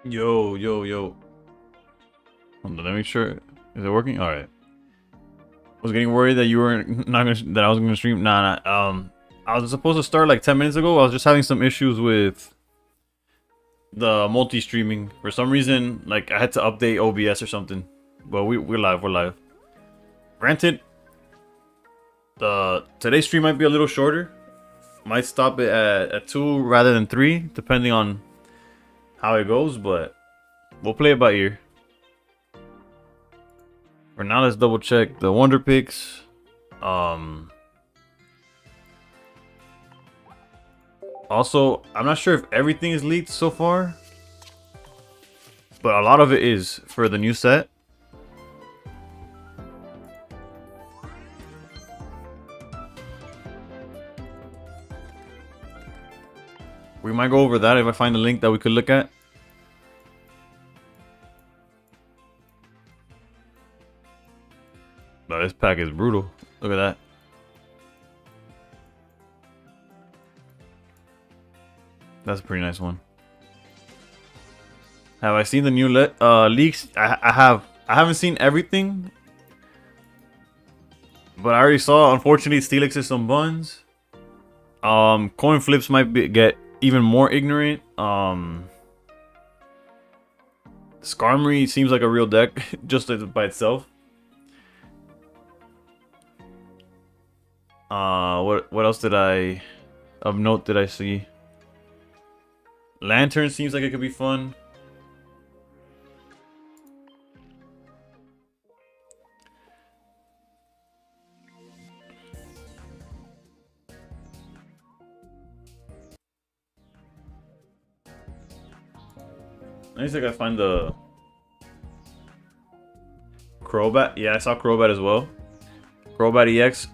Yo, yo, yo. Hold on, let me make sure. Is it working? All right. I was getting worried that you were not gonna that I was gonna stream. Nah. I was supposed to start like 10 minutes ago. I was just having some issues with the multi-streaming for some reason. Like I had to update OBS or something. But we're live. We're live. Granted, the today's stream might be a little shorter. Might stop it at 2 rather than 3, depending on how it goes. But we'll play it by ear. For now, let's double check the Wonder Picks. Also, I'm not sure if everything is leaked so far, but a lot of it is for the new set. We might go over that if I find a link that we could look at. But this pack is brutal. Look at that. That's a pretty nice one. Have I seen the new leaks? I have. I haven't seen everything, but I already saw. Unfortunately, Steelix is some buns. Coin flips might get even more ignorant. Skarmory seems like a real deck just by itself. What else did I of note did I see? Lantern seems like it could be fun. I think I find the Crobat. Yeah, I saw Crobat as well. Crobat EX.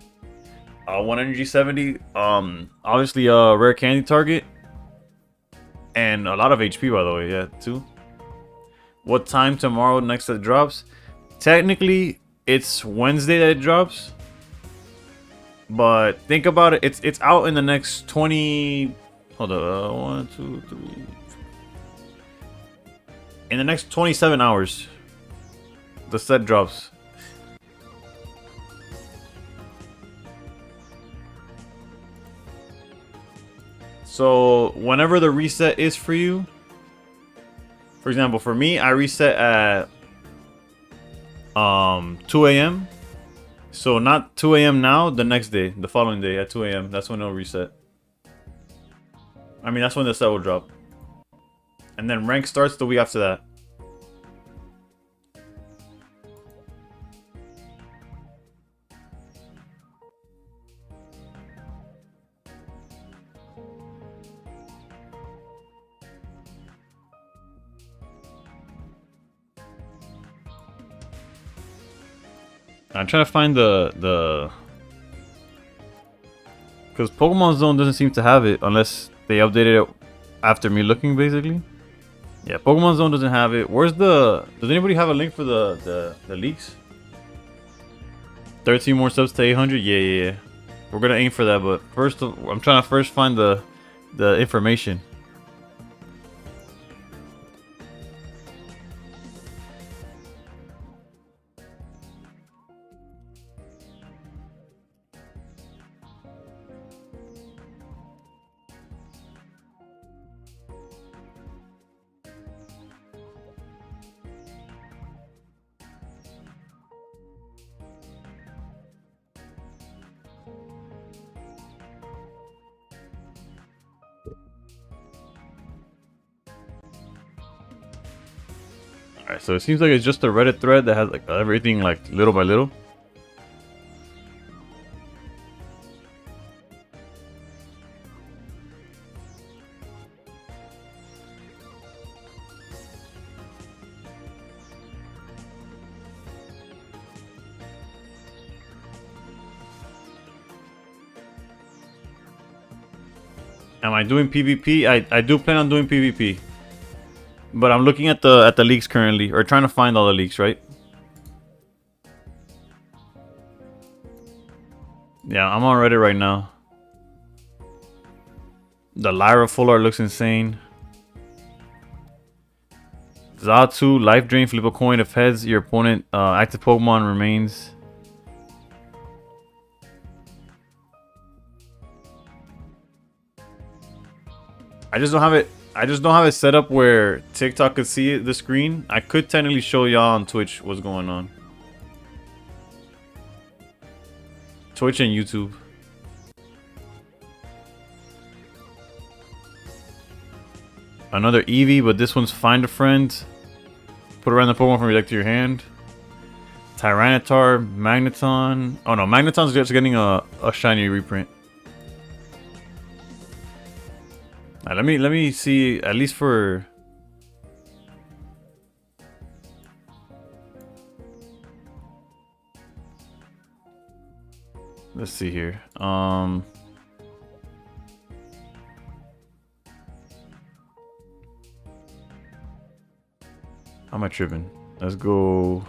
1 energy 70. Obviously a rare candy target. And a lot of HP, by the way. Yeah, too. What time tomorrow next that drops? Technically, it's Wednesday that it drops. But think about it. It's out in the next 20. Hold on. 1, 2, 3. In the next 27 hours, the set drops. So whenever the reset is for you, for example, for me, I reset at 2 a.m. So not 2 a.m. now, the next day, the following day at 2 a.m. That's when it'll reset. I mean, that's when the set will drop. And then rank starts the week after that. I'm trying to find the because Pokemon Zone doesn't seem to have it unless they updated it after me looking, basically. Yeah, Pokemon Zone doesn't have it. Where's the... Does anybody have a link for the leaks? 13 more subs to 800? Yeah. We're gonna aim for that, but first, I'm trying to first find the information. Alright, so it seems like it's just a Reddit thread that has like everything like little by little. Am I doing PvP? I do plan on doing PvP. But I'm looking at the leaks currently, or trying to find all the leaks, right? Yeah, I'm on Reddit right now. The Lyra full art looks insane. Zatu, life drain, flip a coin. If heads, your opponent active Pokemon remains. I just don't have it. I just don't have it set up where TikTok could see the screen. I could technically show y'all on Twitch what's going on. Twitch and YouTube. Another Eevee, but this one's Find a Friend. Put a random Pokemon from your deck to your hand. Tyranitar, Magneton. Oh no, Magneton's just getting a shiny reprint. Let me see, at least for... Let's see here. How am I tripping? Let's go.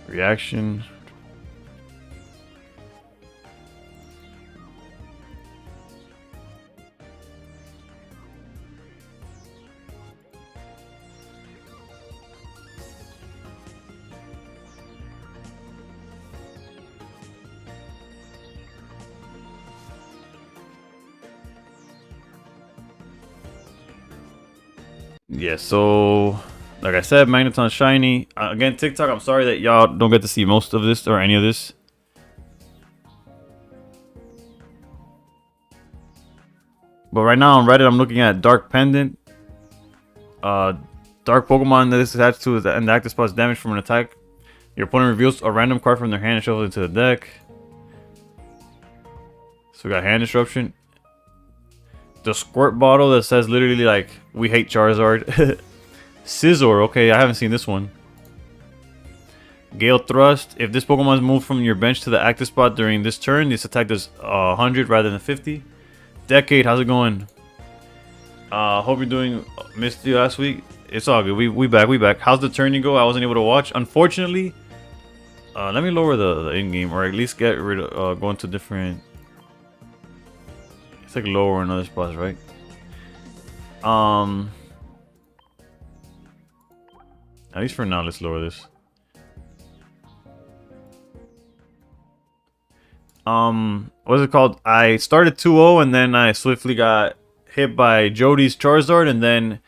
Reaction. Yeah, so like I said, Magneton shiny. Again, TikTok, I'm sorry that y'all don't get to see most of this or any of this. But right now on Reddit, I'm looking at Dark Pendant. Dark Pokemon that is attached to and the active spot's damage from an attack. Your opponent reveals a random card from their hand and shuffles it into the deck. So we got hand disruption. The squirt bottle that says literally like, we hate Charizard. Scizor, okay, I haven't seen this one. Gale Thrust. If this Pokemon is moved from your bench to the active spot during this turn, this attack does 100 rather than 50. Decade, how's it going? Hope you're doing. Missed you last week. It's all good. We back. How's the tourney go? I wasn't able to watch. Unfortunately, let me lower the in-game, or at least get rid of going to different. It's like lower in other spots, right? At least for now, let's lower this. What's it called? I started 2-0 and then I swiftly got hit by Jody's Charizard, and then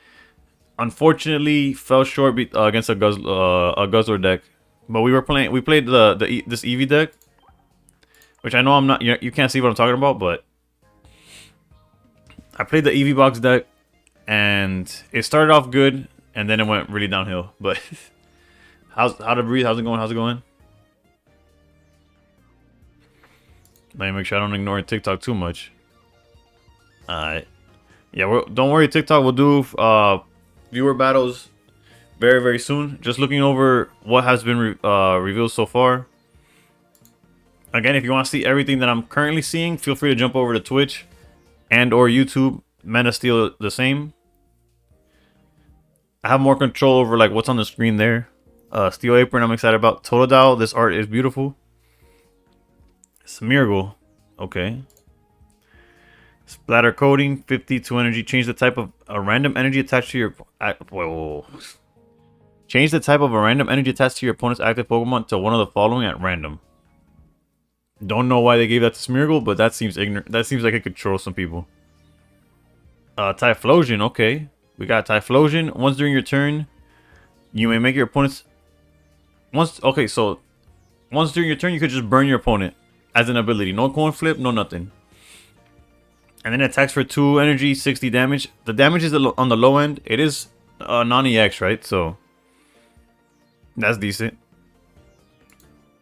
unfortunately fell short against a Guzzler deck. But we played this Eevee deck, which I know I'm not. You can't see what I'm talking about, but I played the Eevee box deck, and it started off good, and then it went really downhill. But how's it going? Let me make sure I don't ignore TikTok too much. Alright. Yeah, don't worry, TikTok. We'll do viewer battles very, very soon. Just looking over what has been revealed so far. Again, if you want to see everything that I'm currently seeing, feel free to jump over to Twitch and or YouTube. Men of Steel the same. I have more control over like what's on the screen there. Steel Apron, I'm excited about. Totodile, this art is beautiful. Smeargle, okay. Splatter Coating, 52 energy. Change the type of a random energy attached to your. Whoa. Change the type of a random energy attached to your opponent's active Pokemon to one of the following at random. Don't know why they gave that to Smeargle, but that seems ignorant. That seems like it could troll some people. Typhlosion, okay. We got Typhlosion. Once during your turn, you may make your opponent's. Once during your turn, you could just burn your opponent as an ability. No coin flip, no nothing. And then it attacks for 2 energy, 60 damage. The damage is on the low end. It is non-EX, right? So that's decent.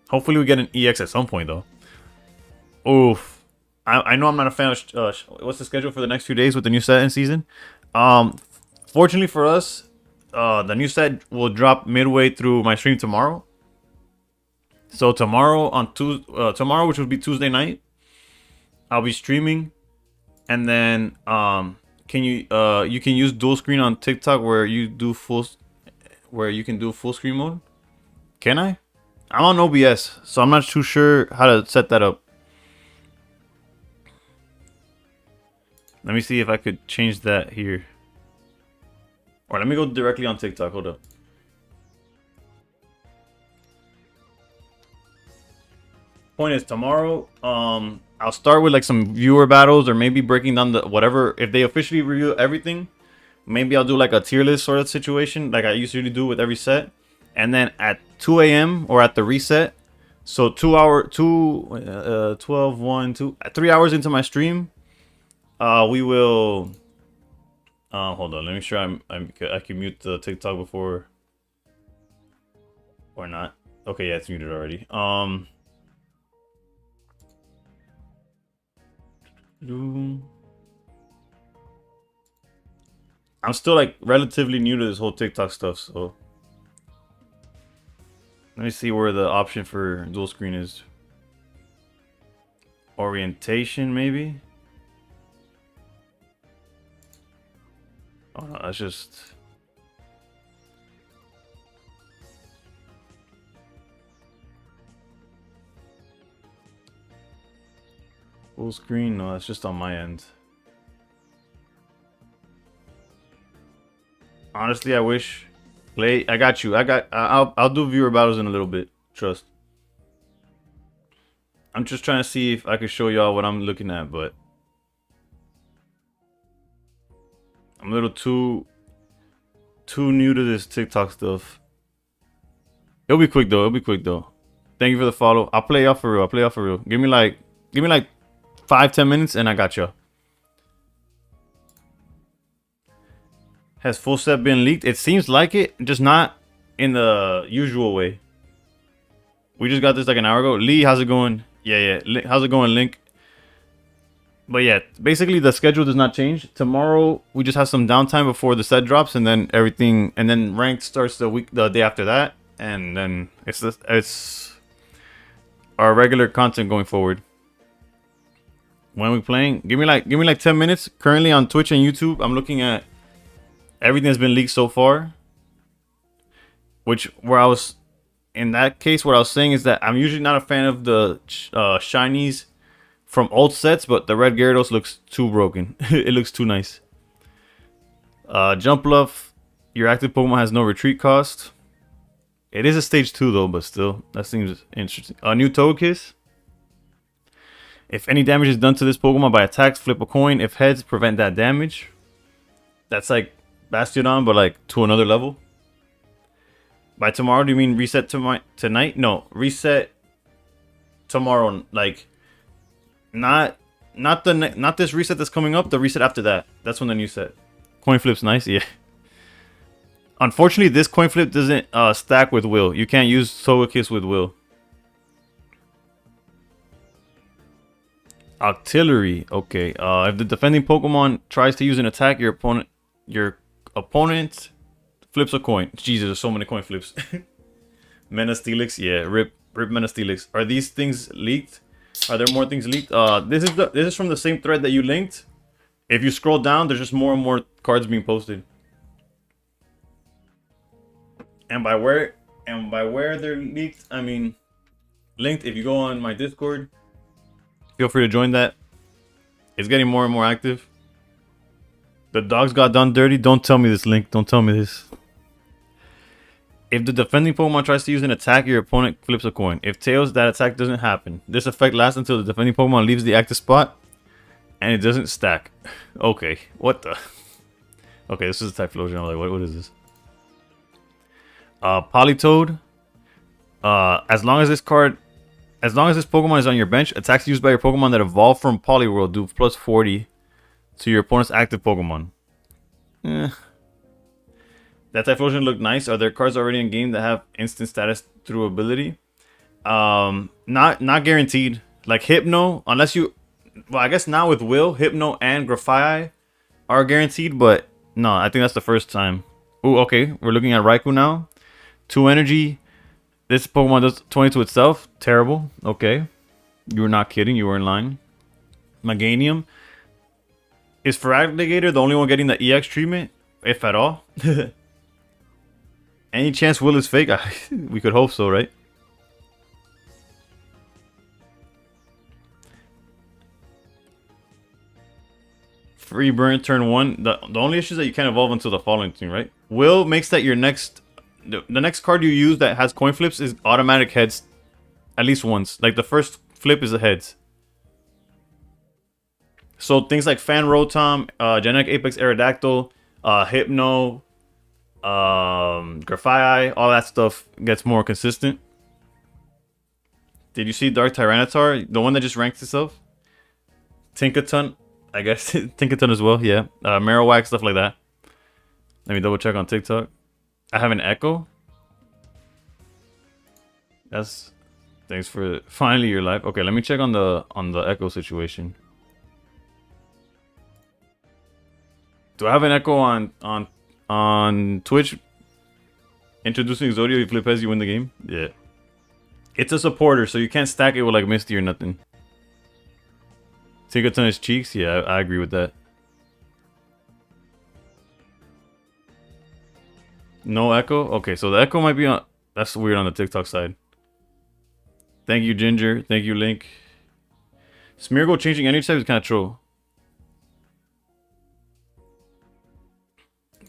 Hopefully we get an EX at some point, though. Oof. I know I'm not a fan of... what's the schedule for the next few days with the new set in season? Fortunately for us, the new set will drop midway through my stream tomorrow. So tomorrow, which will be Tuesday night, I'll be streaming. And then you can use dual screen on TikTok where you can do full screen mode. Can I? I'm on OBS, so I'm not too sure how to set that up. Let me see if I could change that here. Or let me go directly on TikTok. Hold up. Point is tomorrow, I'll start with like some viewer battles or maybe breaking down the whatever. If they officially review everything, maybe I'll do like a tier list sort of situation like I usually do with every set. And then at 2 a.m. or at the reset, so 12, 1, 2, 3 hours into my stream, we will. Hold on, let me make sure I can mute the TikTok before or not. Okay, yeah, it's muted already. I'm still like relatively new to this whole TikTok stuff, so let me see where the option for dual screen is. Orientation, maybe? Oh no, that's just... Full screen? No, that's just on my end. Honestly, I wish... Play, I got you. I'll do viewer battles in a little bit. Trust. I'm just trying to see if I can show y'all what I'm looking at, but I'm a little too new to this TikTok stuff. It'll be quick though. Thank you for the follow. I'll play y'all for real. Give me like 5-10 minutes and I got you. Has full set been leaked? It seems like it, just not in the usual way. We just got this like an hour ago. Lee, how's it going? Yeah. How's it going, Link? But yeah, basically the schedule does not change. Tomorrow we just have some downtime before the set drops, and then everything, and then ranked starts the day after that, and then it's our regular content going forward. When are we playing? Give me like 10 minutes. Currently on Twitch and YouTube, I'm looking at everything that's been leaked so far. In that case, what I was saying is that I'm usually not a fan of the shinies from old sets, but the red Gyarados looks too broken. It looks too nice. Jump Bluff, your active Pokemon has no retreat cost. It is a stage 2 though, but still, that seems interesting. A new Togekiss. If any damage is done to this Pokemon by attacks, flip a coin. If heads, prevent that damage. That's like Bastiodon, but like to another level. By tomorrow, do you mean reset tonight? No, reset tomorrow. Like, not this reset that's coming up. The reset after that. That's when the new set. Coin flip's nice, yeah. Unfortunately, this coin flip doesn't stack with Will. You can't use Togekiss with Will. Artillery. Okay. If the defending Pokemon tries to use an attack, your opponent flips a coin. Jesus, there's so many coin flips. Menastelix, yeah. Rip Menastelix. Are these things leaked? Are there more things leaked? This is from the same thread that you linked. If you scroll down, there's just more and more cards being posted. And by where they're leaked, I mean linked. If you go on my Discord, feel free to join that. It's getting more and more active. The dogs got done dirty. Don't tell me this, Link. Don't tell me this. If the defending Pokemon tries to use an attack, your opponent flips a coin. If tails, that attack doesn't happen. This effect lasts until the defending Pokemon leaves the active spot, and it doesn't stack. Okay, what the? Okay, this is a Typhlosion. I'm like, what is this? Politoed. As long as this Pokemon is on your bench, attacks used by your Pokemon that evolve from Poliwhirl do plus 40 to your opponent's active Pokemon. That Typhlosion looked nice. Are there cards already in game that have instant status through ability? Not guaranteed. Like Hypno, unless you... Well, I guess now with Will, Hypno and Grafai are guaranteed, but no, I think that's the first time. Ooh, okay. We're looking at Raikou now. 2 energy. This Pokemon does 20 to itself. Terrible. Okay. You were not kidding. You were in line. Meganium. Is Feraligatr the only one getting the EX treatment? If at all? Any chance Will is fake? We could hope so, right? free burn turn 1. The only issue is that you can't evolve until the following turn, right? Will makes that your next... The next card you use that has coin flips is automatic heads at least once. Like the first flip is the heads. So things like Fan Rotom, Genetic Apex Aerodactyl, Hypno, Grafai, all that stuff gets more consistent. Did you see Dark Tyranitar? The one that just ranked itself? Tinkaton, I guess. Tinkaton as well, yeah. Marowak, stuff like that. Let me double check on TikTok. I have an Echo. That's... Thanks for finally your life. Okay, let me check on the Echo situation. Do I have an Echo on Twitch? Introducing Exodio, you flip as you win the game? Yeah. It's a supporter, so you can't stack it with like Misty or nothing. Take it on his cheeks? Yeah, I agree with that. No Echo? Okay, so the Echo might be on... That's weird on the TikTok side. Thank you, Ginger. Thank you, Link. Smeargle changing energy type is kind of troll.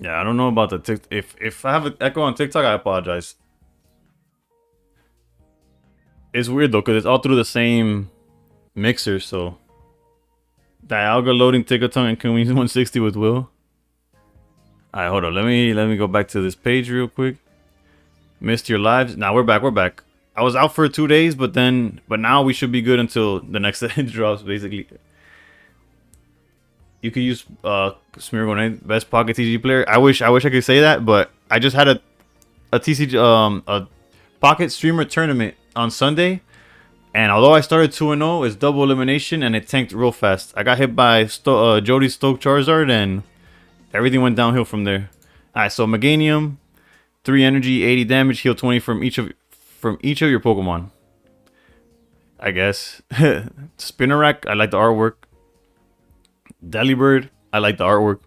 Yeah, I don't know about the TikTok. If I have an Echo on TikTok, I apologize. It's weird though, because it's all through the same mixer, so... Dialga loading Tickaton and Queen 160 with Will. Alright, hold on. Let me go back to this page real quick. Missed your lives. Now we're back. I was out for 2 days, but now we should be good until the next set drops, basically. You could use Smeargle, best pocket TCG player. I wish I could say that, but I just had a TCG a pocket streamer tournament on Sunday, and although I started 2-0, it's double elimination and it tanked real fast. I got hit by Jody's Stoke Charizard and everything went downhill from there. Alright, so Meganium, 3 energy, 80 damage, heal 20 from each of your Pokemon. I guess. Spinnerack, I like the artwork. Delibird, I like the artwork.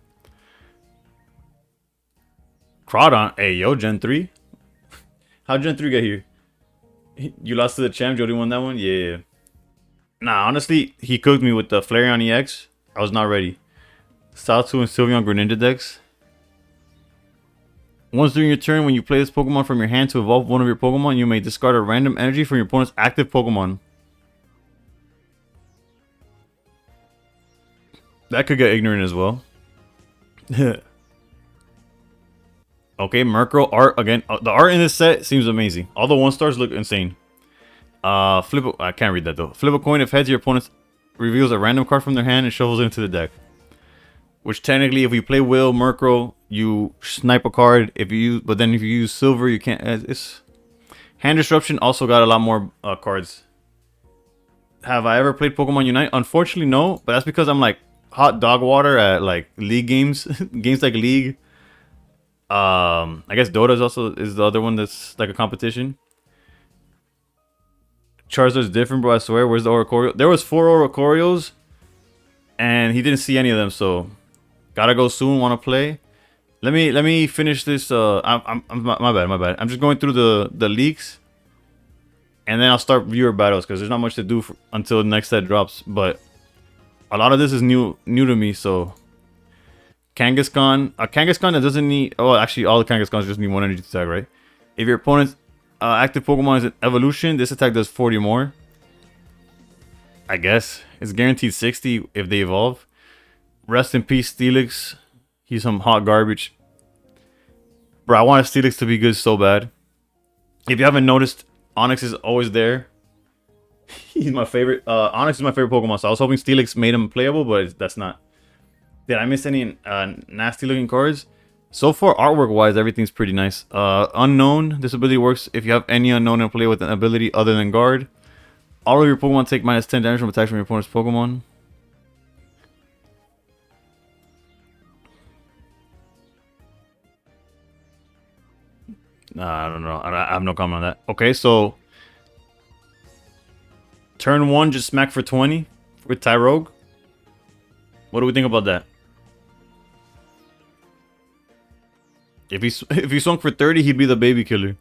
Crawdon, hey yo, Gen 3. How'd Gen 3 get here? You lost to the champ, Jody won that one? Yeah. Nah, honestly, he cooked me with the Flareon EX. I was not ready. Saltu and Sylveon Greninja decks. Once during your turn, when you play this Pokemon from your hand to evolve one of your Pokemon, you may discard a random energy from your opponent's active Pokemon. That could get ignorant as well. Okay, Murkrow art again. The art in this set seems amazing. All the 1-stars look insane. I can't read that though. Flip a coin if heads, your opponent reveals a random card from their hand and shuffles it into the deck. Which technically, if you play Will Murkrow, you snipe a card. But then if you use Silver, you can't. It's Hand Disruption also got a lot more cards. Have I ever played Pokemon Unite? Unfortunately, no. But that's because I'm like hot dog water at like League games, games like League. I guess Dota is the other one that's like a competition. Charizard's different, bro. I swear. Where's the Oricorio? There was 4 Oricorios, and he didn't see any of them. So, gotta go soon. Want to play? Let me finish this. My bad. I'm just going through the leaks, and then I'll start viewer battles because there's not much to do until the next set drops. But a lot of this is new to me, so. Kangaskhan. A Kangaskhan that doesn't need... Oh, actually, all the Kangaskhan's just need 1 energy attack, right? If your opponent's active Pokemon is an evolution, this attack does 40 more. I guess. It's guaranteed 60 if they evolve. Rest in peace, Steelix. He's some hot garbage. Bro, I want Steelix to be good so bad. If you haven't noticed, Onix is always there. He's my favorite. Onix is my favorite Pokemon, so I was hoping Steelix made him playable, but that's not. Did I miss any nasty looking cards? So far, artwork wise, everything's pretty nice. Unknown. This ability works if you have any unknown in play with an ability other than guard. All of your Pokemon take minus 10 damage from attacks from your opponent's Pokemon. Nah, I don't know. I have no comment on that. Okay, so turn 1, just smack for 20 with Tyrogue. What do we think about that? If he swung for 30, he'd be the baby killer.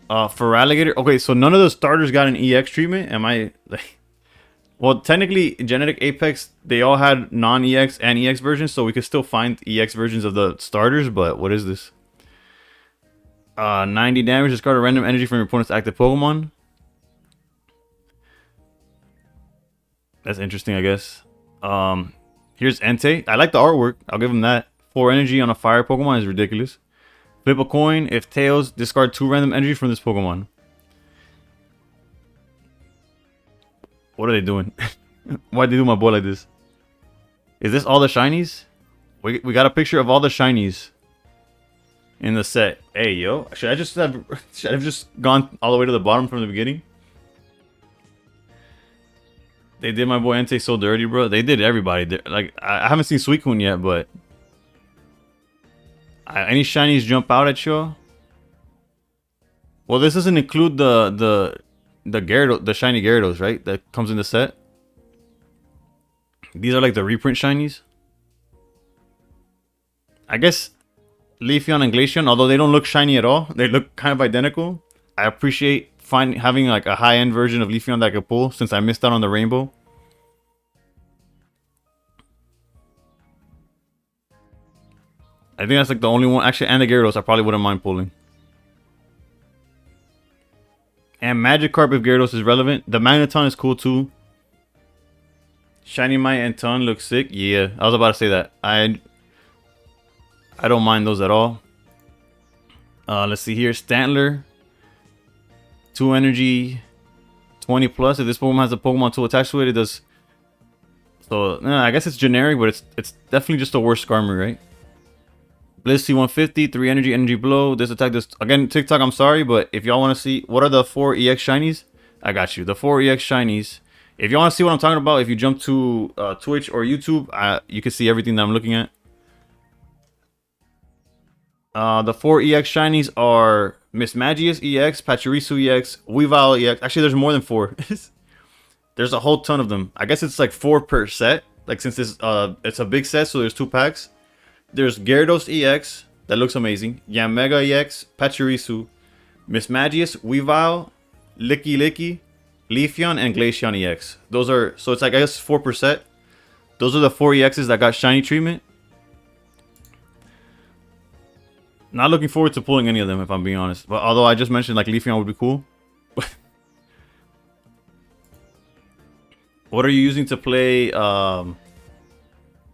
For Alligator, okay, so none of the starters got an EX treatment. Am I like? Well, technically, Genetic Apex, they all had non-EX and EX versions, so we could still find EX versions of the starters, but what is this? 90 damage, discard a random energy from your opponent's active Pokemon. That's interesting, I guess. Here's Entei. I like the artwork. I'll give him that. 4 energy on a fire Pokemon is ridiculous. Flip a coin. If tails, discard 2 random energy from this Pokemon. What are they doing? Why'd they do my boy like this? Is this all the shinies? We got a picture of all the shinies in the set. Hey, yo. Should I have just gone all the way to the bottom from the beginning? They did my boy Entei so dirty, bro. They did everybody. Like, I haven't seen Suicune yet, but... any shinies jump out at you? Well, this doesn't include the Gyarados, the shiny Gyarados, right? That comes in the set. These are like the reprint shinies. I guess Leafeon and Glaceon, although they don't look shiny at all, they look kind of identical. I appreciate having like a high-end version of Leafeon that I could pull, since I missed out on the rainbow. I think that's like the only one. Actually, and the Gyarados I probably wouldn't mind pulling. And Magikarp if Gyarados is relevant. The Magneton is cool too. Shiny Mite and Ton look sick. Yeah, I was about to say that. I don't mind those at all. Let's see here. Stantler. 2 energy. 20 plus. If this Pokemon has a Pokemon tool attached to it, it does. So, I guess it's generic, but it's definitely just a worse Skarmory, right? Blizz C150, 3 energy, energy blow. This attack does... Again, TikTok, I'm sorry, but if y'all want to see... What are the 4 EX shinies? I got you. The 4 EX shinies. If you want to see what I'm talking about, if you jump to Twitch or YouTube, you can see everything that I'm looking at. The 4 EX shinies are Mismagius EX, Pachirisu EX, Weavile EX. Actually, there's more than 4. There's a whole ton of them. I guess it's like 4 per set. Like, since this it's a big set, so there's 2 packs. There's Gyarados EX, that looks amazing. Yanmega EX, Pachirisu, Mismagius, Weavile, Licky, Leafeon, and Glaceon EX. Those are, so it's like, I guess 4 per set. Those are the 4 EXs that got shiny treatment. Not looking forward to pulling any of them, if I'm being honest. But although I just mentioned like Leafeon would be cool. What are you using to play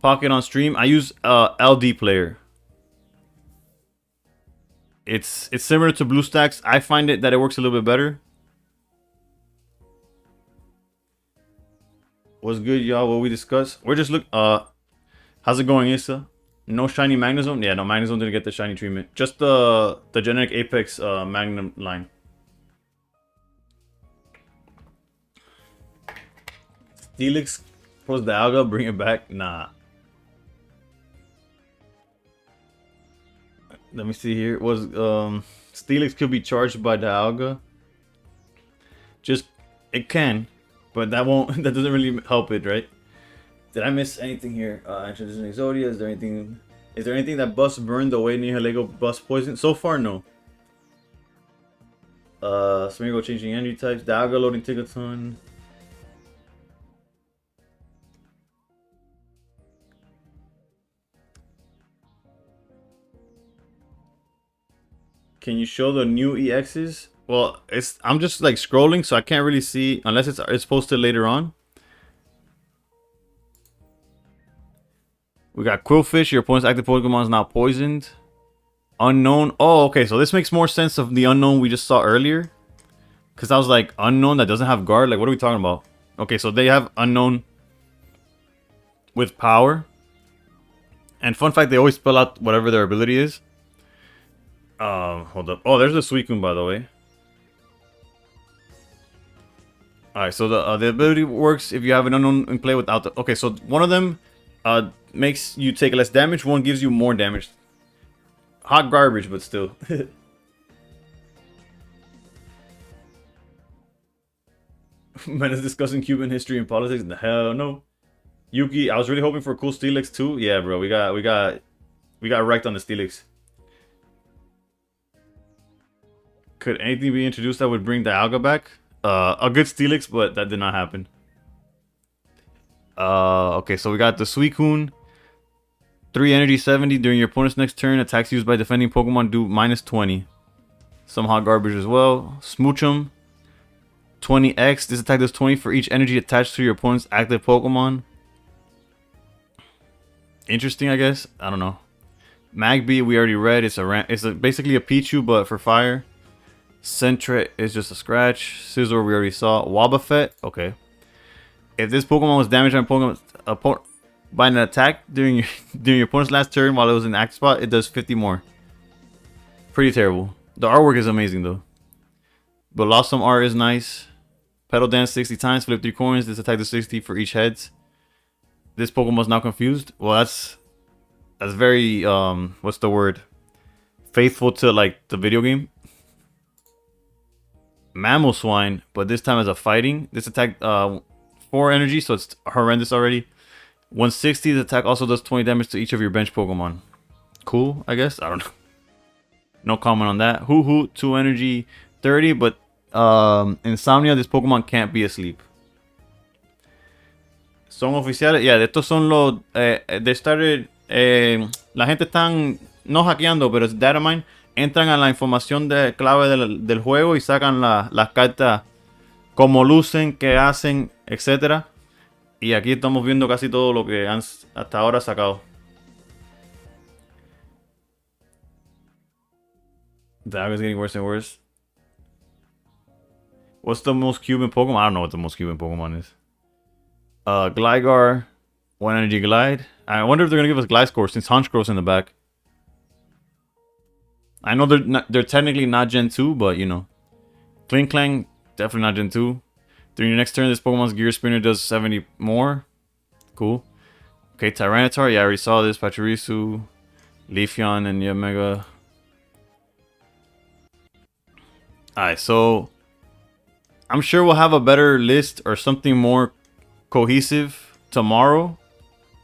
Pocket on stream? I use LD Player. It's similar to BlueStacks. I find that it works a little bit better. What's good, y'all? What we discussed? We're just how's it going, Issa? No shiny Magnezone? Yeah, no, Magnezone didn't get the shiny treatment. Just the Genetic Apex Magnum line. Steelix pulls the Alga, bring it back? Nah. Let me see here. Was Steelix could be charged by the Alga? Just it can, but that won't. That doesn't really help it, right? Did I miss anything here? Introducing Exodia. Is there anything? Is there anything that Bust burned the way Nihilego Bust poison? So far, no. Smeargle changing energy types. Dialga loading Tigaton. Can you show the new EXs? Well, I'm just like scrolling, so I can't really see unless it's posted later on. We got Quillfish. Your opponent's active Pokemon is now poisoned. Unknown. Oh, okay. So this makes more sense of the unknown we just saw earlier. Because I was like, unknown that doesn't have guard. Like, what are we talking about? Okay, so they have unknown with power. And fun fact, they always spell out whatever their ability is. Hold up. Oh, there's the Suicune, by the way. Alright, so the ability works if you have an unknown in play without the... Okay, so one of them makes you take less damage. One gives you more damage. Hot garbage, but still. Man is discussing Cuban history and politics. The hell no. Yuki, I was really hoping for a cool Steelix too. Yeah, bro, we got wrecked on the Steelix. Could anything be introduced that would bring the Alga back? A good Steelix, but that did not happen. Okay, so we got the Suicune. 3 energy 70 during your opponent's next turn. Attacks used by defending Pokemon do -20. Some hot garbage as well. Smoochum. 20x. This attack does 20 for each energy attached to your opponent's active Pokemon. Interesting, I guess. I don't know. Magby, we already read. It's basically a Pichu, but for fire. Sentret is just a scratch. Scizor, we already saw. Wobbuffet, okay. If this Pokemon was damaged by an attack during your opponent's last turn while it was in the active spot, it does 50 more. Pretty terrible. The artwork is amazing though. Blossom art is nice. Pedal dance 60 times, flip 3 coins. This attack does 60 for each heads. This Pokemon's now confused. Well, that's very what's the word? Faithful to like the video game. Mamoswine, but this time as a fighting. This attack 4 energy, so it's horrendous already. 160, the attack also does 20 damage to each of your bench Pokemon. Cool, I guess. I don't know. No comment on that. Hoo-Hoo, 2 energy, 30, but Insomnia, this Pokemon can't be asleep. Son oficiales. Yeah, estos son los... they started... la gente están no hackeando, pero es data mine. Entran a la información de clave del juego y sacan las cartas como lucen, qué hacen, etcétera. Y aquí estamos viendo casi todo lo que han hasta ahora sacado. The app is getting worse and worse. What's the most Cuban Pokemon? I don't know what the most Cuban Pokemon is. Gligar, 1 energy glide. I wonder if they're gonna give us Gliscor since Honchkro's in the back. I know they're technically not Gen 2, but you know. Klinklang, definitely not Gen 2. During your next turn, this Pokemon's Gear Spinner does 70 more. Cool. Okay, Tyranitar. Yeah, I already saw this. Pachirisu, Leafeon, and Yamega. Alright, so I'm sure we'll have a better list or something more cohesive tomorrow,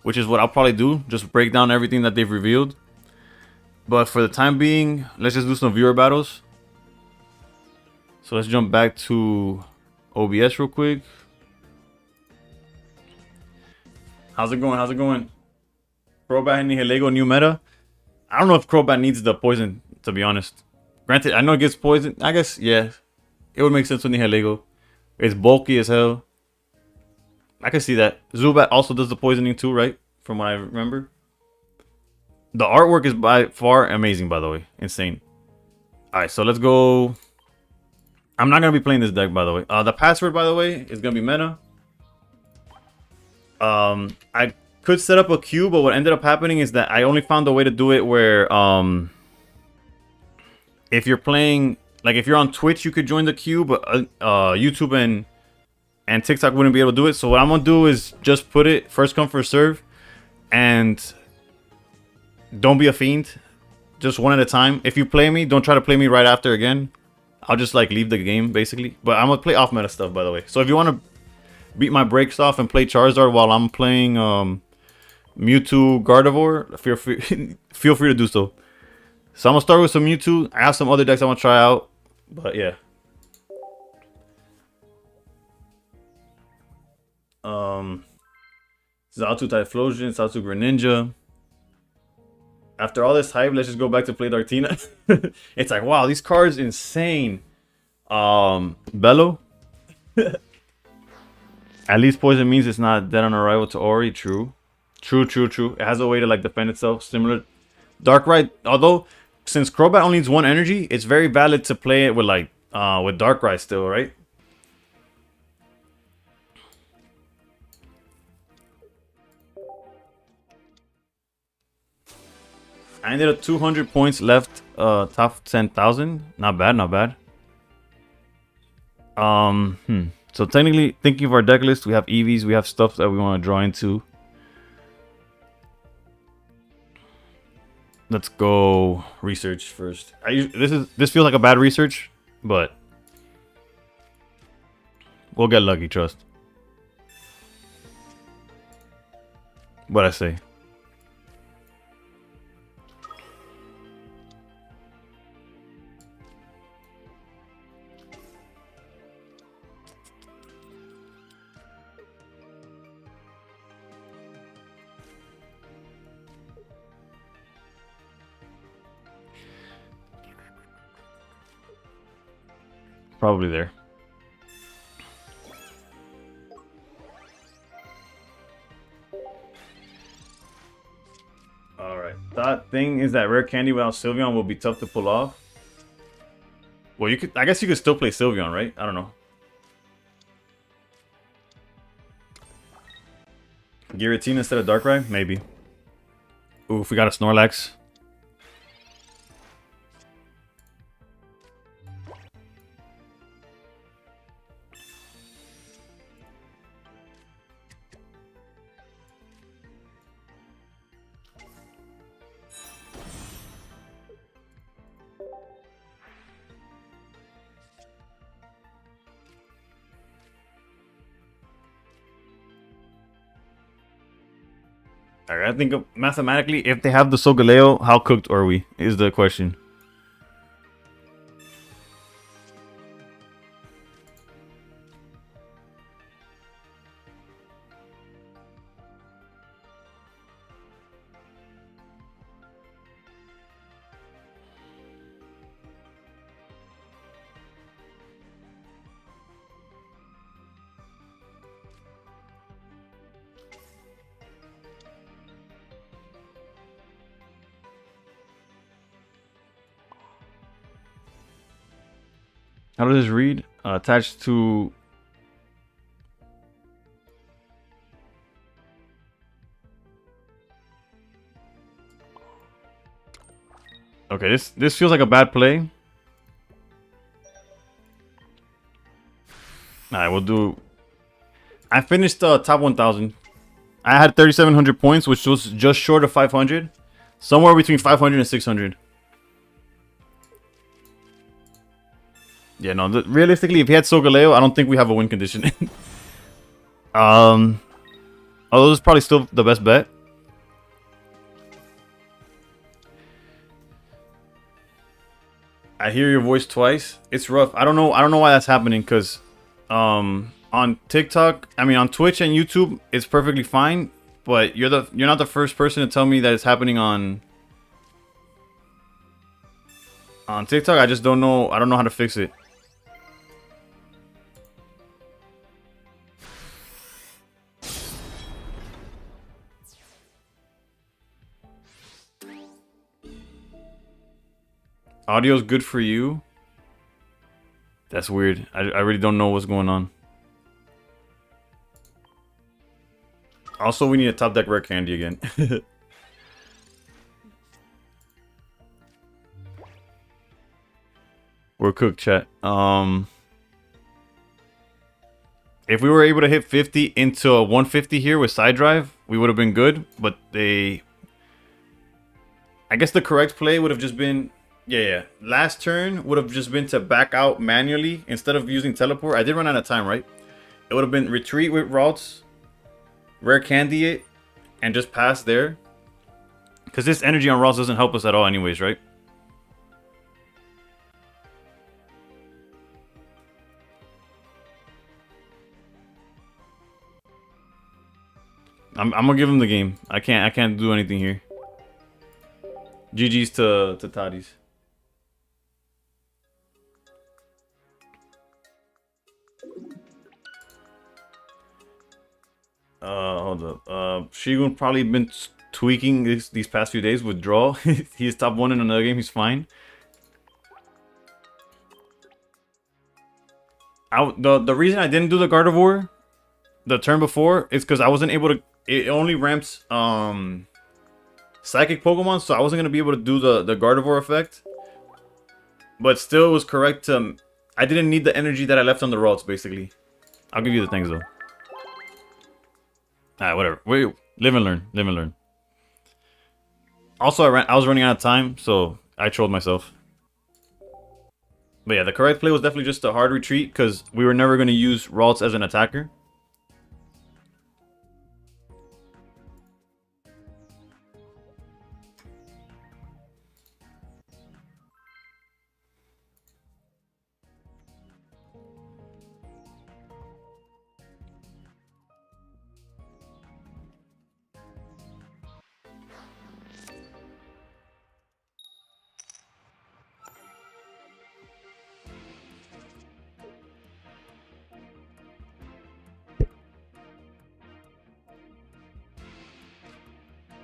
which is what I'll probably do. Just break down everything that they've revealed. But for the time being, let's just do some viewer battles. So let's jump back to OBS real quick. How's it going? How's it going? Crobat and Nihilego new meta. I don't know if Crobat needs the poison, to be honest. Granted, I know it gets poison. I guess, yeah. It would make sense with Nihilego. It's bulky as hell. I can see that. Zubat also does the poisoning too, right? From what I remember. The artwork is by far amazing, by the way. Insane. Alright, so let's go. I'm not going to be playing this deck, by the way. The password, by the way, is going to be Mena. I could set up a queue, but what ended up happening is that I only found a way to do it where if you're playing, like if you're on Twitch, you could join the queue, but YouTube and TikTok wouldn't be able to do it. So what I'm going to do is just put it first come, first serve. And don't be a fiend. Just one at a time. If you play me, don't try to play me right after again. I'll just like leave the game basically. But I'm gonna play off meta stuff, by the way. So if you want to beat my breaks off and play Charizard while I'm playing Mewtwo Gardevoir, feel free to do so. So I'm gonna start with some Mewtwo. I have some other decks I want to try out, but yeah. Zaltu Typhlosion, Zaltu Greninja. After all this hype, let's just go back to play Dartina. It's like, wow, these cards insane. Bello. At least poison means it's not dead on arrival to Ori. True. True. It has a way to like defend itself. Similar. Darkrai, although since Crobat only needs 1 energy, it's very valid to play it with like with Darkrai still, right? I ended up 200 points left, top 10,000. Not bad, not bad. So technically, thinking of our deck list, we have EVs, we have stuff that we want to draw into. Let's go research first. This feels like a bad research, but we'll get lucky, trust. What I say. Probably there. Alright. Thought thing is that rare candy without Sylveon will be tough to pull off. Well, you could. I guess you could still play Sylveon, right? I don't know. Giratina instead of Darkrai? Maybe. Ooh, if we got a Snorlax. I think mathematically, if they have the Solgaleo, how cooked are we? Is the question. How does this read? Attached to... Okay, this feels like a bad play. Alright, we'll do... I finished top 1,000. I had 3,700 points, which was just short of 500. Somewhere between 500 and 600. Yeah, no, realistically, if he had Solgaleo, I don't think we have a win condition. Although this is probably still the best bet. I hear your voice twice. It's rough. I don't know why that's happening, because on TikTok, I mean on Twitch and YouTube, it's perfectly fine. But you're not the first person to tell me that it's happening on TikTok. I just don't know. I don't know how to fix it. Audio's good for you. That's weird. I really don't know what's going on. Also, we need a top deck rare candy again. We're cooked, chat. If we were able to hit 50 into a 150 here with side drive, we would have been good. But I guess the correct play would have just been... Yeah. Last turn would have just been to back out manually instead of using teleport. I did run out of time, right? It would have been retreat with routes, rare candy it, and just pass there. Because this energy on routes doesn't help us at all anyways, right? I'm gonna give him the game. I can't do anything here. GG's to Toddies. Hold up. Shigun probably been tweaking these past few days with draw. He's top 1 in another game. He's fine. The reason I didn't do the Gardevoir the turn before is because I wasn't able to. It only ramps psychic Pokemon, so I wasn't gonna be able to do the Gardevoir effect. But still, it was correct to. I didn't need the energy that I left on the routes. Basically, I'll give you the things though. Alright, whatever. Wait, live and learn. Live and learn. Also, I was running out of time, so I trolled myself. But yeah, the correct play was definitely just a hard retreat, because we were never going to use Ralts as an attacker.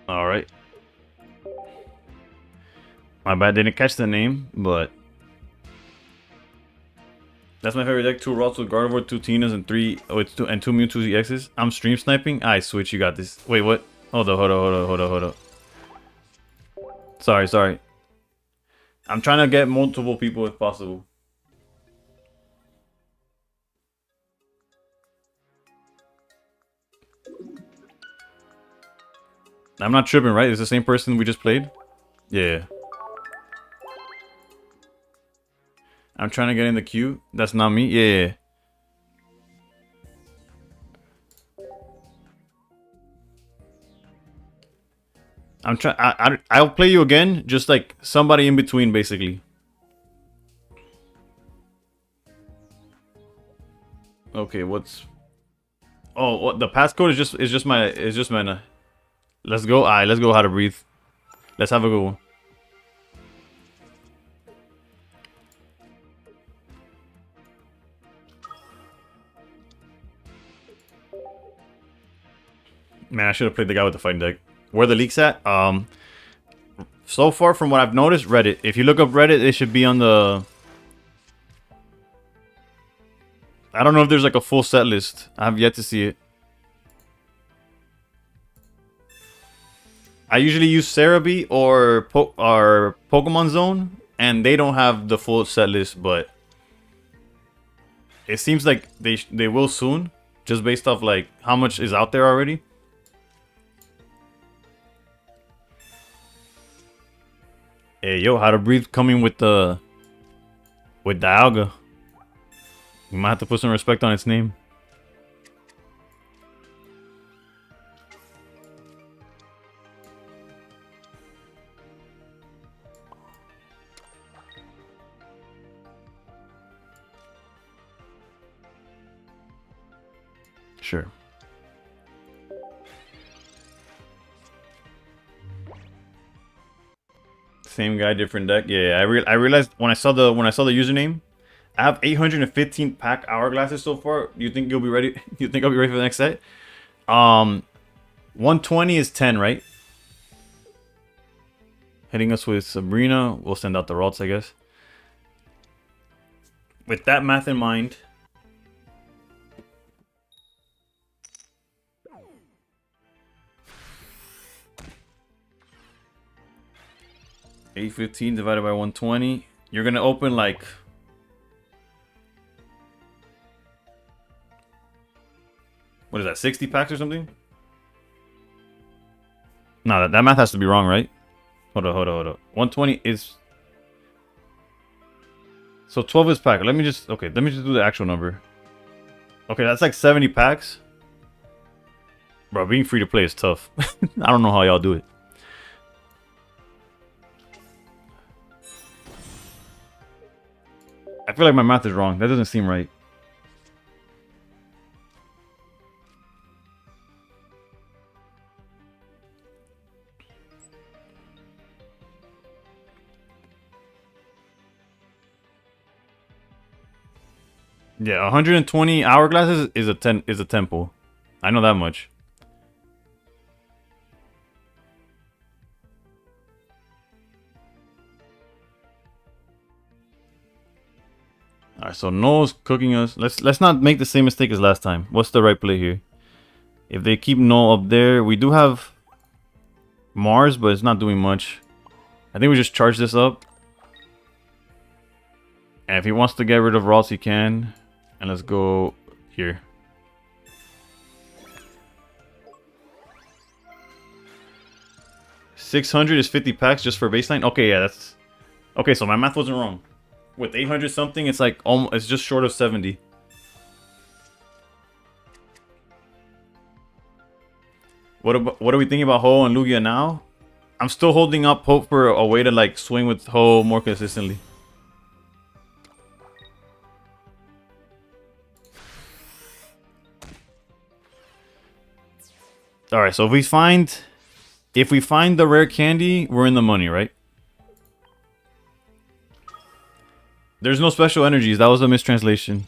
All right. My bad, didn't catch the name, but that's my favorite deck. 2 Ralts with Gardevoir, 2 Tinas, and 3 and 2 Mewtwo EXs. I'm stream sniping. I switch. You got this. Wait, what? Hold up, hold up. Sorry. I'm trying to get multiple people if possible. I'm not tripping, right? It's the same person we just played? Yeah. I'm trying to get in the queue. That's not me? Yeah. I'm trying. I'll play you again. Just like somebody in between, basically. Okay, what's... Oh, what, the passcode is just mana. Let's go. Alright, let's go. How to breathe. Let's have a good one. Man, I should have played the guy with the fighting deck. Where the leaks at? So far from what I've noticed, Reddit. If you look up Reddit, it should be on the... I don't know if there's like a full set list. I have yet to see it. I usually use Cerebi or Pokemon Zone, and they don't have the full set list, but it seems like they will soon, just based off like how much is out there already. Hey yo, How to Breathe coming with Dialga. You might have to put some respect on its name. Sure. Same guy, different deck. Yeah, I realized when I saw the username, I have 815 pack hourglasses so far. You think you'll be ready? You think I'll be ready for the next set? 120 is 10, right? Hitting us with Sabrina. We'll send out the Ralts, I guess. With that math in mind, $815 divided by 120. You're gonna open like... What is that, 60 packs or something? No, that math has to be wrong, right? Hold up. 120 is... So 12 is pack. Let me just do the actual number. Okay, that's like 70 packs. Bro, being free to play is tough. I don't know how y'all do it. I feel like my math is wrong. That doesn't seem right. Yeah, 120 hourglasses is a tempo. I know that much. Alright, so Noah's cooking us. Let's not make the same mistake as last time. What's the right play here? If they keep Noah up there, we do have Mars, but it's not doing much. I think we just charge this up. And if he wants to get rid of Ross, he can. And let's go here. $600 is 50 packs just for baseline. Okay, yeah, that's okay. So my math wasn't wrong. With 800 something, it's like almost, it's just short of 70. What are we thinking about Ho and Lugia now? I'm still holding up hope for a way to like swing with Ho more consistently. All right, so if we find the rare candy, we're in the money, right? There's no special energies. That was a mistranslation.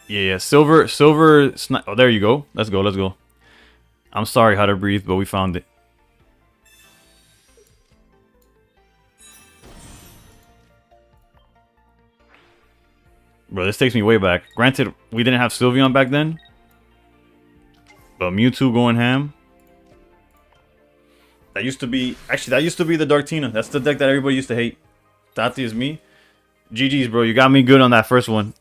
Yeah, silver. Oh, there you go. Let's go. Let's go. I'm sorry how to breathe, but we found it. Bro, this takes me way back. Granted, we didn't have Sylveon back then. But Mewtwo going ham. That used to be... Actually, that used to be the Dartina. That's the deck that everybody used to hate. Tati is me. GG's, bro. You got me good on that first one.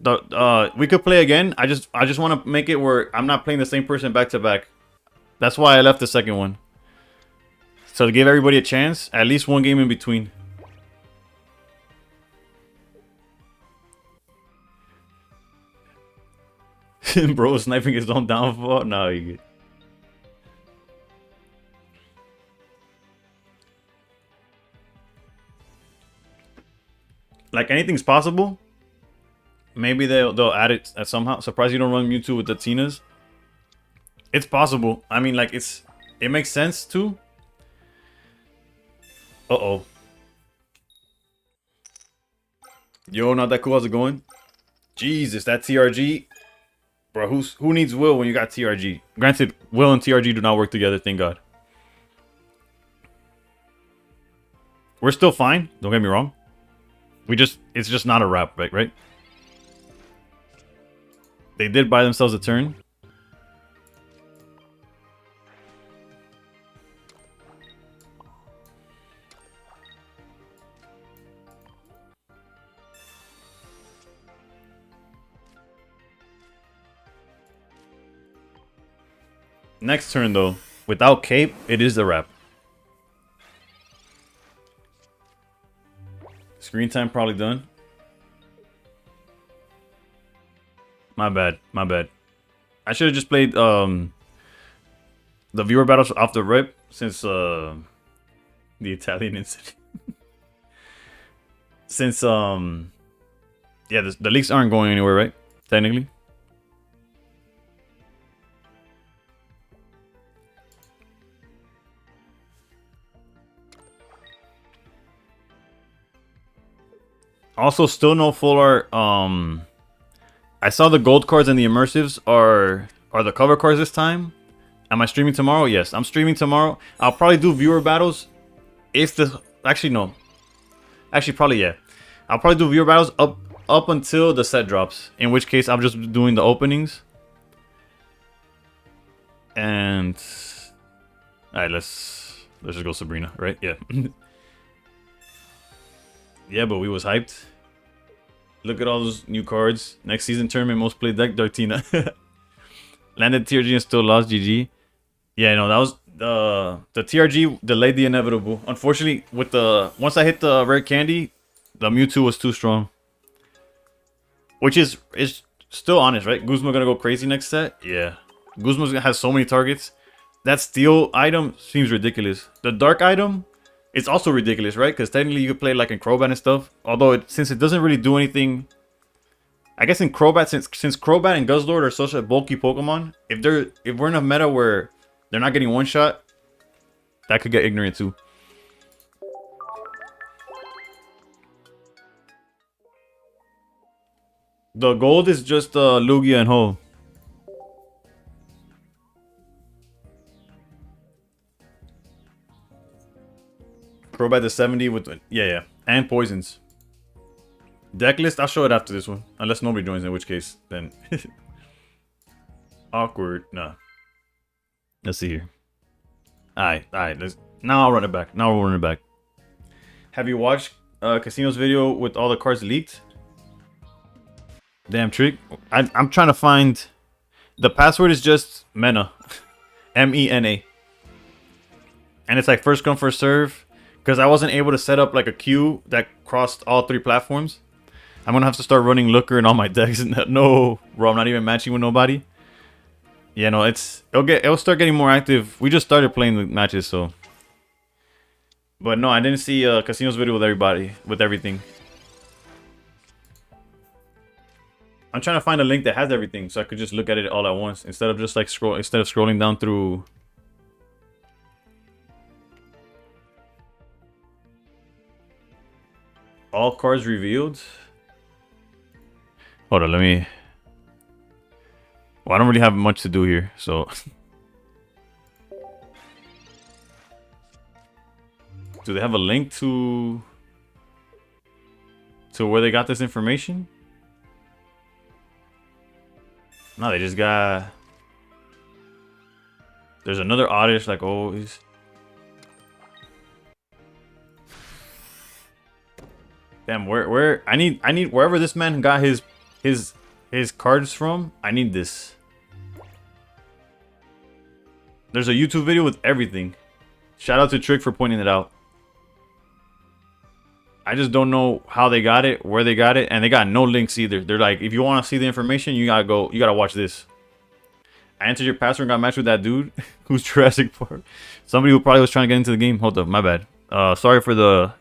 We could play again. I just want to make it where I'm not playing the same person back to back. That's why I left the second one. So to give everybody a chance, at least one game in between. Bro, sniping his own downfall? No, you good. Like, anything's possible. Maybe they'll add it somehow. Surprised you don't run Mewtwo with the Tinas. It's possible. I mean, like, it makes sense, too. Uh-oh. Yo, not that cool. How's it going? Jesus, that TRG. Bro, who needs Will when you got TRG? Granted, Will and TRG do not work together, thank God. We're still fine. Don't get me wrong. It's just not a wrap, right? They did buy themselves a turn. Next turn, though, without Cape, it is a wrap. Screen time probably done. My bad. I should have just played the viewer battles off the rip since the Italian incident. Since yeah, the leaks aren't going anywhere, right? Technically. Also, still no full art. I saw the gold cards and the immersives are the cover cards this time. Am I streaming tomorrow? Yes, I'm streaming tomorrow. I'll probably do viewer battles if the... Actually, no. Actually, probably, yeah. I'll probably do viewer battles up until the set drops. In which case, I'm just doing the openings. And... Alright, let's just go Sabrina, right? Yeah. Yeah, but we was hyped. Look at all those new cards. Next season tournament, most played deck, Dartina. Landed TRG and still lost, GG. Yeah, no, that was the TRG delayed the inevitable. Unfortunately, with once I hit the rare candy, the Mewtwo was too strong. Which is still honest, right? Guzma gonna go crazy next set? Yeah. Guzma's gonna have so many targets. That steel item seems ridiculous. The dark item... It's also ridiculous, right? Because technically you could play like in Crobat and stuff. Although since it doesn't really do anything, I guess in Crobat, since Crobat and Guzzlord are such a bulky Pokemon, if we're in a meta where they're not getting one shot, that could get ignorant too. The gold is just Lugia and Ho. Crobat the 70 with... Yeah. And poisons. Deck list, I'll show it after this one. Unless nobody joins, in which case, then... Awkward. Nah. Let's see here. Alright. Now I'll run it back. Now we'll run it back. Have you watched Casino's video with all the cards leaked? Damn trick. I'm trying to find... The password is just Mena. M-E-N-A. And it's like first come, first serve. Because I wasn't able to set up like a queue that crossed all 3 platforms. I'm going to have to start running Looker in all my decks. No, bro, I'm not even matching with nobody. Yeah, no, it'll start getting more active. We just started playing the matches, so. But no, I didn't see Casino's video with everybody, with everything. I'm trying to find a link that has everything so I could just look at it all at once instead of just like scrolling down through. All cards revealed. Hold on, let me... Well, I don't really have much to do here, so. Do they have a link to where they got this information? No, they just got. There's another oddish like always. Damn, where I need wherever this man got his cards from, I need this. There's a YouTube video with everything. Shout out to Trick for pointing it out. I just don't know how they got it, where they got it, and they got no links either. They're like, if you want to see the information, you gotta watch this. I entered your password and got matched with that dude who's Jurassic Park. Somebody who probably was trying to get into the game. Hold up, my bad. Sorry for the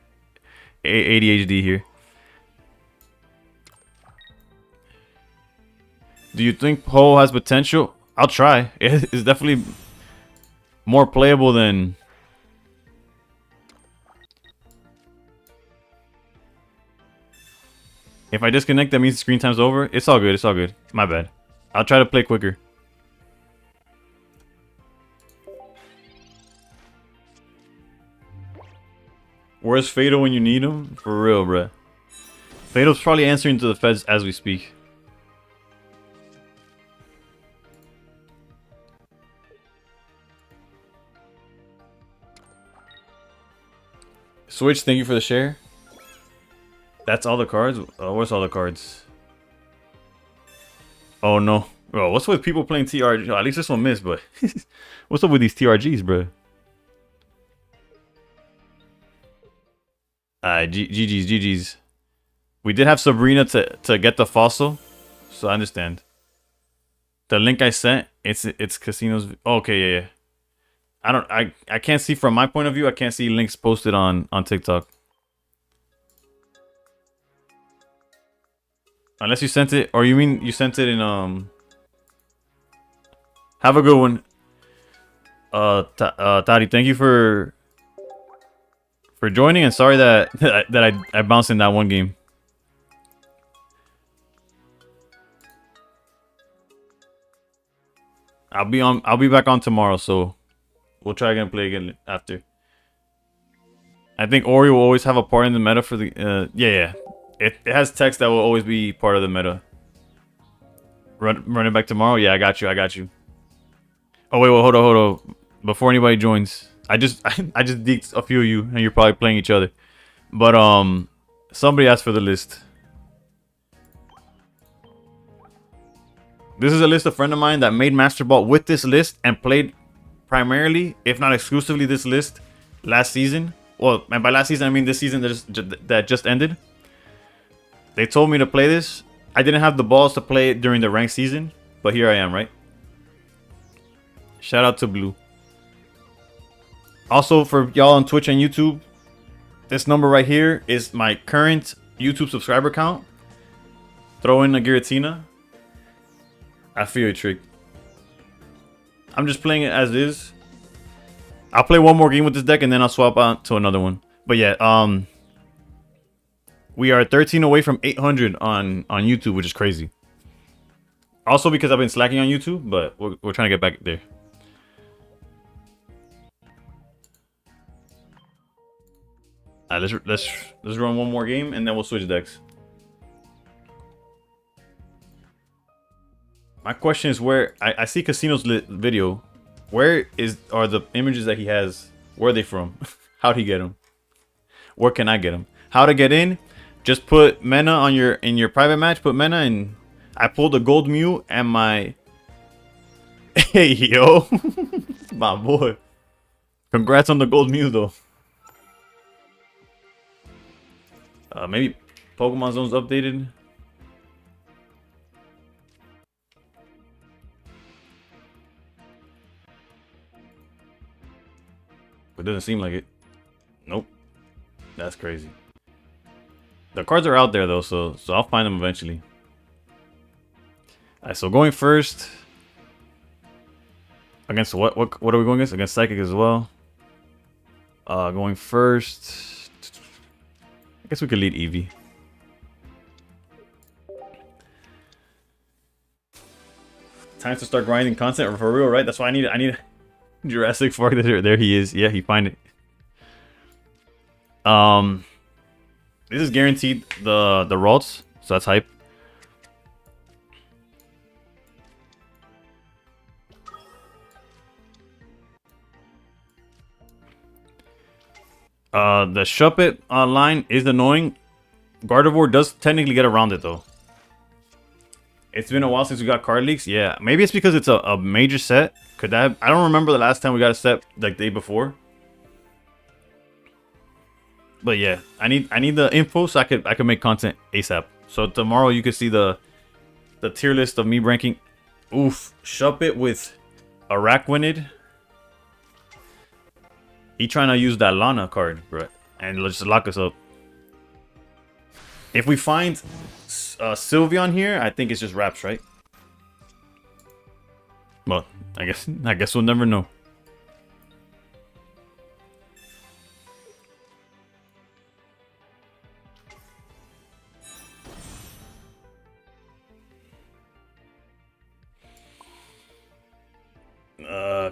ADHD here. Do you think Poe has potential? I'll try. It's definitely more playable than. If I disconnect, that means screen time's over. It's all good. It's all good. My bad. I'll try to play quicker. Where's Fado when you need him? For real, bruh. Fado's probably answering to the feds as we speak. Switch, thank you for the share. That's all the cards? What's all the cards? Oh no. Bro, what's with people playing TRG? Oh, at least this one missed, but what's up with these TRGs, bro? GG's. We did have Sabrina to get the fossil, so I understand. The link I sent, it's casinos. Oh, okay, yeah. I can't see from my point of view. I can't see links posted on TikTok. Unless you sent it, or you mean you sent it in Have a good one. Tati, thank you for joining, and sorry that I bounced in that one game. I'll be back on tomorrow, so we'll try again, play again after. I think Ori will always have a part in the meta for the yeah. It has text that will always be part of the meta. Run it back tomorrow? Yeah, I got you. Oh wait, hold on. Before anybody joins, I just deked a few of you, and you're probably playing each other. But somebody asked for the list. This is a list of friend of mine that made Master Ball with this list and played primarily, if not exclusively, this list last season. Well, and by last season I mean this season that just ended. They told me to play this. I didn't have the balls to play it during the ranked season, but here I am, right? Shout out to Blue. Also, for y'all on Twitch and YouTube, this number right here is my current YouTube subscriber count. Throw in a Giratina. I feel you, Trick. I'm just playing it as is. I'll play one more game with this deck and then I'll swap out to another one. But yeah, we are 13 away from 800 on YouTube, which is crazy. Also because I've been slacking on YouTube, but we're trying to get back there. Let's run one more game and then we'll switch decks. My question is where I see Casino's video. Where are the images that he has? Where are they from? How'd he get them? Where can I get them? How to get in? Just put Mena on in your private match. Put Mena and I pulled a gold Mew and my. Hey yo, my boy. Congrats on the gold Mew though. Maybe Pokemon Zone's updated. It doesn't seem like it. Nope. That's crazy. The cards are out there though, so I'll find them eventually. Alright, so going first. Against what are we going against? Against Psychic as well. Going first. I guess we could lead Eevee. Time to start grinding content for real, right? That's why I need Jurassic Park. There he is. Yeah, he find it. This is guaranteed the Ralts, so that's hype. The Shuppet line is annoying. Gardevoir does technically get around it though. It's been a while since we got card leaks. Yeah, maybe it's because it's a major set. Could that? I don't remember the last time we got a set like the day before. But yeah, I need the info so I could make content ASAP. So tomorrow you can see the tier list of me ranking. Oof, Shuppet with Araquanid. He trying to use that Lana card, bro, and let's just lock us up. If we find Sylveon here, I think it's just Raps, right? Well, I guess we'll never know.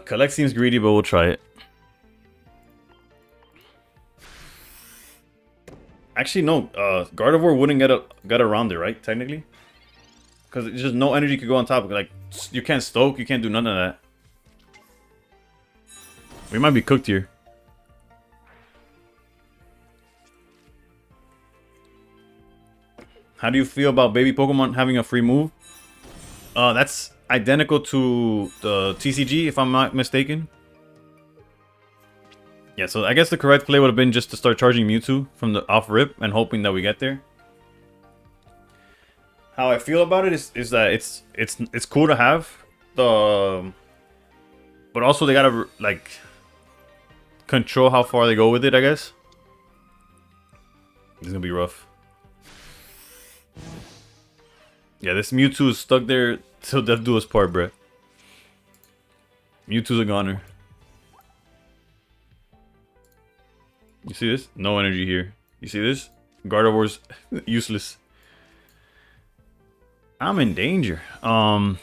Collect seems greedy, but we'll try it. Actually, no. Gardevoir wouldn't get around it, right? Technically, because it's just no energy could go on top of it. Like, you can't stoke, you can't do none of that. We might be cooked here. How do you feel about baby Pokemon having a free move? That's identical to the TCG, if I'm not mistaken. Yeah, so I guess the correct play would have been just to start charging Mewtwo from the off rip and hoping that we get there. How I feel about it is that it's cool to have the, but also they gotta like control how far they go with it. I guess this is gonna be rough. Yeah, this Mewtwo is stuck there till death do us part, bruh. Mewtwo's a goner. You see this? No energy here. You see this? Gardevoir's useless. I'm in danger. I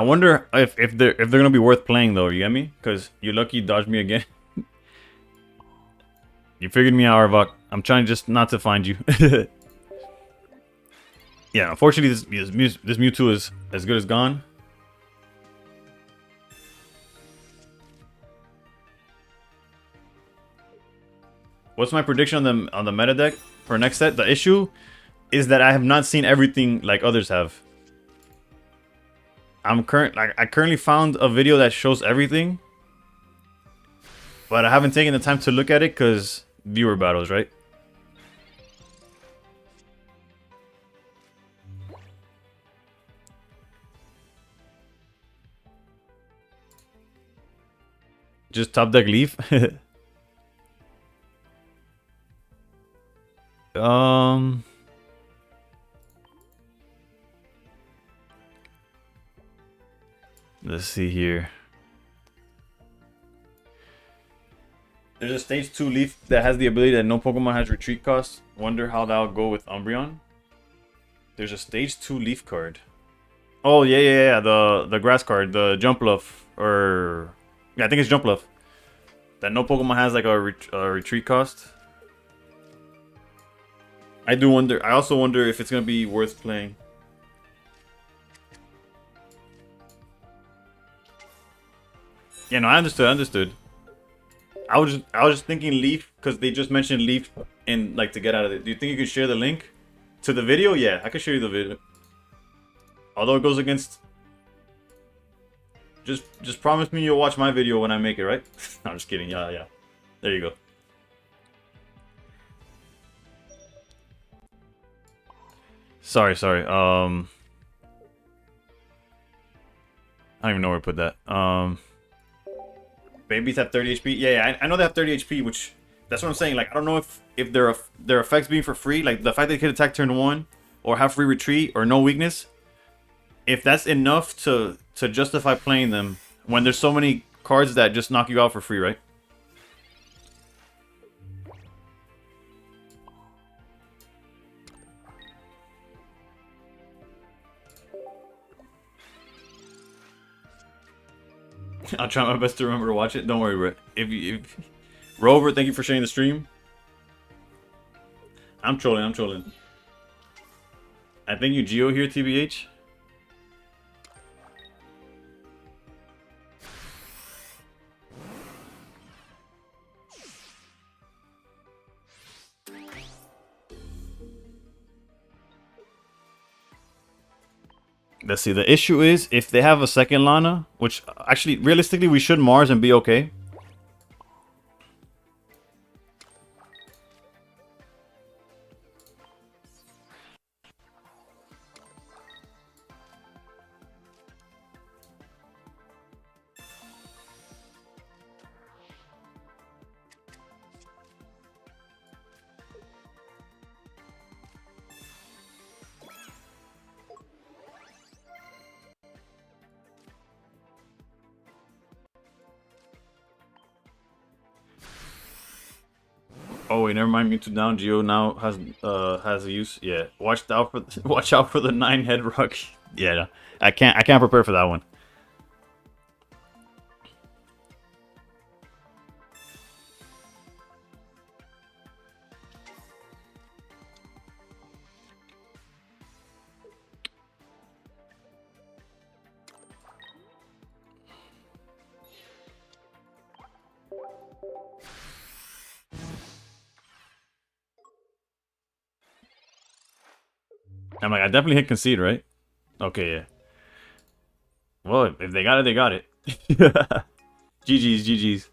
wonder if they're gonna be worth playing though. You get me? Because you lucky dodged me again. You figured me out, Arbok. I'm trying just not to find you. Yeah, unfortunately, this Mewtwo is as good as gone. What's my prediction on the meta deck for next set? The issue is that I have not seen everything like others have. I currently found a video that shows everything, but I haven't taken the time to look at it because viewer battles, right? Just top deck Leaf. Let's see here. There's a stage 2 Leaf that has the ability that no Pokemon has retreat cost. Wonder how that'll go with Umbreon. There's a stage 2 Leaf card. Oh yeah. The grass card, the Jumpluff, or yeah, I think it's Jumpluff. That no Pokemon has like a retreat cost. I do wonder. I also wonder if it's gonna be worth playing. Yeah, no, I understood. I was just thinking Leaf because they just mentioned Leaf and like to get out of it. Do you think you could share the link to the video? Yeah, I could show you the video. Although it goes against. Just promise me you'll watch my video when I make it, right? No, I'm just kidding. Yeah. There you go. Sorry. I don't even know where to put that. Babies have 30 HP. Yeah, I know they have 30 HP, which that's what I'm saying. Like, I don't know if their effects being for free, like the fact they can attack turn 1 or have free retreat or no weakness, if that's enough to justify playing them. When there's so many cards that just knock you out for free, right? I'll try my best to remember to watch it. Don't worry, Brett. If Rover, thank you for sharing the stream. I'm trolling. I'm trolling. I think you Geo here, TBH. Let's see. The issue is if they have a second Lana, which actually realistically we should Mars and be okay. Oh wait, never mind. Mewtwo down. Geo now has a use. Yeah, watch out for watch out for the 9-head rock. Yeah, I can't prepare for that one. I'm like, I definitely hit concede, right? Okay, yeah. Well, if they got it, they got it. GG's, GG's.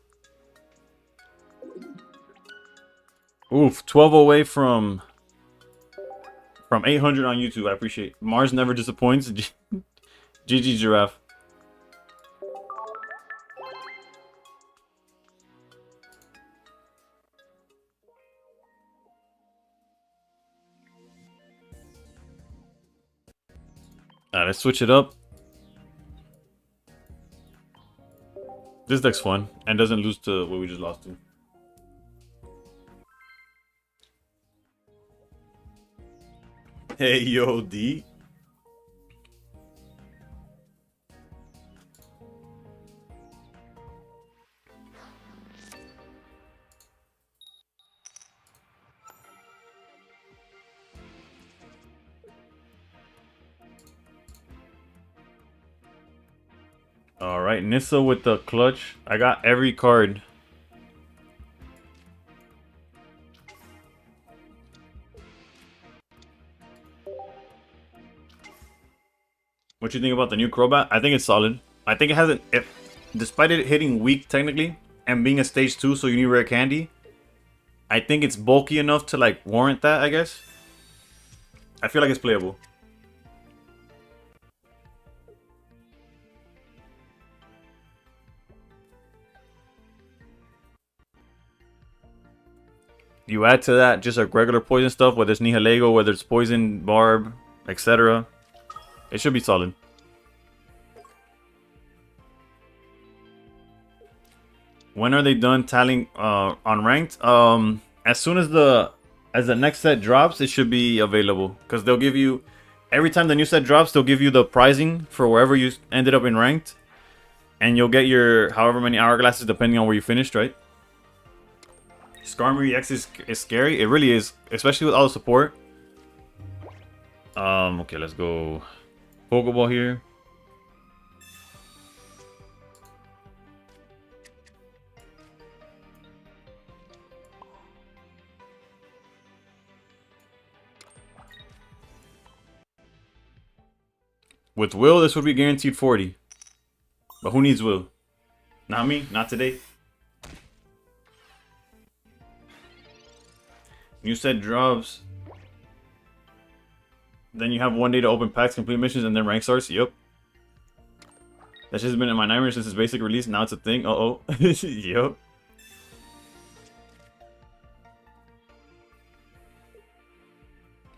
Oof, 12 away from 800 on YouTube. I appreciate it. Mars never disappoints. GG Giraffe. Alright, let's switch it up. This deck's fun and doesn't lose to what we just lost to. Hey, yo, D. Alright, Nissa with the clutch. I got every card. What you think about the new Crobat? I think it's solid. I think it hasn't... despite it hitting weak technically, and being a stage 2, so you need rare candy, I think it's bulky enough to like warrant that, I guess. I feel like it's playable. You add to that just like regular poison stuff, whether it's Nihilego, whether it's Poison, Barb, etc. It should be solid. When are they done tallying on ranked? As soon as the next set drops, it should be available. Because they'll give you, every time the new set drops, they'll give you the pricing for wherever you ended up in ranked. And you'll get your however many hourglasses depending on where you finished, right? Skarmory X is scary. It really is, especially with all the support. Okay, let's go Pokeball here. With Will, this would be guaranteed 40. But who needs Will? Not me, not today. New set drops. Then you have one day to open packs, complete missions, and then rank starts. Yep. That's just been in my nightmare since its basic release. Now it's a thing. Uh-oh. Yep.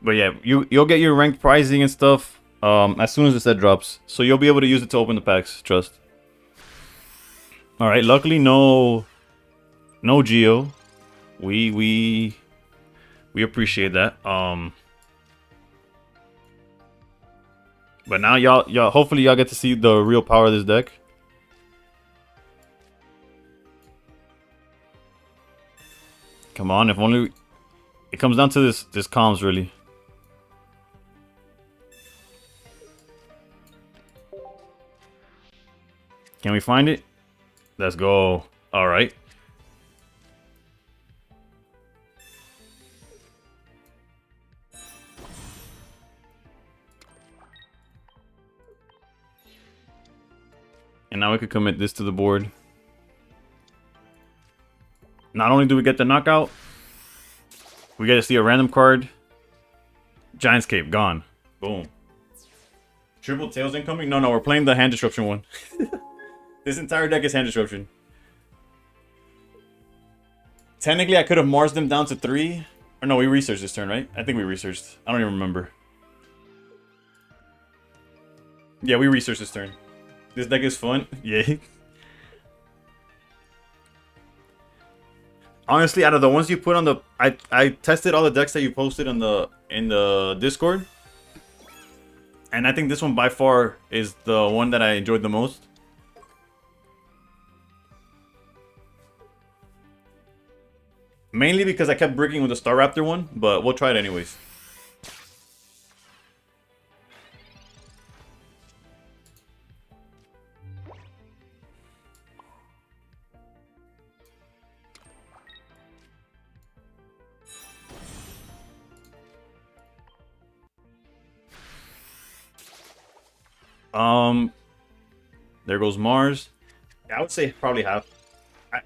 But yeah, you'll get your ranked pricing and stuff as soon as the set drops. So you'll be able to use it to open the packs. Trust. All right. Luckily, no Geo. We appreciate that. But now y'all hopefully y'all get to see the real power of this deck. Come on, if only it comes down to this comms really. Can we find it? Let's go. All right. And now we could commit this to the board. Not only do we get the knockout, we get to see a random card. Giant's Cape, gone. Boom. Triple Tails incoming? No, we're playing the hand disruption one. This entire deck is hand disruption. Technically, I could have Mars them down to 3. Or no, we researched this turn, right? I think we researched. I don't even remember. Yeah, we researched this turn. This deck is fun. Yeah. Honestly, out of the ones you put on the, I tested all the decks that you posted in the Discord, and I think this one by far is the one that I enjoyed the most. Mainly because I kept bricking with the Star Raptor one, but we'll try it anyways. There goes Mars. I would say probably half.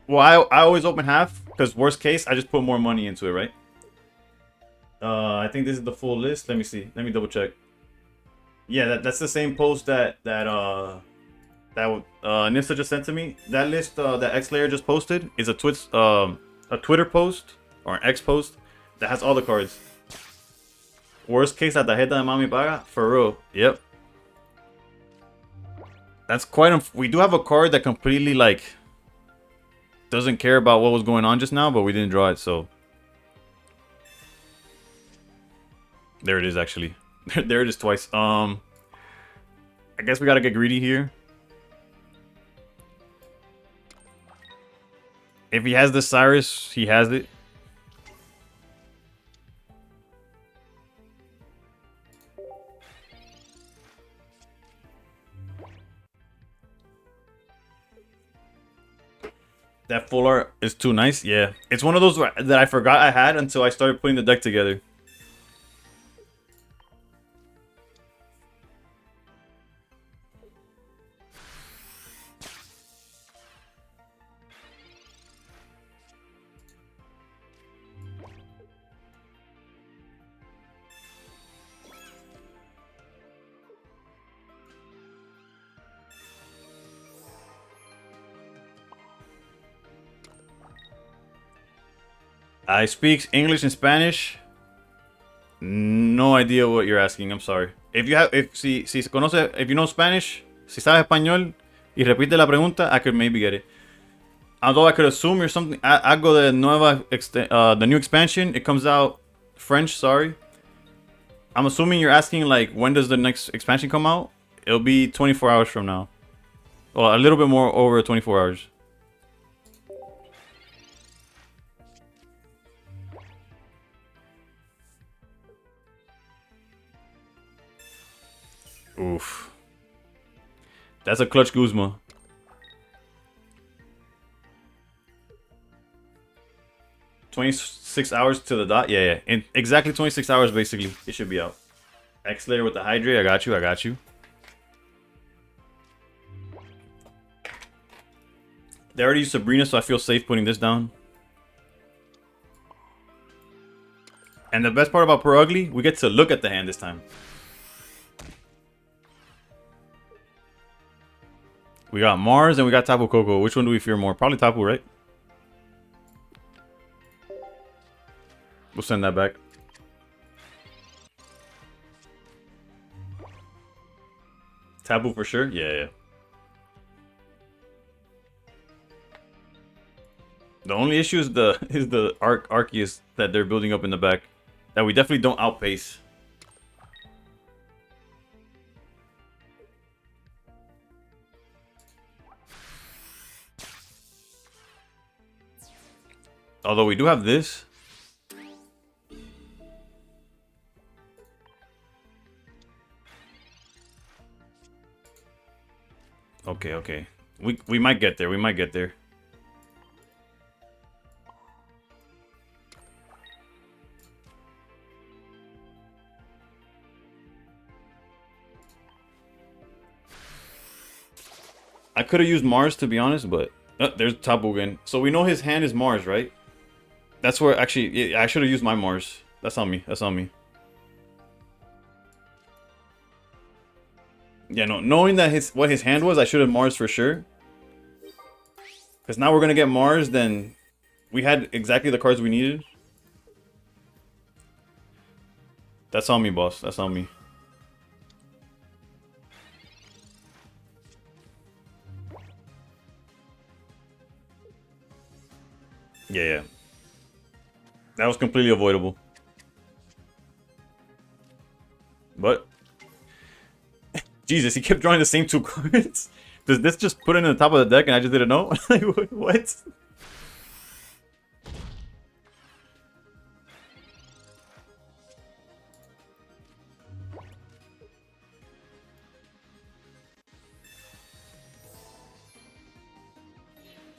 I always open half because worst case I just put more money into it, right? I think this is the full list. Let me see. Let me double check. Yeah, that's the same post that Nissa just sent to me. That list that X Layer just posted is a Twitter post or an X post that has all the cards. Worst case, at the head de Mami Paga, for real. Yep. That's quite. We do have a card that completely like doesn't care about what was going on just now, but we didn't draw it, so there it is. Actually, there it is twice. I guess we gotta get greedy here. If he has the Cyrus, he has it. That full art is too nice. Yeah, it's one of those that I forgot I had until I started putting the deck together. I speak English and Spanish. No idea what you're asking. I'm sorry. If you have, si se conoce, if you know Spanish, si sabes español y repite la pregunta, I could maybe get it. Although I could assume you're something. Algo de nueva, the new expansion. It comes out French. Sorry. I'm assuming you're asking like when does the next expansion come out? It'll be 24 hours from now. Well, a little bit more over 24 hours. Oof. That's a clutch Guzma. $26 hours to the dot? Yeah. In exactly 26 hours, basically. It should be out. X-Layer with the Hydrate. I got you. They already used Sabrina, so I feel safe putting this down. And the best part about Pro Ugly, we get to look at the hand this time. We got Mars and we got Tapu Koko. Which one do we fear more? Probably Tapu, right? We'll send that back. Tapu for sure? Yeah. The only issue is the Arceus that they're building up in the back. That we definitely don't outpace. Although we do have this. Okay, okay. We might get there. We might get there. I could have used Mars to be honest, but there's Tapu again. So we know his hand is Mars, right? That's where actually I should have used my Mars. That's on me. That's on me. Yeah, no. Knowing that what his hand was, I should have Mars for sure. Because now we're gonna get Mars. Then we had exactly the cards we needed. That's on me, boss. That's on me. Yeah, yeah. That was completely avoidable. But Jesus, he kept drawing the same two cards. Does this just put it in the top of the deck and I just didn't know? Like, what?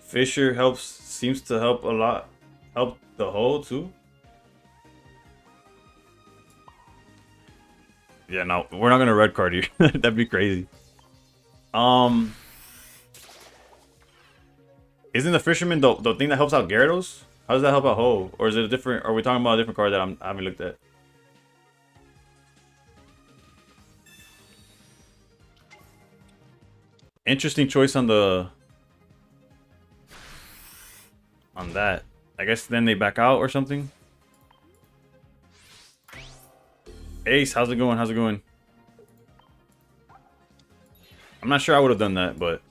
Fisher seems to help a lot. Help the hole too. Yeah, no, we're not gonna red card you. That'd be crazy. Isn't the fisherman the thing that helps out Gyarados? How does that help out Ho? Or is it a different? Are we talking about a different card that I haven't looked at? Interesting choice on that. I guess then they back out or something. Ace, how's it going? How's it going? I'm not sure I would have done that, but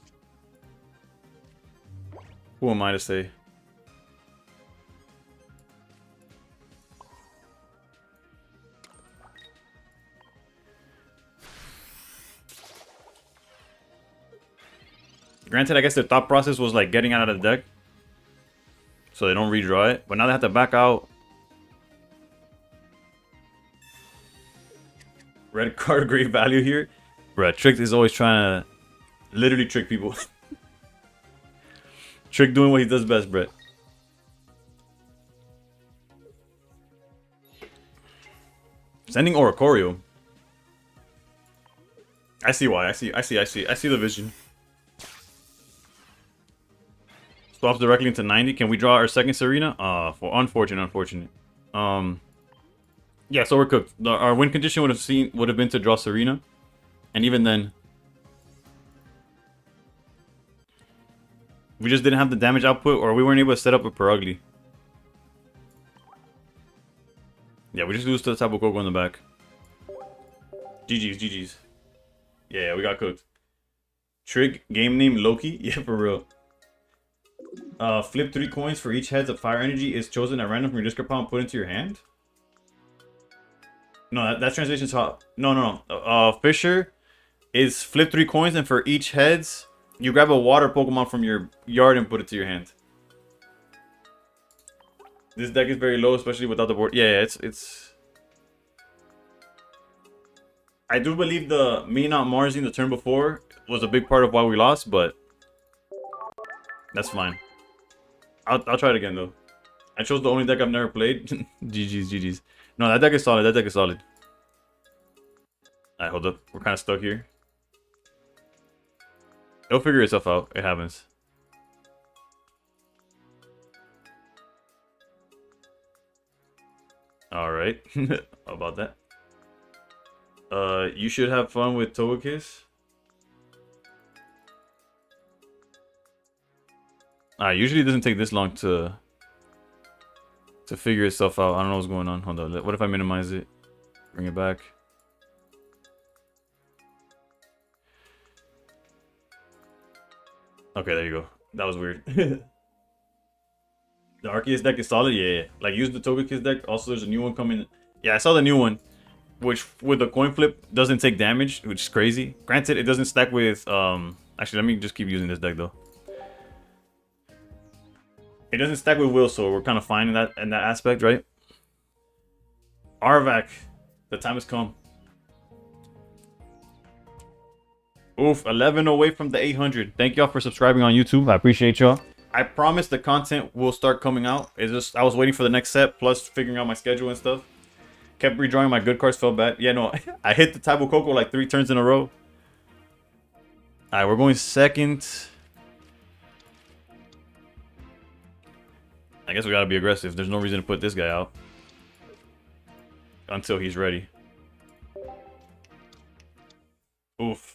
who am I to say? Granted, I guess their thought process was like getting out of the deck, so they don't redraw it. But now they have to back out. Red card, great value here. Bruh, Trick is always trying to literally trick people. Trick doing what he does best, Brett. Sending Oricorio. I see why. I see the vision. Swaps directly into 90. Can we draw our second Serena? Unfortunate. Yeah, so we're cooked. Our win condition would have been to draw Serena, and even then, we just didn't have the damage output, or we weren't able to set up a Perugly. Yeah, we just lose to the Tapu Koko in the back. GG's. Yeah, we got cooked. Trig, game name Loki. Yeah, for real. Flip 3 coins for each heads of fire energy is chosen at random from your discard pile and put into your hand. No, that translation's hot. No. Fisher is flip 3 coins, and for each heads, you grab a water Pokemon from your yard and put it to your hand. This deck is very low, especially without the board. Yeah, it's. I do believe the me not Marsing the turn before was a big part of why we lost, but that's fine. I'll try it again though. I chose the only deck I've never played. GG's. No, that deck is solid. Alright, hold up. We're kind of stuck here. It'll figure itself out. It happens. Alright. How about that? You should have fun with Togekiss. Usually it doesn't take this long to figure itself out. I don't know what's going on. Hold on. What if I minimize it? Bring it back. Okay, there you go. That was weird. The Arceus deck is solid. Yeah, yeah. Like use the Togekiss deck. Also, there's a new one coming. Yeah, I saw the new one, which with the coin flip doesn't take damage, which is crazy. Granted, it doesn't stack with Actually, let me just keep using this deck though. It doesn't stack with Will, so we're kind of fine in that aspect, right? Arvac, the time has come. Oof, 11 away from the 800. Thank y'all for subscribing on YouTube. I appreciate y'all. I promise the content will start coming out. It's just I was waiting for the next set, plus figuring out my schedule and stuff. Kept redrawing my good cards, felt bad. Yeah, no, I hit the Taibo Coco like 3 turns in a row. Alright, we're going second. I guess we gotta be aggressive. There's no reason to put this guy out until he's ready. Oof.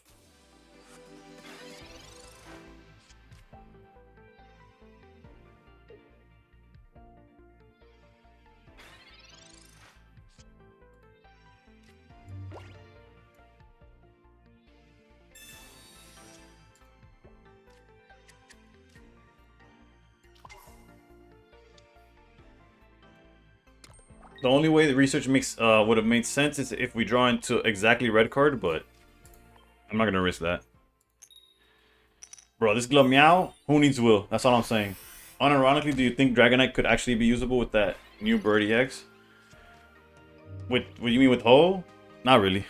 The only way the research makes would have made sense is if we draw into exactly red card, but I'm not gonna risk that. Bro, this Glameow, who needs Will? That's all I'm saying. Unironically, do you think Dragonite could actually be usable with that new Birdie X? With what you mean with Ho? Not really.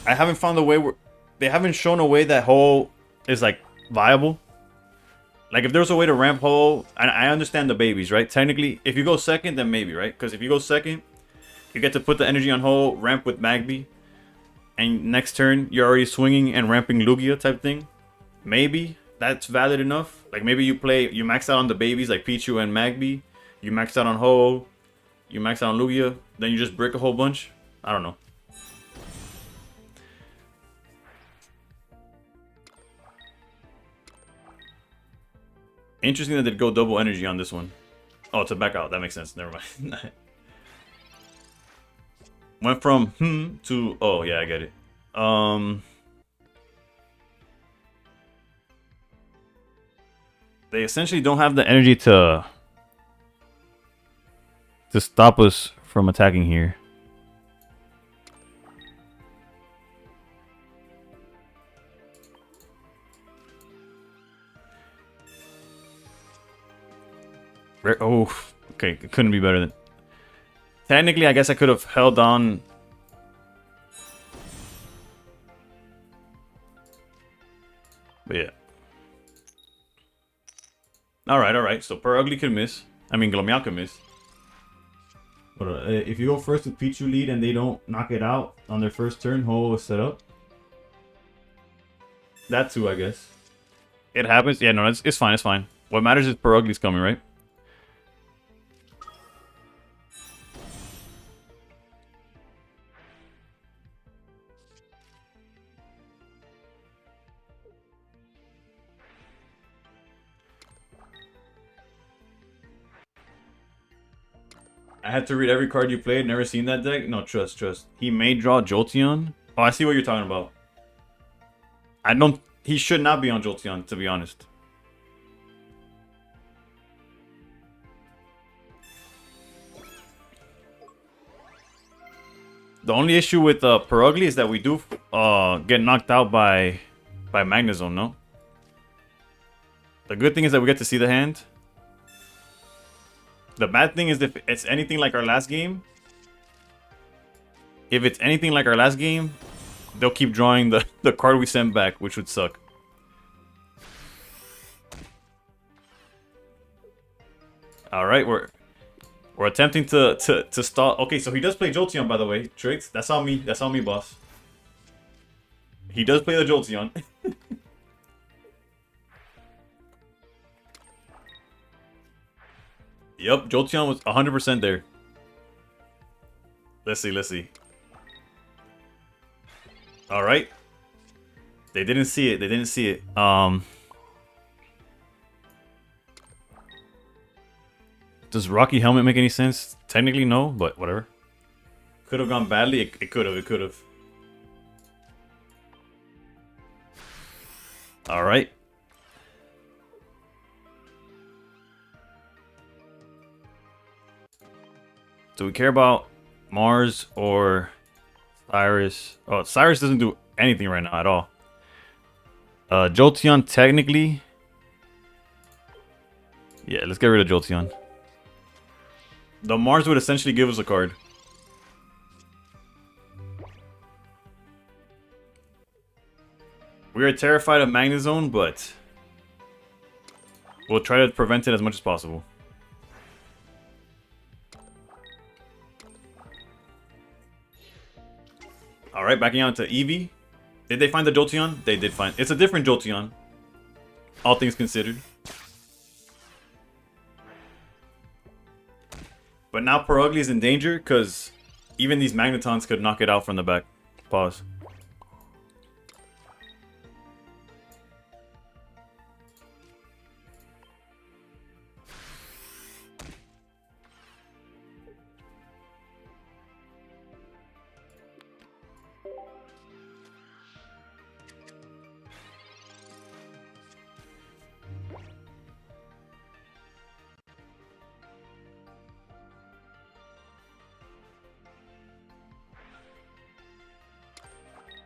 I haven't found a way where they haven't shown a way that Ho is like viable. Like, if there's a way to ramp Ho, and I understand the babies, right? Technically, if you go second, then maybe, right? Because if you go second, you get to put the energy on Ho, ramp with Magby, and next turn, you're already swinging and ramping Lugia type thing. Maybe that's valid enough. Like, maybe you max out on the babies, like Pichu and Magby. You max out on Ho, you max out on Lugia, then you just brick a whole bunch. I don't know. Interesting that they'd go double energy on this one. Oh, to back out. That makes sense. Never mind. Went from to oh yeah, I get it. They essentially don't have the energy to stop us from attacking here. Oh, okay. It couldn't be better than... Technically, I guess I could have held on. But yeah. Alright, alright. So Perugly can miss. I mean, Glameow can miss. But if you go first with Pichu lead and they don't knock it out on their first turn, Ho is set up. That too, I guess. It happens. Yeah, no, it's fine. It's fine. What matters is Perugly's coming, right? I had to read every card you played. Never seen that deck. No, trust. He may draw Jolteon. Oh, I see what you're talking about. I don't... He should not be on Jolteon, to be honest. The only issue with Perugly is that we do get knocked out by Magnezone, no? The good thing is that we get to see the hand. The bad thing is if it's anything like our last game. If it's anything like our last game, they'll keep drawing the card we sent back, which would suck. Alright, we're attempting to stall. Okay, so he does play Jolteon, by the way. Tricks. That's on me. That's on me, boss. He does play the Jolteon. Yep, Jolteon was 100% there. Let's see. Alright. They didn't see it. Does Rocky Helmet make any sense? Technically, no, but whatever. Could have gone badly. It could have. Alright. Do we care about Mars or Cyrus? Oh, Cyrus doesn't do anything right now at all. Jolteon technically. Yeah, let's get rid of Jolteon. The Mars would essentially give us a card. We are terrified of Magnezone, but we'll try to prevent it as much as possible. Alright, backing out to Eevee. Did they find the Jolteon? They did find. It's a different Jolteon. All things considered. But now Perugly is in danger because even these Magnetons could knock it out from the back. Pause.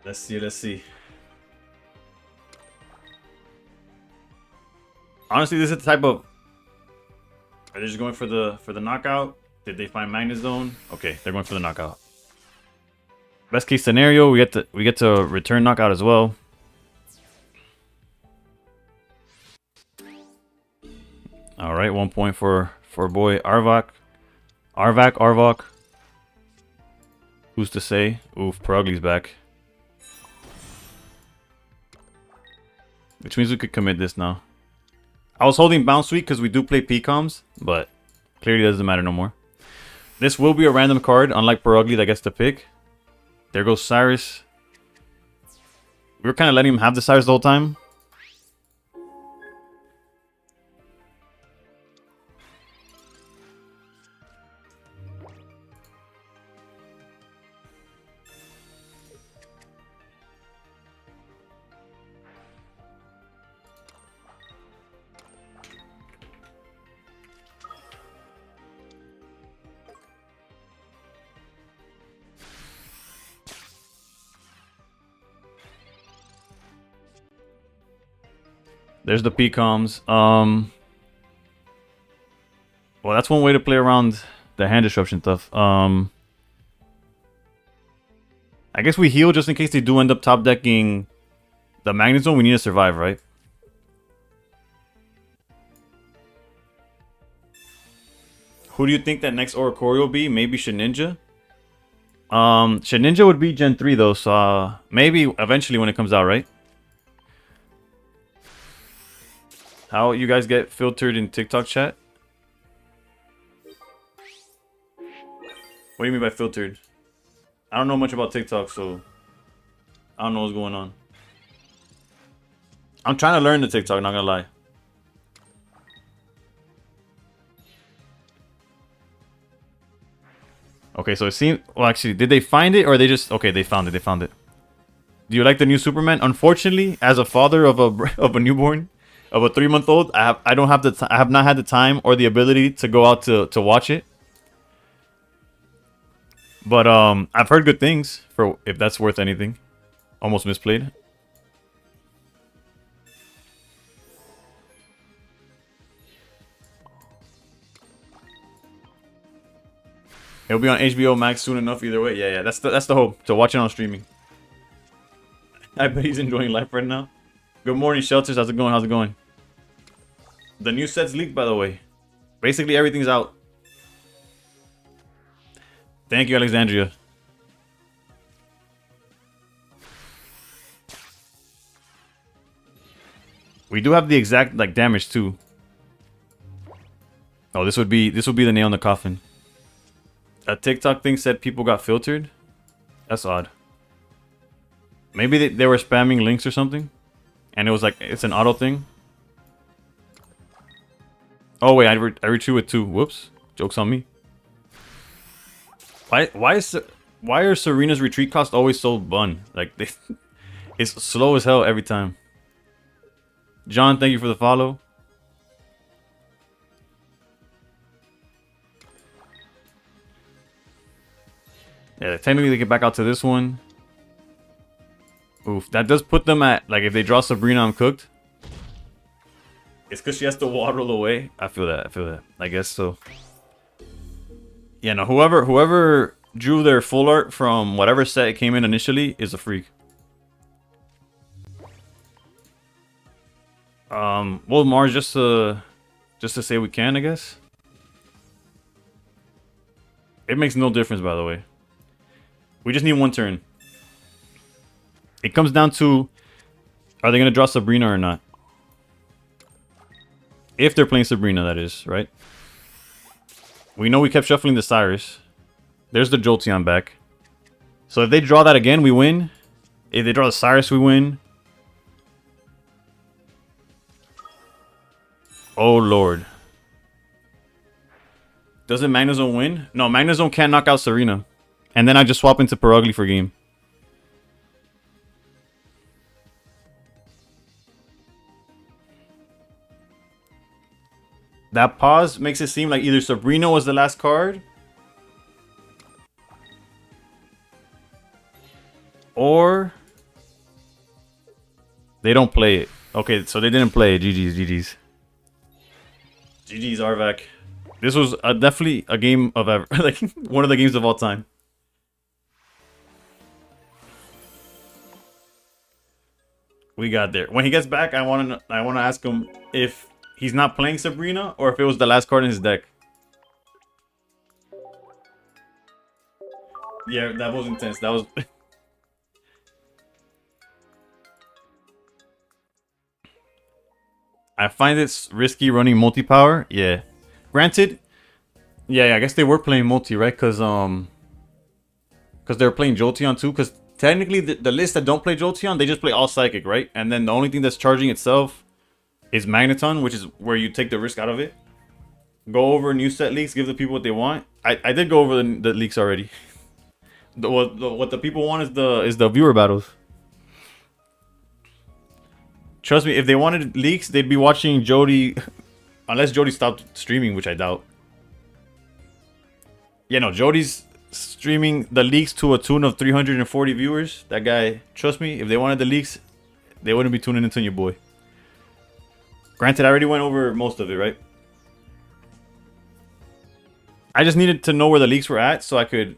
Let's see, let's see. Honestly, this is the type of... Are they just going for the knockout? Did they find Magnezone? Okay, they're going for the knockout. Best case scenario, we get to return knockout as well. All right, 1 point for boy Arvok. Arvok. Who's to say? Oof, Perugly's back. Which means we could commit this now. I was holding Bounce Sweet because we do play PCOMs, but clearly doesn't matter no more. This will be a random card, unlike Perugly that gets to pick. There goes Cyrus. We were kind of letting him have the Cyrus the whole time. There's the PCOMs. Well, that's one way to play around the hand disruption stuff. I guess we heal just in case they do end up top decking the Magnezone. We need to survive, right? Who do you think that next Oricorio will be? Maybe Shedinja? Shedinja would be Gen 3 though, so maybe eventually when it comes out, right? How you guys get filtered in TikTok chat? What do you mean by filtered? I don't know much about TikTok, so I don't know what's going on. I'm trying to learn the TikTok, not gonna lie. Okay, so it seems... Well, actually, did they find it or they just... Okay, they found it, they found it. Do you like the new Superman? Unfortunately, as a father of a newborn... Of a 3-month-old, I have not had the time or the ability to go out to watch it. But I've heard good things for if that's worth anything. Almost misplayed. It'll be on HBO Max soon enough either way. Yeah, that's the hope. To watch it on streaming. I bet he's enjoying life right now. Good morning, Shelters. How's it going? How's it going? The new set's leaked, by the way. Basically, everything's out. Thank you, Alexandria. We do have the exact like damage too. Oh, this would be the nail in the coffin. A TikTok thing said people got filtered. That's odd. Maybe they were spamming links or something, and it was like it's an auto thing. Oh wait, I reached you with 2. Whoops. Joke's on me. Why are Serena's retreat cost always so bun? Like it's slow as hell every time. John, thank you for the follow. Yeah, technically they get back out to this one. Oof, that does put them at, like, if they draw Sabrina, I'm cooked. It's because she has to waddle away. I feel that. I guess so. Yeah, no, whoever drew their full art from whatever set it came in initially is a freak. Well, Mars, just to say we can, I guess. It makes no difference, by the way. We just need one turn. It comes down to, are they going to draw Sabrina or not? If they're playing Sabrina, that is, right? We know we kept shuffling the Cyrus. There's the Jolteon back. So if they draw that again, we win. If they draw the Cyrus, we win. Oh, Lord. Doesn't Magnezone win? No, Magnezone can't knock out Serena. And then I just swap into Perugly for game. That pause makes it seem like either Sabrina was the last card, or they don't play it. Okay, so they didn't play it. GG's. GG's, Arvac. This was definitely a game of ever, like one of the games of all time. We got there. When he gets back, I want to ask him if he's not playing Sabrina or if it was the last card in his deck. Yeah, that was intense. That was. I find it risky running multi-power. Yeah. Granted, yeah, I guess they were playing multi, right? Because they were playing Jolteon too. Because technically, the list that don't play Jolteon, they just play all Psychic, right? And then the only thing that's charging itself is Magneton, which is where you take the risk out of it. Go over new set leaks, give the people what they want. I did go over the leaks already. What the people want is the viewer battles. Trust me, if they wanted leaks, they'd be watching Jody. Unless Jody stopped streaming, which I doubt. Yeah, no, Jody's streaming the leaks to a tune of 340 viewers. That guy, trust me, if they wanted the leaks, they wouldn't be tuning into your boy. Granted, I already went over most of it, right? I just needed to know where the leaks were at so I could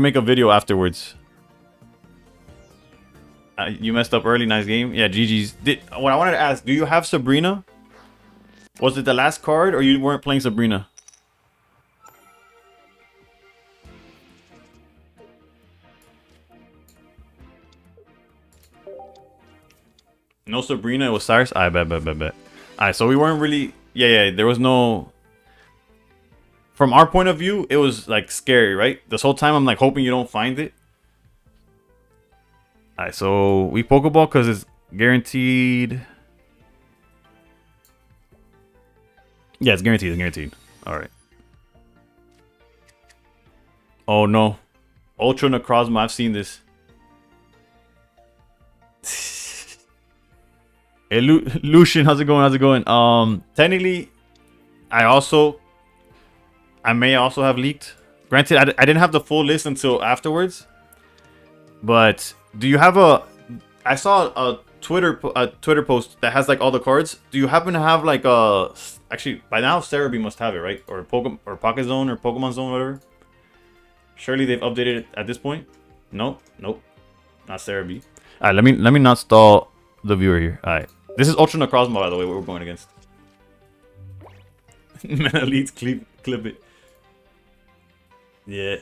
make a video afterwards. You messed up early, nice game. Yeah, GG's. What I wanted to ask, do you have Sabrina? Was it the last card or you weren't playing Sabrina? No Sabrina, it was Cyrus? I bet. Alright, so we weren't really... Yeah, there was no... From our point of view, it was like scary, right? This whole time I'm like hoping you don't find it. Alright, so we Pokeball because it's guaranteed. Yeah, it's guaranteed. Alright. Oh no. Ultra Necrozma, I've seen this. Hey, Lucian, how's it going? Technically, I may also have leaked. Granted, I didn't have the full list until afterwards. But do you have I saw a Twitter post that has like all the cards. Do you happen to have like actually by now Cerebi must have it, right? Or Pocket Zone or Pokemon Zone, whatever. Surely they've updated it at this point. Nope, not Cerebi. All right, let me not stall the viewer here. All right. This is Ultra Necrozma, by the way, what we're going against. Man, Elite, clip it. Yeah.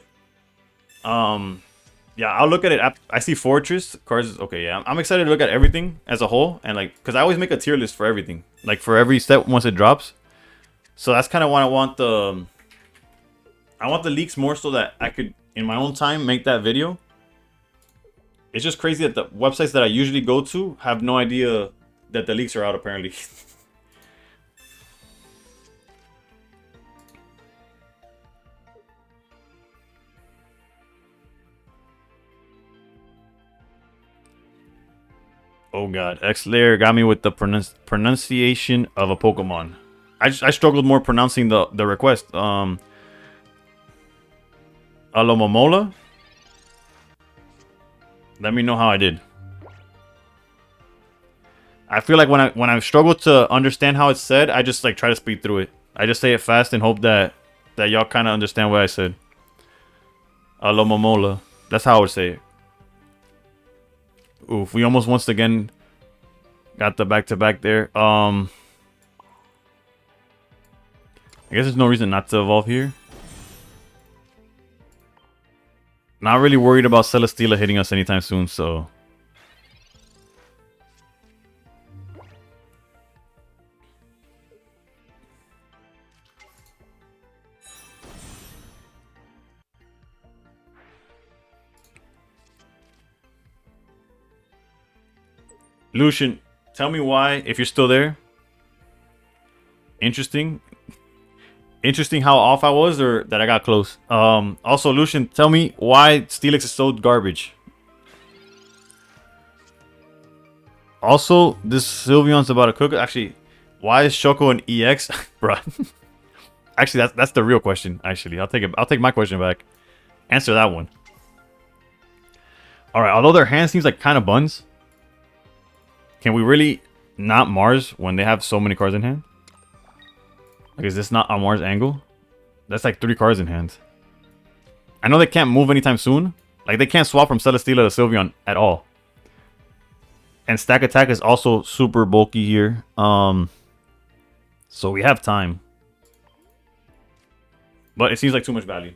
Yeah, I'll look at it. I see Fortress cards. Okay, yeah. I'm excited to look at everything as a whole. And like, because I always make a tier list for everything. Like, for every step once it drops. So that's kind of why I want the leaks more so that I could, in my own time, make that video. It's just crazy that the websites that I usually go to have no idea that the leaks are out, apparently. Oh god, X-Layer got me with the pronunciation of a Pokemon. I struggled more pronouncing the request. Alomomola. Let me know how I did. I feel like when I struggle to understand how it's said, I just like try to speed through it. I just say it fast and hope that y'all kind of understand what I said. Alomomola. That's how I would say it. Oof, we almost once again got the back-to-back there. I guess there's no reason not to evolve here. Not really worried about Celesteela hitting us anytime soon, so... Lucian, tell me why, if you're still there. Interesting. Interesting how off I was, or that I got close. Also, Lucian, tell me why Steelix is so garbage. Also, this Sylveon's about to cook. Actually, why is Shoko an EX? Bruh. Actually, that's the real question, actually. I'll take my question back. Answer that one. Alright, although their hand seems like kind of buns. Can we really not Mars when they have so many cards in hand? Like, is this not a Mars angle? That's like 3 cards in hand. I know they can't move anytime soon. Like, they can't swap from Celesteela to Sylveon at all. And Stack Attack is also super bulky here. So we have time. But it seems like too much value.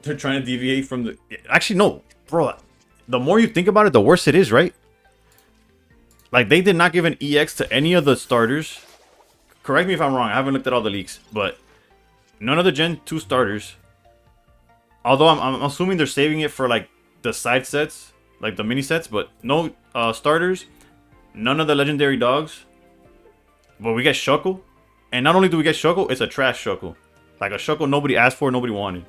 They're trying to deviate from the... Actually, no. Bro, the more you think about it, the worse it is, right? Like, they did not give an EX to any of the starters. Correct me if I'm wrong. I haven't looked at all the leaks. But none of the Gen 2 starters. Although I'm assuming they're saving it for, like, the side sets. Like, the mini sets. But no starters. None of the legendary dogs. But we get Shuckle. And not only do we get Shuckle, it's a trash Shuckle. Like, a Shuckle nobody asked for, nobody wanted.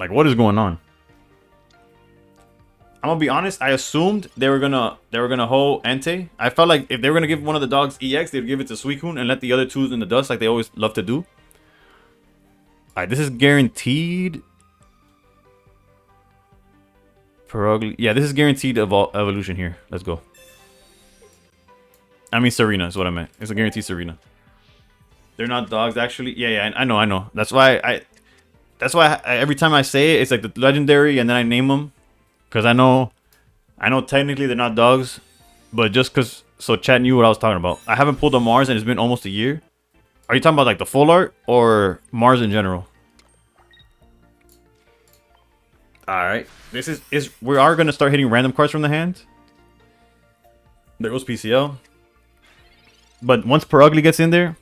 Like, what is going on? I'm gonna be honest. I assumed they were gonna hold Entei. I felt like if they were gonna give one of the dogs EX, they'd give it to Suicune and let the other 2s in the dust, like they always love to do. Alright, this is guaranteed. Perugly. Yeah, this is guaranteed evolution here. Let's go. I mean, Serena is what I meant. It's a guaranteed Serena. They're not dogs, actually. Yeah, I know. That's why every time I say it, it's like the legendary, and then I name them. Because I know technically they're not dogs, but just because, so chat knew what I was talking about. I haven't pulled a Mars and it's been almost a year. Are you talking about like the full art or Mars in general? Alright, this is we are going to start hitting random cards from the hand. There goes PCL. But once Perugly gets in there,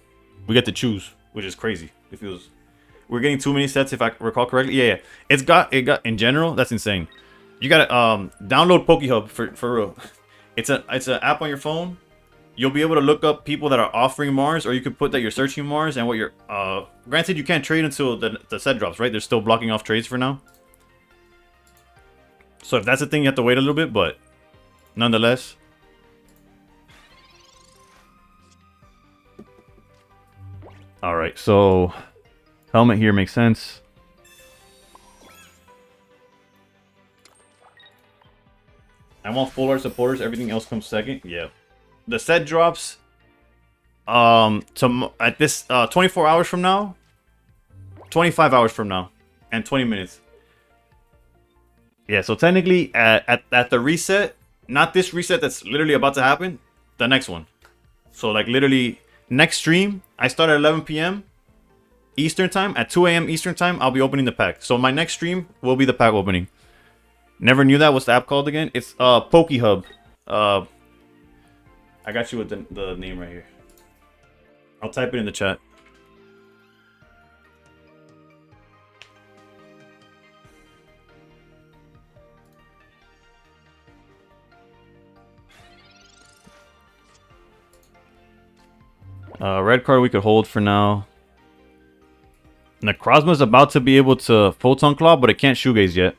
we get to choose, which is crazy. It feels... We're getting too many sets if I recall correctly. Yeah. It got in general, that's insane. You gotta download PokeHub for real. It's an app on your phone. You'll be able to look up people that are offering Mars, or you could put that you're searching Mars and what you're granted you can't trade until the set drops, right? They're still blocking off trades for now. So if that's the thing, you have to wait a little bit, but nonetheless. Alright, so helmet here makes sense. I want full art supporters. Everything else comes second. Yeah. The set drops at this 24 hours from now, 25 hours from now, and 20 minutes. Yeah, so technically at the reset, not this reset that's literally about to happen, the next one. So like literally next stream, I start at 11 p.m. Eastern time. At 2 a.m. Eastern time, I'll be opening the pack. So my next stream will be the pack opening. Never knew that. What's the app called again? It's PokeHub. I got you with the name right here. I'll type it in the chat. Red card we could hold for now. Necrozma's about to be able to Photon Claw, but it can't Shoegaze yet.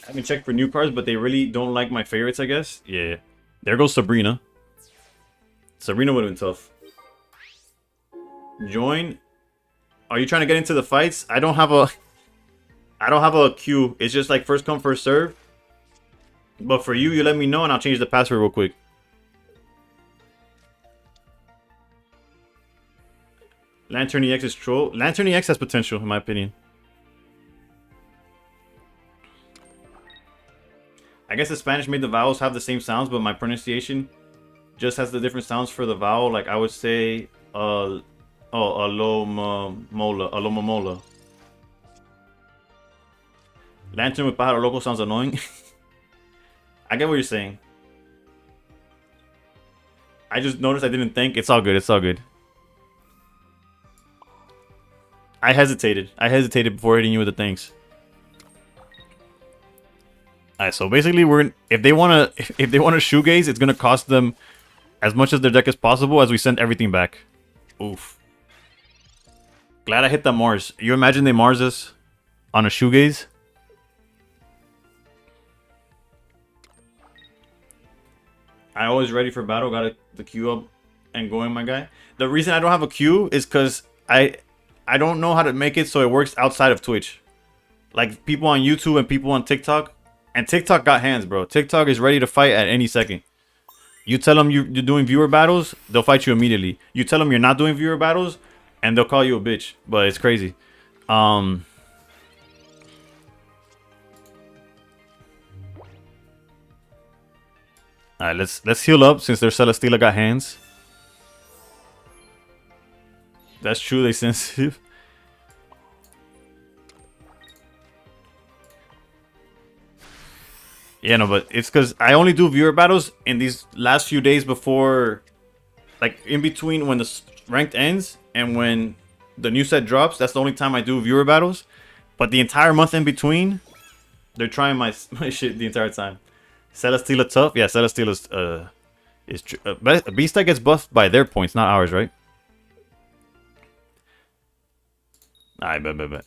I can check for new cards, but they really don't like my favorites, I guess. Yeah. There goes Sabrina. Sabrina would have been tough. Join. Are you trying to get into the fights? I don't have a queue. It's just like first come, first serve. But for you, you let me know and I'll change the password real quick. Lantern EX is troll. Lantern EX has potential, in my opinion. I guess the Spanish made the vowels have the same sounds, but my pronunciation just has the different sounds for the vowel. Like I would say, alomamola. Lantern with pájaro loco sounds annoying. I get what you're saying. I just noticed I didn't think. It's all good. It's all good. I hesitated. I hesitated before hitting you with the things. Alright, so basically if they wanna shoegaze, it's gonna cost them as much as their deck as possible as we send everything back. Oof. Glad I hit that Mars. You imagine they Mars us on a shoegaze? I always ready for battle. Got the queue up and going, my guy. The reason I don't have a queue is because I don't know how to make it so it works outside of Twitch. Like people on YouTube and people on TikTok. And TikTok got hands, bro. TikTok is ready to fight at any second. You tell them you're doing viewer battles, they'll fight you immediately. You tell them you're not doing viewer battles, and they'll call you a bitch. But it's crazy. Alright, let's heal up since their Celesteela got hands. That's true, they sensitive. Yeah, no, but it's because I only do viewer battles in these last few days before, like in between when the ranked ends and when the new set drops. That's the only time I do viewer battles. But the entire month in between, they're trying my shit the entire time. Celesteela tough? Yeah, Celesteela is Beast that gets buffed by their points, not ours, right? I bet.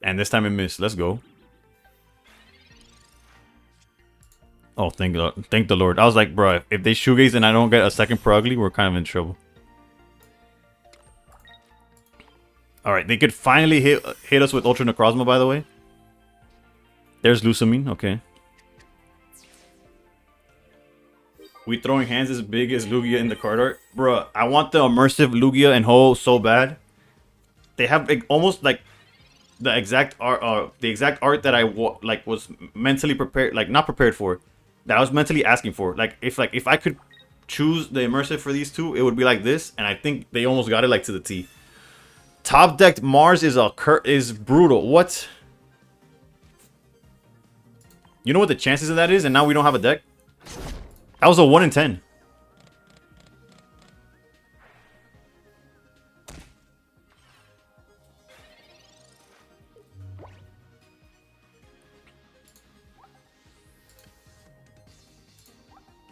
And this time it missed. Let's go. Oh, thank the Lord. I was like, bro, if they shoegaze and I don't get a second per ugly, we're kind of in trouble. Alright, they could finally hit us with Ultra Necrozma, by the way. There's Lusamine, okay. We throwing hands as big as Lugia in the card art. Bruh, I want the immersive Lugia and Ho so bad. They have almost like the exact art that I was mentally prepared, like not prepared for. That I was mentally asking for. Like if I could choose the immersive for these two, it would be like this, and I think they almost got it like to the T. Top decked Mars is brutal. What? You know what the chances of that is, and now we don't have a deck? That was a 1 in 10.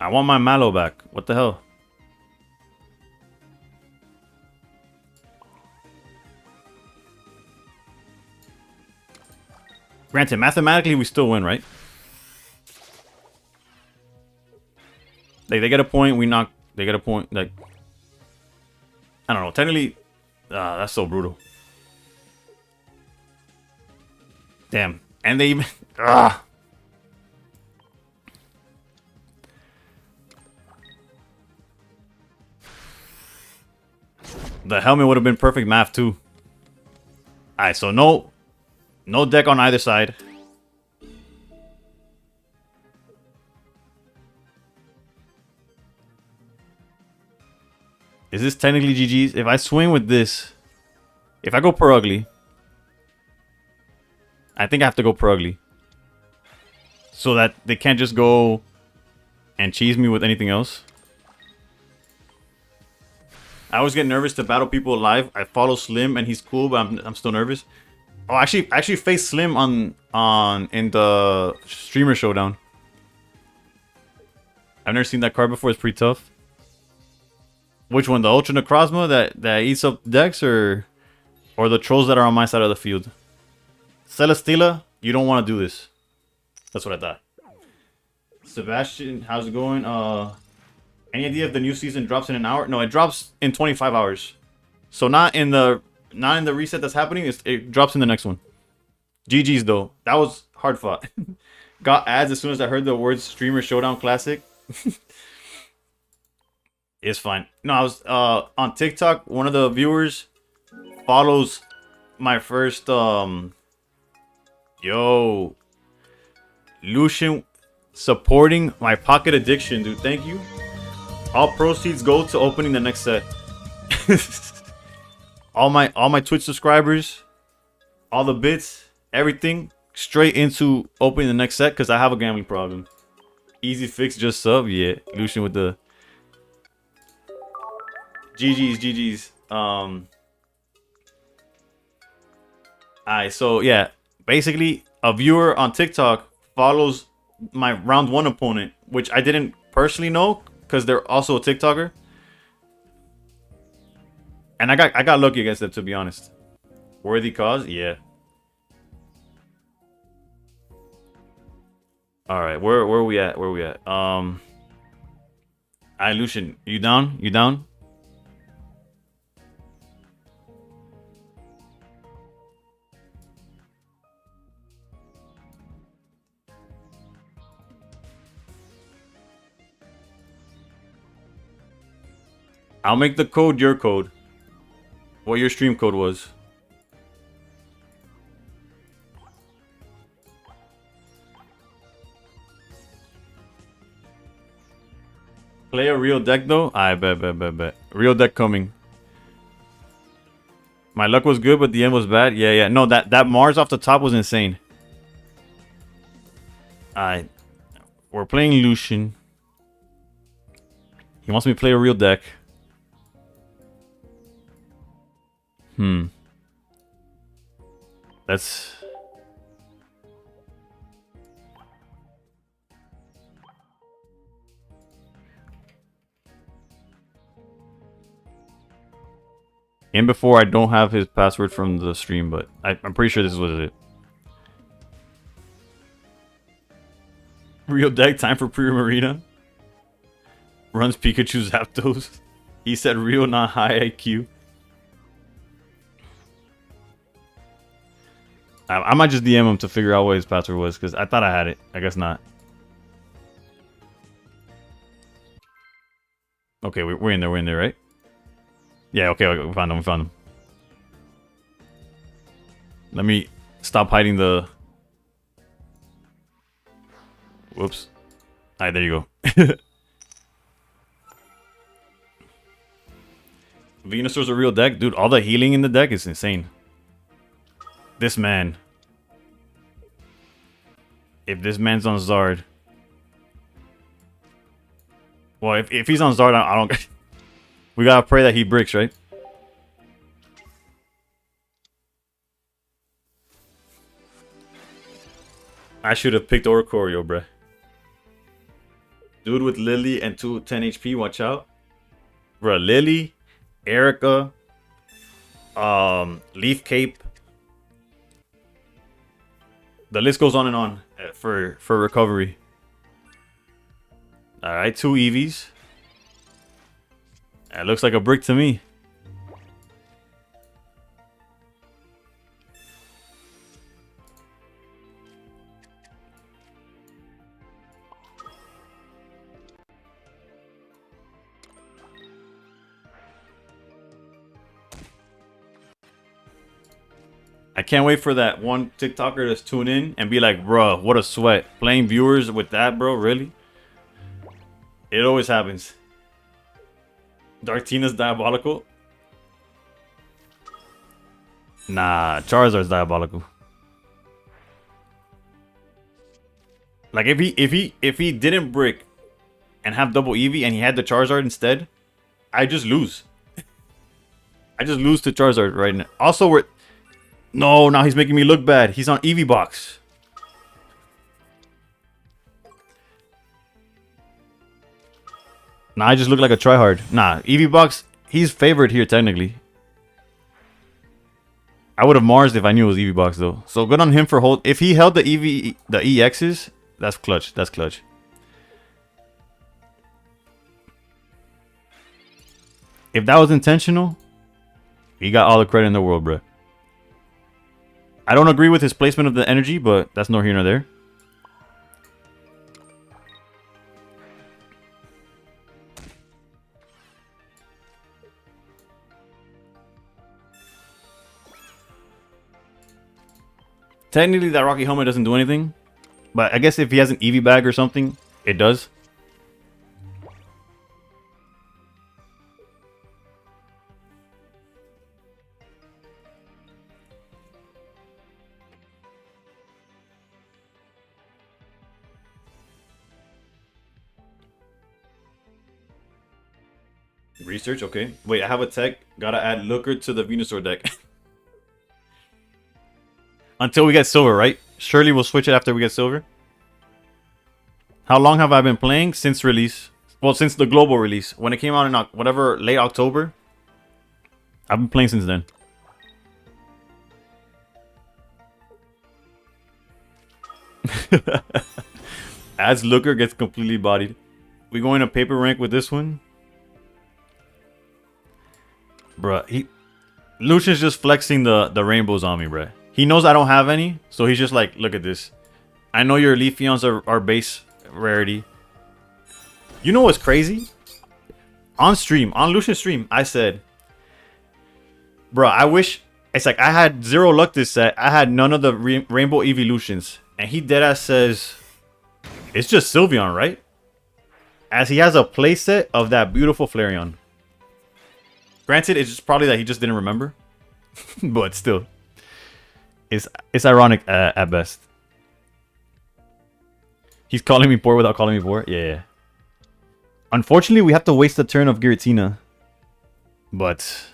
I want my Mallow back. What the hell? Granted, mathematically we still win, right? Like, they get a point, we knock... They get a point, like... I don't know, technically... that's so brutal. Damn. And they even... The helmet would have been perfect math, too. Alright, so no deck on either side. Is this technically GG's? If I swing with this, if I go per ugly, I think I have to go per ugly. So that they can't just go and cheese me with anything else. I always get nervous to battle people live. I follow Slim and he's cool, but I'm still nervous. Oh, I actually faced Slim in the streamer showdown. I've never seen that card before. It's pretty tough. Which one? The Ultra Necrozma that eats up decks, or the trolls that are on my side of the field? Celesteela, you don't want to do this. That's what I thought. Sebastian, how's it going? Any idea if the new season drops in an hour? No, it drops in 25 hours. So not in the reset that's happening. It drops in the next one. GG's though. That was hard fought. Got ads as soon as I heard the words Streamer Showdown Classic. It's fine. No, I was on TikTok. One of the viewers follows my first yo, Lucian supporting my pocket addiction, dude. Thank you. All proceeds go to opening the next set. all my Twitch subscribers, all the bits, everything straight into opening the next set because I have a gambling problem. Easy fix, just sub. Yeah, Lucian with the GG's. Alright, so yeah, basically a viewer on TikTok follows my round 1 opponent, which I didn't personally know because they're also a TikToker. And I got lucky against them, to be honest. Worthy cause, yeah. All right, where are we at? Where are we at? Alright, Lucian, you down? You down? I'll make the code your code. What your stream code was. Play a real deck though? I bet. Real deck coming. My luck was good, but the end was bad. Yeah. No, that Mars off the top was insane. Alright. We're playing Lucian. He wants me to play a real deck. That's... In before, I don't have his password from the stream, but I'm pretty sure this was it. Real deck, time for pre-marina. Runs Pikachu Zapdos. He said real, not high IQ. I might just DM him to figure out what his password was, because I thought I had it. I guess not. Okay, we're in there, right? Yeah, okay, we found him, Let me stop hiding the... Whoops. Alright, there you go. Venusaur's a real deck? Dude, all the healing in the deck is insane. This man. If this man's on Zard. Well, if he's on Zard, I don't... We gotta pray that he bricks, right? I should have picked Oricorio, bruh. Dude with Lily and 210 HP, watch out. Bruh, Lily, Erica, Leaf Cape. The list goes on and on for recovery. Alright, 2 EVs. That looks like a brick to me. I can't wait for that one TikToker to tune in and be like, bro, what a sweat. Playing viewers with that, bro, really? It always happens. Dartina's diabolical? Nah, Charizard's diabolical. Like if he didn't brick and have double Eevee and he had the Charizard instead, I just lose. I just lose to Charizard right now. Also, we're... No, now he's making me look bad. He's on Eevee box. Nah, I just look like a tryhard. Nah, Eevee box, he's favored here technically. I would have Marsed if I knew it was Eevee box though. So good on him for hold. If he held the EV, the EXs, That's clutch. That's clutch. If that was intentional, he got all the credit in the world, bro. I don't agree with his placement of the energy, but that's nor here nor there. Technically, that Rocky Helmet doesn't do anything. But I guess if he has an Eevee bag or something, it does. Research, okay. Wait, I have a tech. Gotta add Looker to the Venusaur deck. Until we get silver, right? Surely we'll switch it after we get silver. How long have I been playing? Since release. Well, since the global release. When it came out in whatever, late October. I've been playing since then. As Looker gets completely bodied. We going to paper rank with this one? Bruh, Lucian's just flexing the rainbows on me, bruh. He knows I don't have any, so he's just like, look at this. I know your Leafeons are base rarity. You know what's crazy? On stream, on Lucian's stream, I said, bruh, I wish... It's like, I had 0 luck this set. I had none of the Rainbow Evolutions. And he deadass says, it's just Sylveon, right? As he has a playset of that beautiful Flareon. Granted, it's just probably that he just didn't remember. But still. It's ironic at best. He's calling me poor without calling me poor? Yeah. Unfortunately, we have to waste the turn of Giratina. But...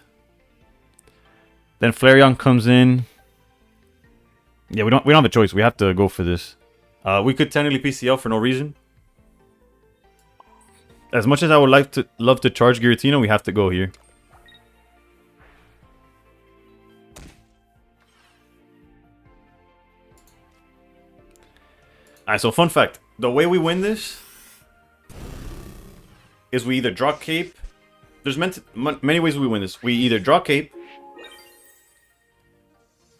then Flareon comes in. Yeah, we don't have a choice. We have to go for this. We could technically PCL for no reason. As much as I would love to charge Giratina, we have to go here. Alright, so fun fact. The way we win this is we either draw Cape. There's many ways we win this. We either draw Cape.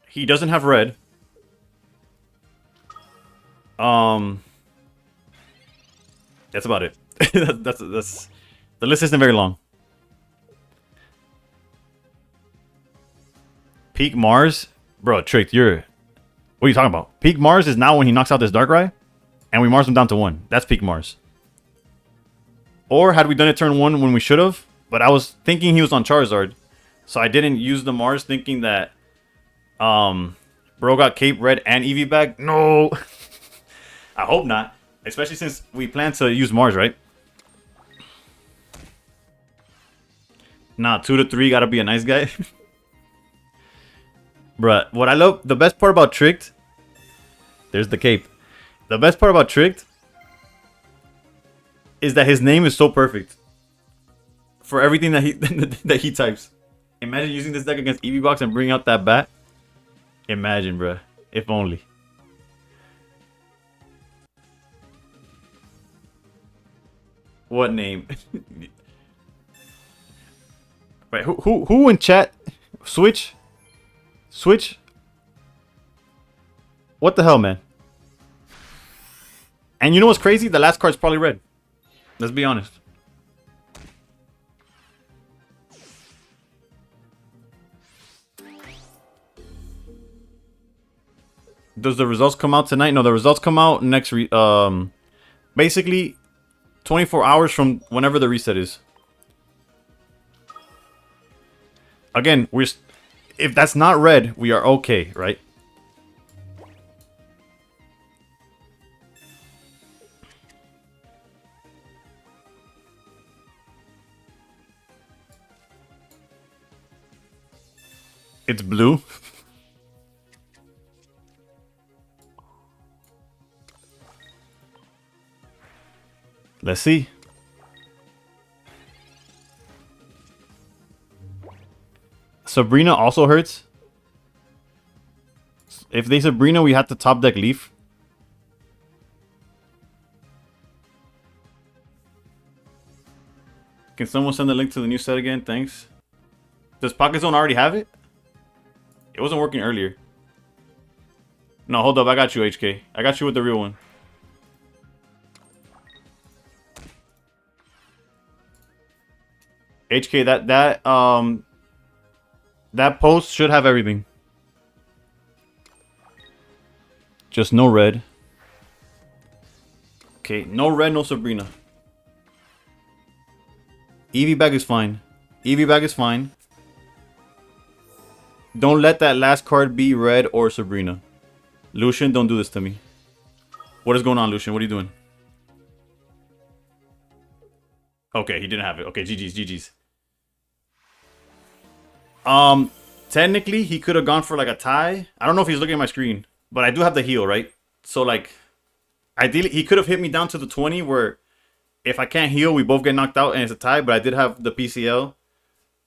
He doesn't have red. That's about it. that's the list isn't very long. Peak Mars, bro, tricked. What are you talking about? Peak Mars is now when he knocks out this Darkrai, and we Mars him down to 1. That's Peak Mars. Or had we done it turn 1 when we should have, but I was thinking he was on Charizard, so I didn't use the Mars, thinking that bro got Cape Red and Eevee bag. No. I hope not. Especially since we plan to use Mars, right? Nah, 2 to 3 gotta be a nice guy. Bruh, what I love, the best part about Tricked, there's the cape. The best part about Tricked is that his name is so perfect for everything that he that he types. Imagine using this deck against Eevee Box and bring out that bat. Imagine, bruh. If only. What name? Wait, who in chat? Switch? What the hell, man? And you know what's crazy? The last card's probably red. Let's be honest. Does the results come out tonight? No, the results come out next basically 24 hours from whenever the reset is. Again, if that's not red, we are okay, right? It's blue. Let's see. Sabrina also hurts. If they Sabrina, we have to top deck Leaf. Can someone send the link to the new set again? Thanks. Does Pocket Zone already have it? It wasn't working earlier. No, hold up. I got you, HK. I got you with the real one. HK, that post should have everything. Just no red. Okay, no red, no Sabrina. Eevee bag is fine. Eevee bag is fine. Don't let that last card be red or Sabrina. Lucian, don't do this to me. What is going on, Lucian? What are you doing? Okay, he didn't have it. Okay, GG's. Technically, he could have gone for like a tie. I don't know if he's looking at my screen, but I do have the heal, right? So like, ideally, he could have hit me down to the 20 where if I can't heal, we both get knocked out and it's a tie, but I did have the PCL.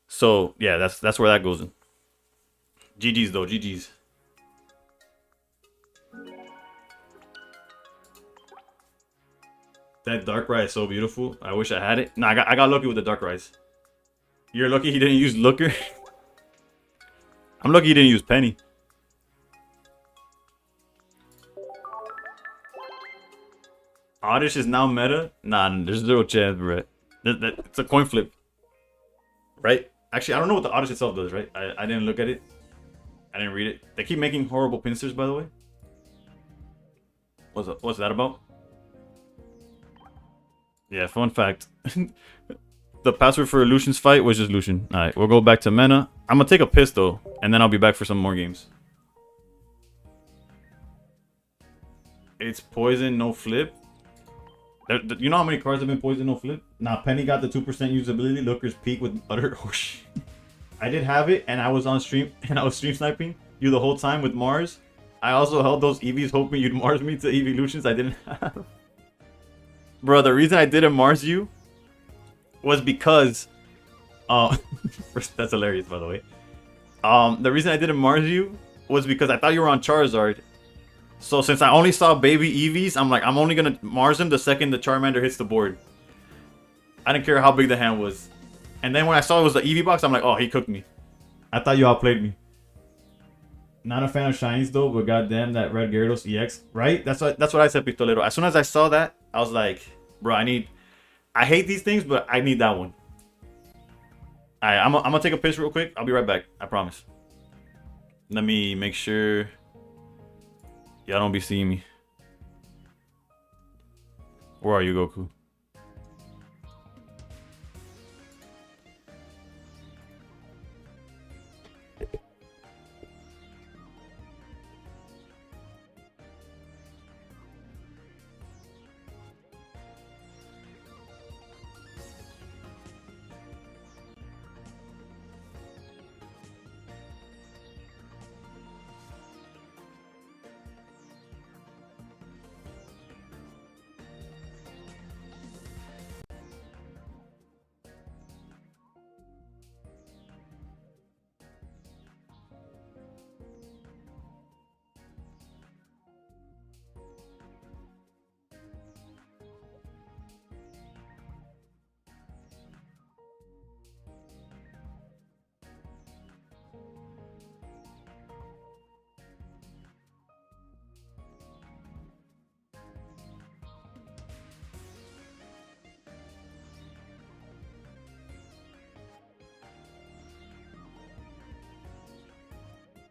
So yeah, that's where that goes in. GG's though, GG's. That Darkrai is so beautiful. I wish I had it. No, I got lucky with the Darkrai. You're lucky he didn't use Looker. I'm lucky he didn't use Penny. Oddish is now meta? Nah, there's zero chance, bro. It's a coin flip. Right? Actually, I don't know what the Oddish itself does, right? I didn't look at it. I didn't read it. They keep making horrible pincers, by the way. What's that about? Yeah, fun fact. The password for Lucian's fight was just Lucian. Alright, we'll go back to Mena. I'm gonna take a piss though, and then I'll be back for some more games. It's poison, no flip. You know how many cards have been poison, no flip? Nah, Penny got the 2% usability. Looker's peak with utter horseshit. I did have it, and I was on stream, and I was stream sniping you the whole time with Mars. I also held those EVs hoping you'd Mars me to evolutions I didn't have. Bro, the reason I didn't Mars you was because that's hilarious, by the way. The reason I didn't Mars you was because I thought you were on Charizard. So since I only saw baby EVs, I'm like, I'm only gonna Mars him the second the Charmander hits the board. I didn't care how big the hand was. And then when I saw it was the EV box, I'm like, oh, he cooked me. I thought you outplayed me. Not a fan of shinies though, but goddamn that red Gyarados EX, right? That's what I said, Pistolero. As soon as I saw that, I was like, bro, I hate these things, but I need that one. Alright, I'm gonna take a piss real quick. I'll be right back. I promise. Let me make sure y'all don't be seeing me. Where are you, Goku?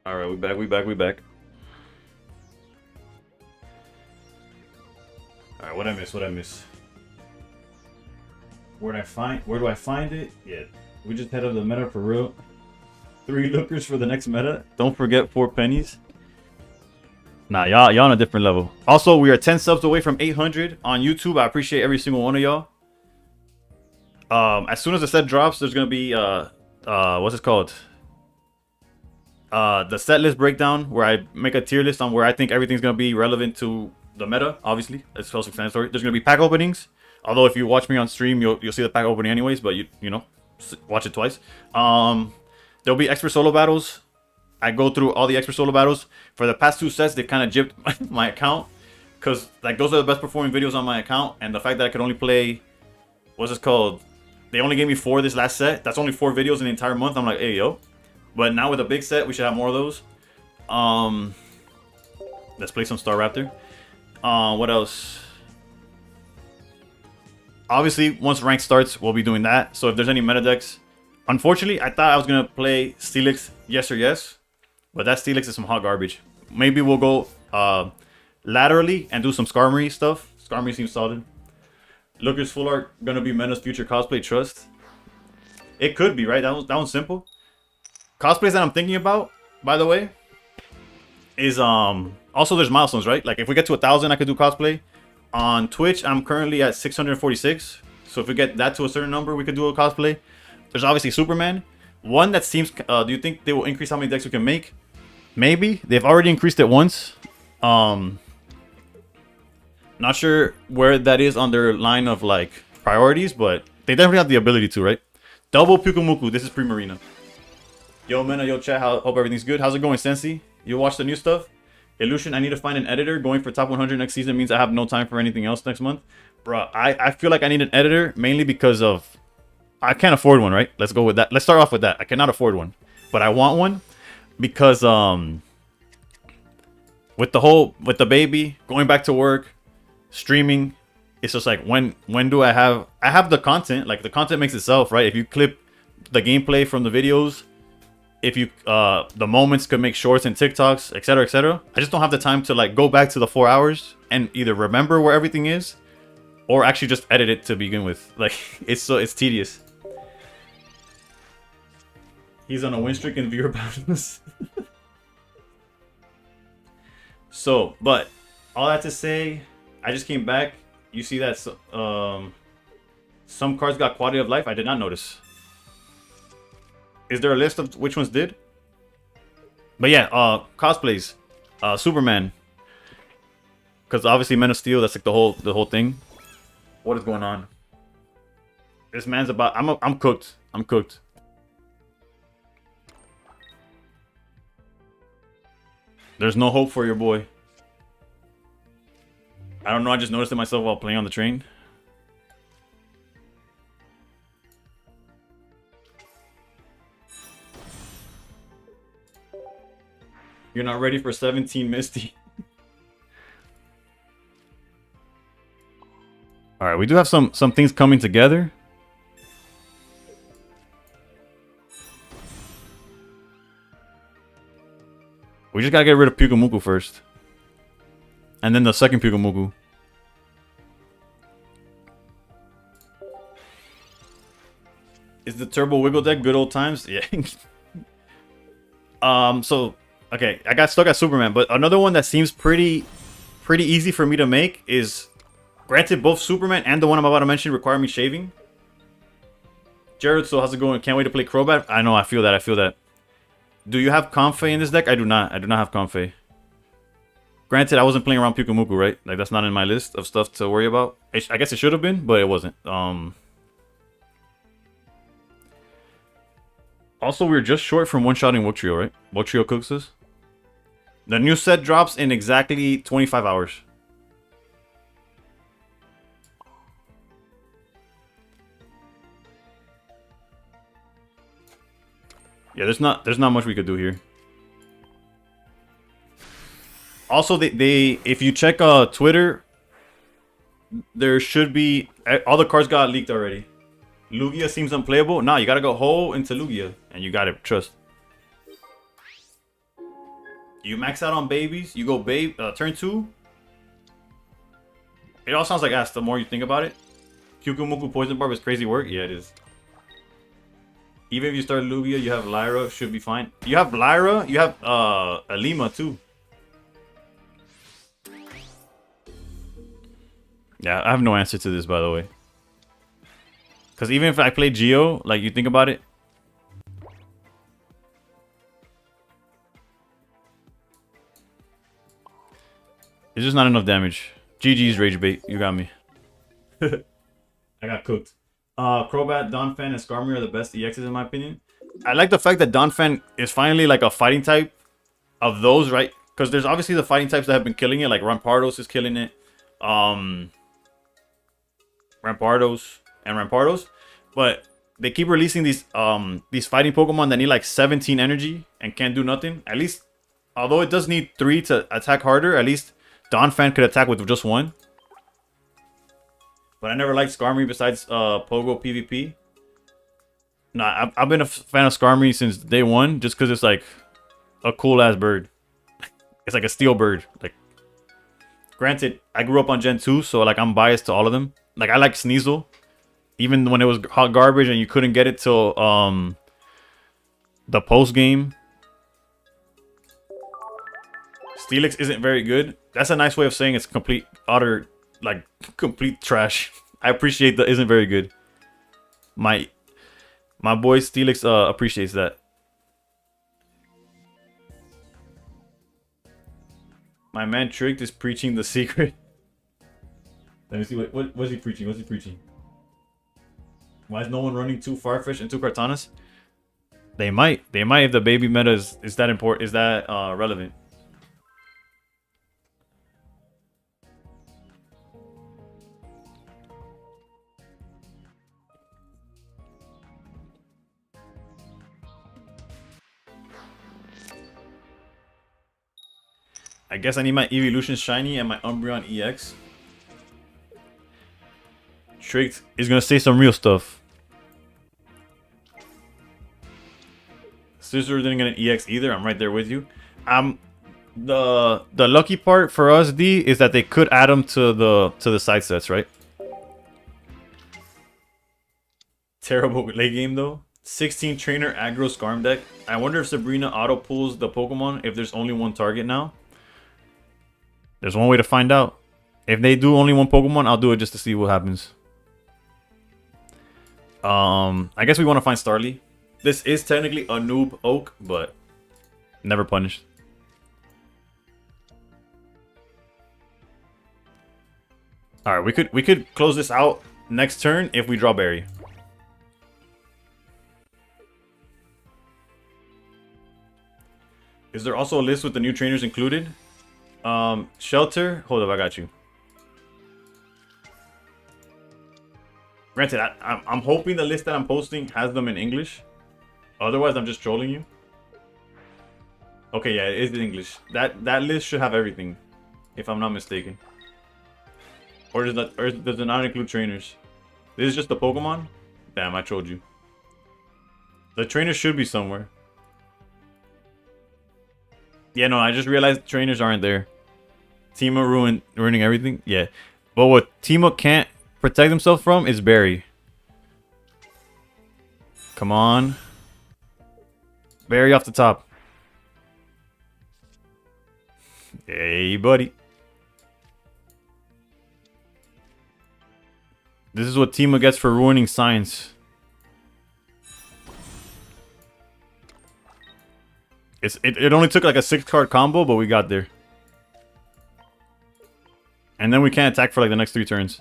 Alright, we back. Alright, what I miss? Where do I find it? Yeah, we just head up the meta for real. 3 lookers for the next meta. Don't forget 4 pennies. Nah, y'all on a different level. Also, we are 10 subs away from 800 on YouTube. I appreciate every single one of y'all. As soon as the set drops, there's gonna be what's it called? The set list breakdown where I make a tier list on where I think everything's gonna be relevant to the meta. Obviously, it's self-explanatory. There's gonna be pack openings. Although if you watch me on stream, you'll see the pack opening anyways. But you know, watch it twice. There'll be expert solo battles. I go through all the expert solo battles. For the past 2 sets, they kind of gypped my account because like those are the best performing videos on my account, and the fact that I could only play, what's this called, They only gave me 4 this last set. That's only 4 videos in the entire month. I'm like, hey, yo. But now with a big set, we should have more of those. Let's play some Star Raptor. What else? Obviously, once rank starts, we'll be doing that. So if there's any meta decks... Unfortunately, I thought I was going to play Steelix Yes or Yes. But that Steelix is some hot garbage. Maybe we'll go laterally and do some Skarmory stuff. Skarmory seems solid. Looker's full art gonna be Mena's future cosplay, trust. It could be, right? That one's simple. Cosplays that I'm thinking about, by the way, is also there's milestones, right? Like if we get to 1,000, I could do cosplay. On Twitch, I'm currently at 646. So if we get that to a certain number, we could do a cosplay. There's obviously Superman. One that seems do you think they will increase how many decks we can make? Maybe. They've already increased it once. Not sure where that is on their line of like priorities, but they definitely have the ability to, right? Double Pyukumuku. This is Primarina. Yo, Mena, yo, chat. Hope everything's good. How's it going, Sensi? You watch the new stuff? Illusion, I need to find an editor. Going for top 100 next season means I have no time for anything else next month. Bruh, I feel like I need an editor mainly because of... I can't afford one, right? Let's go with that. Let's start off with that. I cannot afford one. But I want one because with the baby, going back to work, streaming, it's just like when do I have the content. Like the content makes itself, right? If you clip the gameplay from the videos, if you the moments could make shorts and TikToks, etc, etc. I just don't have the time to like go back to the 4 hours and either remember where everything is or actually just edit it to begin with. Like it's tedious. He's on a win streak in viewer bounds. So, but all that to say, I just came back. You see that some cards got quality of life. I did not notice. Is there a list of which ones did? But yeah, cosplays, Superman. Because obviously Men of Steel, that's like the whole thing. What is going on? This man's about. I'm cooked. I'm cooked. There's no hope for your boy. I don't know, I just noticed it myself while playing on the train. You're not ready for 17 Misty. Alright, we do have some things coming together. We just gotta get rid of Pyukumuku first. And then the second Pyukumuku. Is the Turbo Wiggle deck good old times? Yeah. So, okay, I got stuck at Superman, but another one that seems pretty easy for me to make is, granted, both Superman and the one I'm about to mention require me shaving. Jared, so how's it going? Can't wait to play Crobat. I know, I feel that. Do you have Comfey in this deck? I do not. I do not have Comfey. Granted, I wasn't playing around Pyukumuku, right? Like, that's not in my list of stuff to worry about. I guess it should have been, but it wasn't. Also, we were just short from one-shotting Wugtrio, right? Wugtrio cooks us. The new set drops in exactly 25 hours. Yeah, there's not much we could do here. Also, they if you check Twitter, there should be all the cards got leaked already. Lugia seems unplayable. Nah, you gotta go whole into Lugia, and you gotta trust. You max out on babies. You go turn 2. It all sounds like ass the more you think about it. Pyukumuku Poison Barb is crazy work. Yeah, it is. Even if you start Lugia, you have Lyra, should be fine. You have Lyra, you have Alima too. Yeah, I have no answer to this, by the way. Because even if I play Geo, like, you think about it. It's just not enough damage. GG's Rage Bait, you got me. I got cooked. Crobat, Donphan, and Skarmory are the best EXs in my opinion. I like the fact that Donphan is finally like a fighting type of those, right? Because there's obviously the fighting types that have been killing it, like Rampardos is killing it. Rampardos. But they keep releasing these fighting Pokemon that need like 17 energy and can't do nothing. At least, although it does need 3 to attack harder, at least Donphan could attack with just 1. But I never liked Skarmory besides Pogo PvP. Nah, I've been a fan of Skarmory since day 1 just because it's like a cool ass bird. It's like a steel bird. Like, granted, I grew up on Gen 2, so like I'm biased to all of them. Like, I like Sneasel. Even when it was hot garbage and you couldn't get it till the post game. Steelix isn't very good. That's a nice way of saying it's complete trash. I appreciate that isn't very good. My boy Steelix appreciates that. My man Tricked is preaching the secret. Let me see what's he preaching? What's he preaching? Why is no one running 2 Farfetch and 2 Kartanas? They might if the baby meta is that important, is that relevant. I guess I need my Evolution Shiny and my Umbreon EX. Tricked is gonna say some real stuff. Scissor didn't get an EX either. I'm right there with you. The lucky part for us, D, is that they could add them to the side sets, right? Terrible late game though. 16 trainer aggro Skarm deck. I wonder if Sabrina auto pulls the Pokemon if there's only one target now. There's one way to find out. If they do only one Pokemon, I'll do it just to see what happens. I guess we want to find Starly. This is technically a noob oak, but never punished. All right, we could close this out next turn if we draw Berry. Is there also a list with the new trainers included? Shelter. Hold up, I got you. Granted, I'm hoping the list that I'm posting has them in English. Otherwise, I'm just trolling you. Okay, yeah, it is in English. That list should have everything, if I'm not mistaken. Or does it not include trainers? This is just the Pokemon? Damn, I trolled you. The trainers should be somewhere. Yeah, no, I just realized trainers aren't there. Teemo ruining everything? Yeah. But what Teemo can't protect himself from is Barry. Come on. Barry off the top. Hey, buddy. This is what Teemo gets for ruining science. It only took like a 6-card combo, but we got there. And then we can't attack for like the next 3 turns.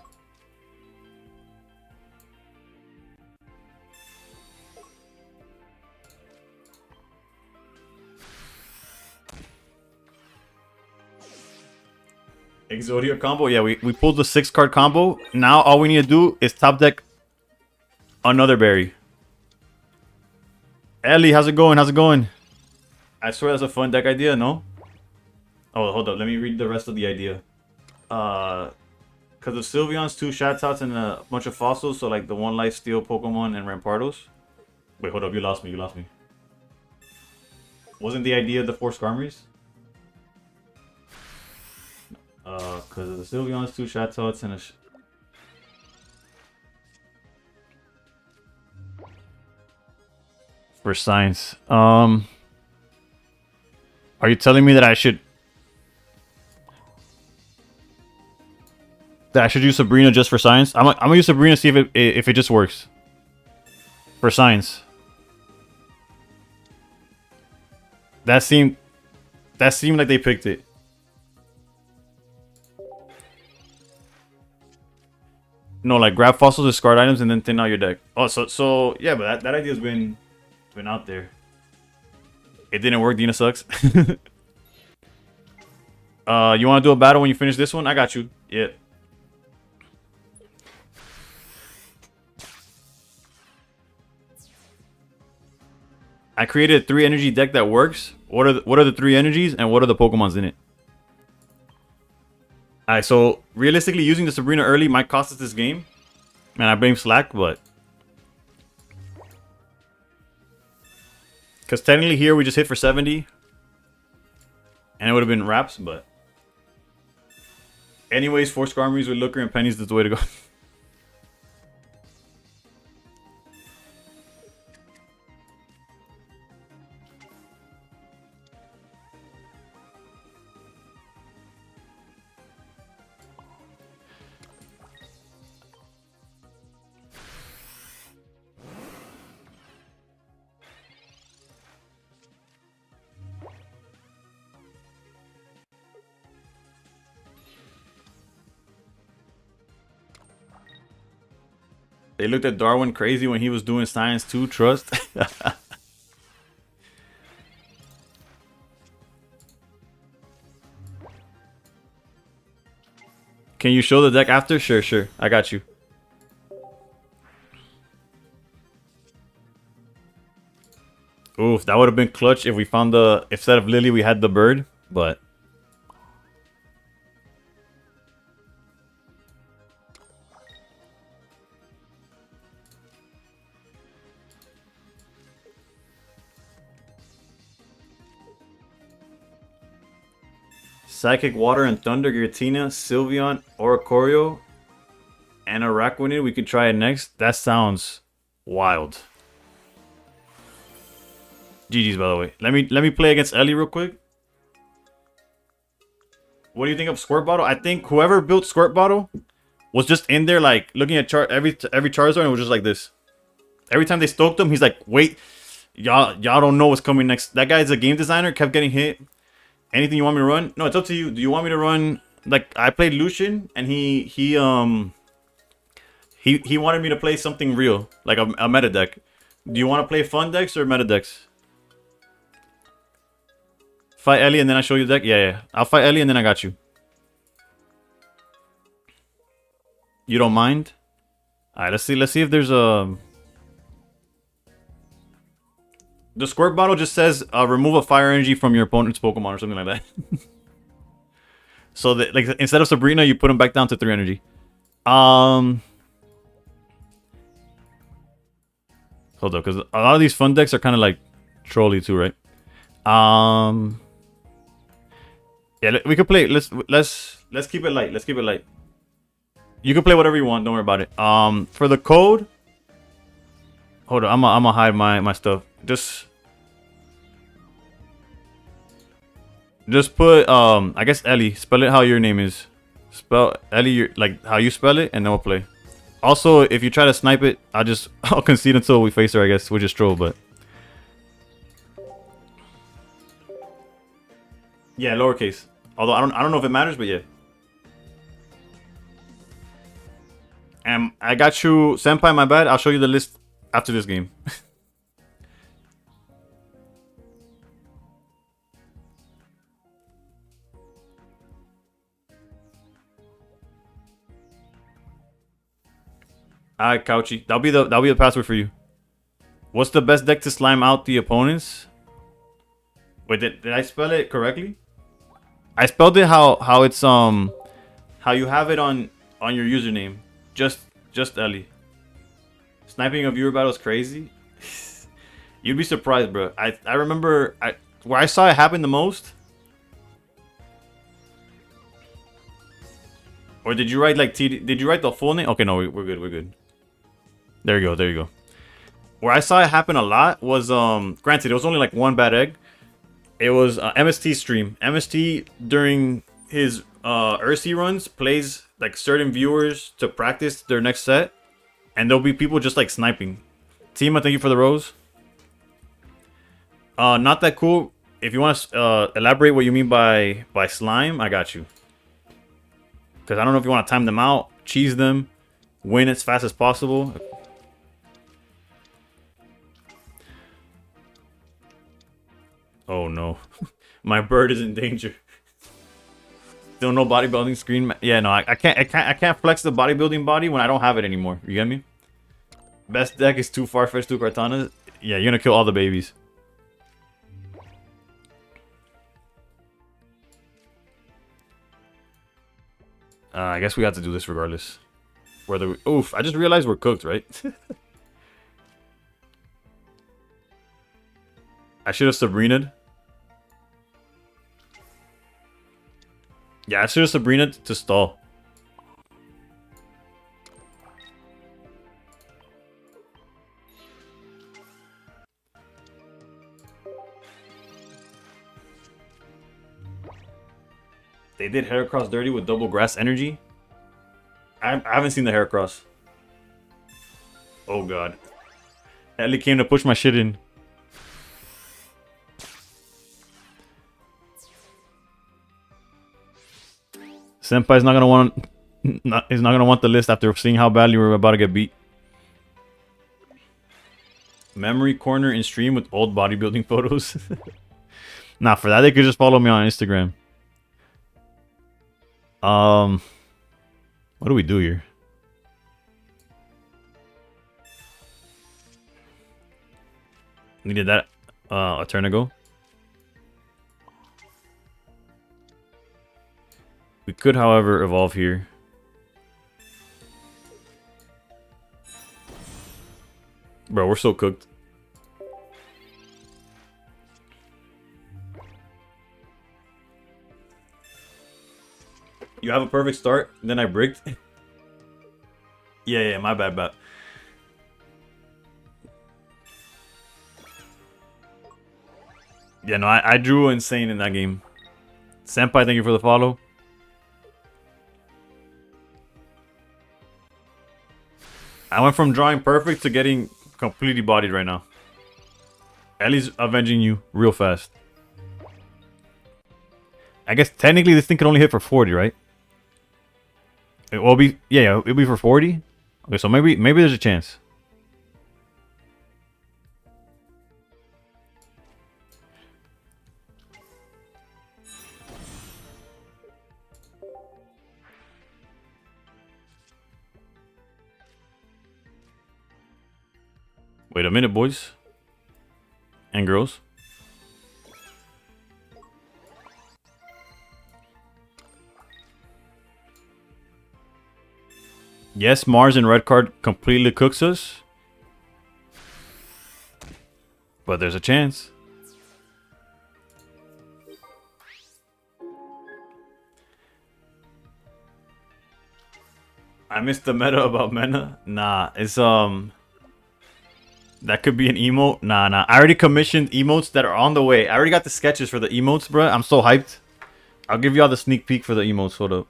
Exodia combo? Yeah, we pulled the 6-card combo. Now all we need to do is top deck another berry. Ellie, how's it going? How's it going? I swear that's a fun deck idea, no? Oh, hold up. Let me read the rest of the idea. Because of Sylveon's 2 Shattowts and a bunch of fossils, so like the 1 Life Steal Pokemon and Rampardos. Wait, hold up. You lost me. You lost me. Wasn't the idea the 4 Skarmories? Because of the Sylveon's 2 Shattowts and a... For science. Are you telling me that I should use Sabrina just for science? I'm gonna use Sabrina to see if it just works. For science. That seemed like they picked it. No, like grab fossils, discard items, and then thin out your deck. Oh, so yeah, but that idea's been out there. It didn't work. Dina sucks. You want to do a battle when you finish this one? I got you. Yeah. I created a 3 energy deck that works. What are the 3 energies and what are the Pokemons in it? Alright, so realistically using the Sabrina early might cost us this game. Man, I blame Slack, but because technically here we just hit for 70. And it would have been wraps, but anyways, 4 Skarmories with Looker and Pennies is the way to go. They looked at Darwin crazy when he was doing Science 2 Trust. Can you show the deck after? Sure, sure. I got you. Oof, that would have been clutch if we found the... Instead of Lily, we had the bird, but... Psychic Water and Thunder, Giratina, Sylveon, Oricorio, and Araquanid. We could try it next. That sounds wild. GG's, by the way. Let me play against Ellie real quick. What do you think of Squirt Bottle? I think whoever built Squirt Bottle was just in there like looking at every Charizard and was just like this. Every time they stoked him, he's like, "Wait, y'all don't know what's coming next." That guy's a game designer. Kept getting hit. Anything you want me to run? No, it's up to you. Do you want me to run? Like I played Lucian, and he wanted me to play something real, like a meta deck. Do you want to play fun decks or meta decks? Fight Ellie and then I show you the deck? Yeah. I'll fight Ellie and then I got you. You don't mind? Alright, let's see if there's a... The Squirt Bottle just says remove a fire energy from your opponent's Pokemon or something like that. So that, like, instead of Sabrina, you put him back down to 3 energy. Hold up, because a lot of these fun decks are kind of like trolly too, right? Yeah, we could play. Let's keep it light. Let's keep it light. You can play whatever you want. Don't worry about it. For the code, hold on. I'm gonna hide my stuff. Just put I guess Ellie. Spell it how your name is. Spell Ellie like how you spell it, and then we'll play. Also, if you try to snipe it, I'll concede until we face her. I guess we'll just troll, but yeah, lowercase. Although I don't know if it matters, but yeah. And I got you, Senpai. My bad. I'll show you the list after this game. Alright, Couchy. That'll be the password for you. What's the best deck to slime out the opponents? Wait, did I spell it correctly? I spelled it how it's how you have it on your username. Just Ellie. Sniping a viewer battle is crazy. You'd be surprised, bro. I remember where I saw it happen the most. Or did you write like did you write the full name? Okay, no, we're good. There you go. Where I saw it happen a lot was granted it was only like one bad egg. It was MST stream. MST during his Ursi runs plays like certain viewers to practice their next set, and there'll be people just like sniping. Team, I thank you for the rose. Not that cool. If you want to elaborate what you mean by slime, I got you. Because I don't know if you want to time them out, cheese them, win as fast as possible. Oh no, my bird is in danger. Still no bodybuilding screen. Yeah, no, I can't flex the bodybuilding body when I don't have it anymore. You get me? Best deck is 2 Farfetch, 2 Kartana. Yeah, you're gonna kill all the babies. I guess we have to do this regardless. Whether we... Oof, I just realized we're cooked, right? I should have Sabrina'd. Yeah, I should have Sabrina to stall. They did Heracross dirty with double grass energy. I haven't seen the Heracross. Oh god. Ellie came to push my shit in. Senpai's not gonna want. He's not gonna want the list after seeing how badly we're about to get beat. Memory corner in stream with old bodybuilding photos. Nah, for that they could just follow me on Instagram. What do we do here? We did that a turn ago. We could, however, evolve here. Bro, we're so cooked. You have a perfect start, then I bricked. Yeah, my bad. Yeah, no, I drew insane in that game. Senpai, thank you for the follow. I went from drawing perfect to getting completely bodied right now. Ellie's avenging you real fast. I guess technically this thing can only hit for 40, right? It will be, yeah, it'll be for 40. Okay, so maybe there's a chance. Wait a minute, boys and girls. Yes, Mars and red card completely cooks us. But there's a chance. I missed the meta about Mena. Nah, it's that could be an emote. Nah. I already commissioned emotes that are on the way. I already got the sketches for the emotes, bruh. I'm so hyped. I'll give y'all the sneak peek for the emotes. Hold up.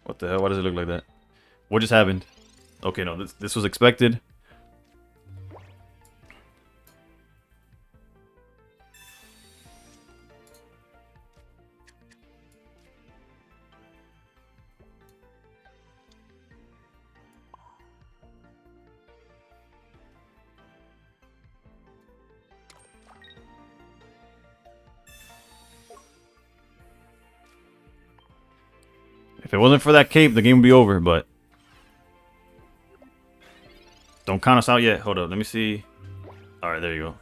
What the hell? Why does it look like that? What just happened? Okay, no, this was expected. If it wasn't for that cape, the game would be over, but... Don't count us out yet. Hold up, let me see. Alright, there you go.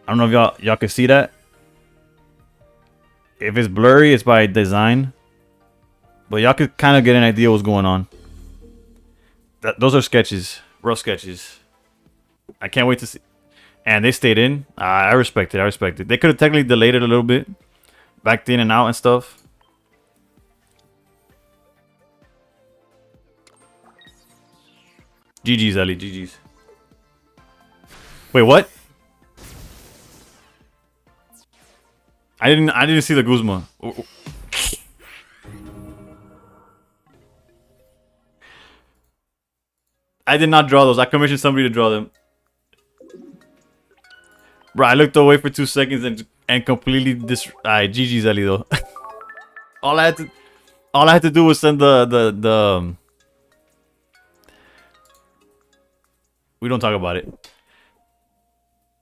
I don't know if y'all can see that. If it's blurry, it's by design. But y'all could kind of get an idea what's going on. Those are sketches. Real sketches. I can't wait to see. And they stayed in. I respect it. They could have technically delayed it a little bit. Backed in and out and stuff. GG's, Ellie. GG's. Wait, what? I didn't see the Guzma. I did not draw those. I commissioned somebody to draw them. Bro, I looked away for 2 seconds and completely GG's, Ellie, though. all I had to do was send the we don't talk about it.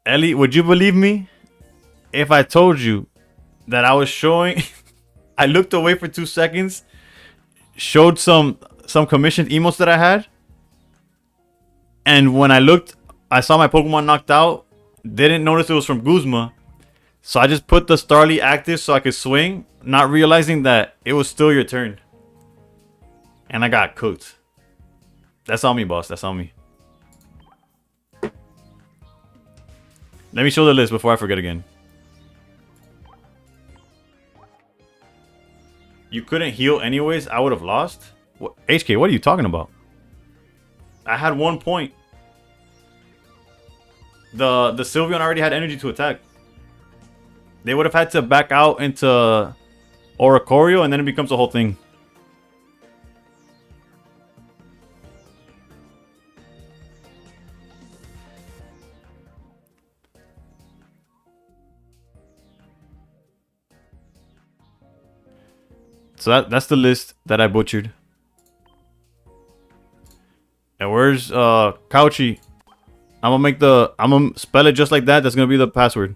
Ellie, would you believe me if I told you that I was showing... I looked away for 2 seconds, showed some commissioned emotes that I had, And when I looked, I saw my Pokemon knocked out. Didn't notice it was from Guzma. So I just put the Starly active so I could swing, not realizing that it was still your turn. And I got cooked. That's on me, boss. That's on me. Let me show the list before I forget again. You couldn't heal anyways. I would have lost. What, HK, what are you talking about? I had 1 point. The Sylveon already had energy to attack. They would have had to back out into Oricorio, and then it becomes a whole thing. So that's the list that I butchered. And where's Couchy? I'm gonna spell it just like that. That's gonna be the password.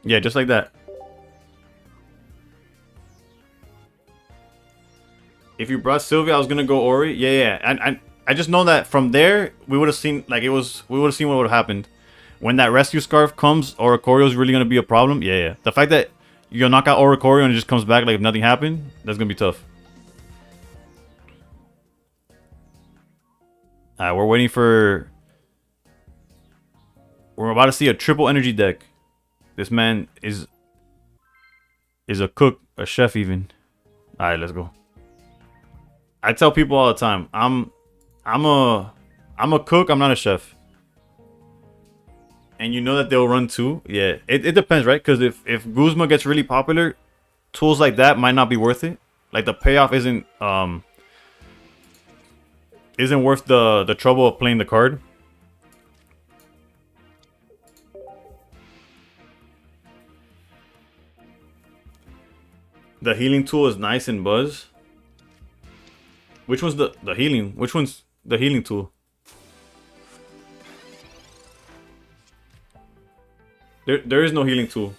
Yeah, just like that. If you brought Sylvia, I was gonna go Ori. Yeah. And I just know that from there we would have seen we would have seen what would have happened. When that rescue scarf comes, Oricorio is really gonna be a problem. Yeah. The fact that you'll knock out Oricorio and it just comes back like if nothing happened, that's gonna be tough. Alright, we're waiting for. We're about to see a triple energy deck. This man is a cook, a chef even. Alright, let's go. I tell people all the time, I'm a cook, I'm not a chef. And you know that they'll run too. Yeah, it depends, right? Because if Guzma gets really popular, tools like that might not be worth it. Like the payoff isn't worth the trouble of playing the card. The healing tool is nice and Buzz. Which one's the healing? Which one's the healing tool? There is no healing tool.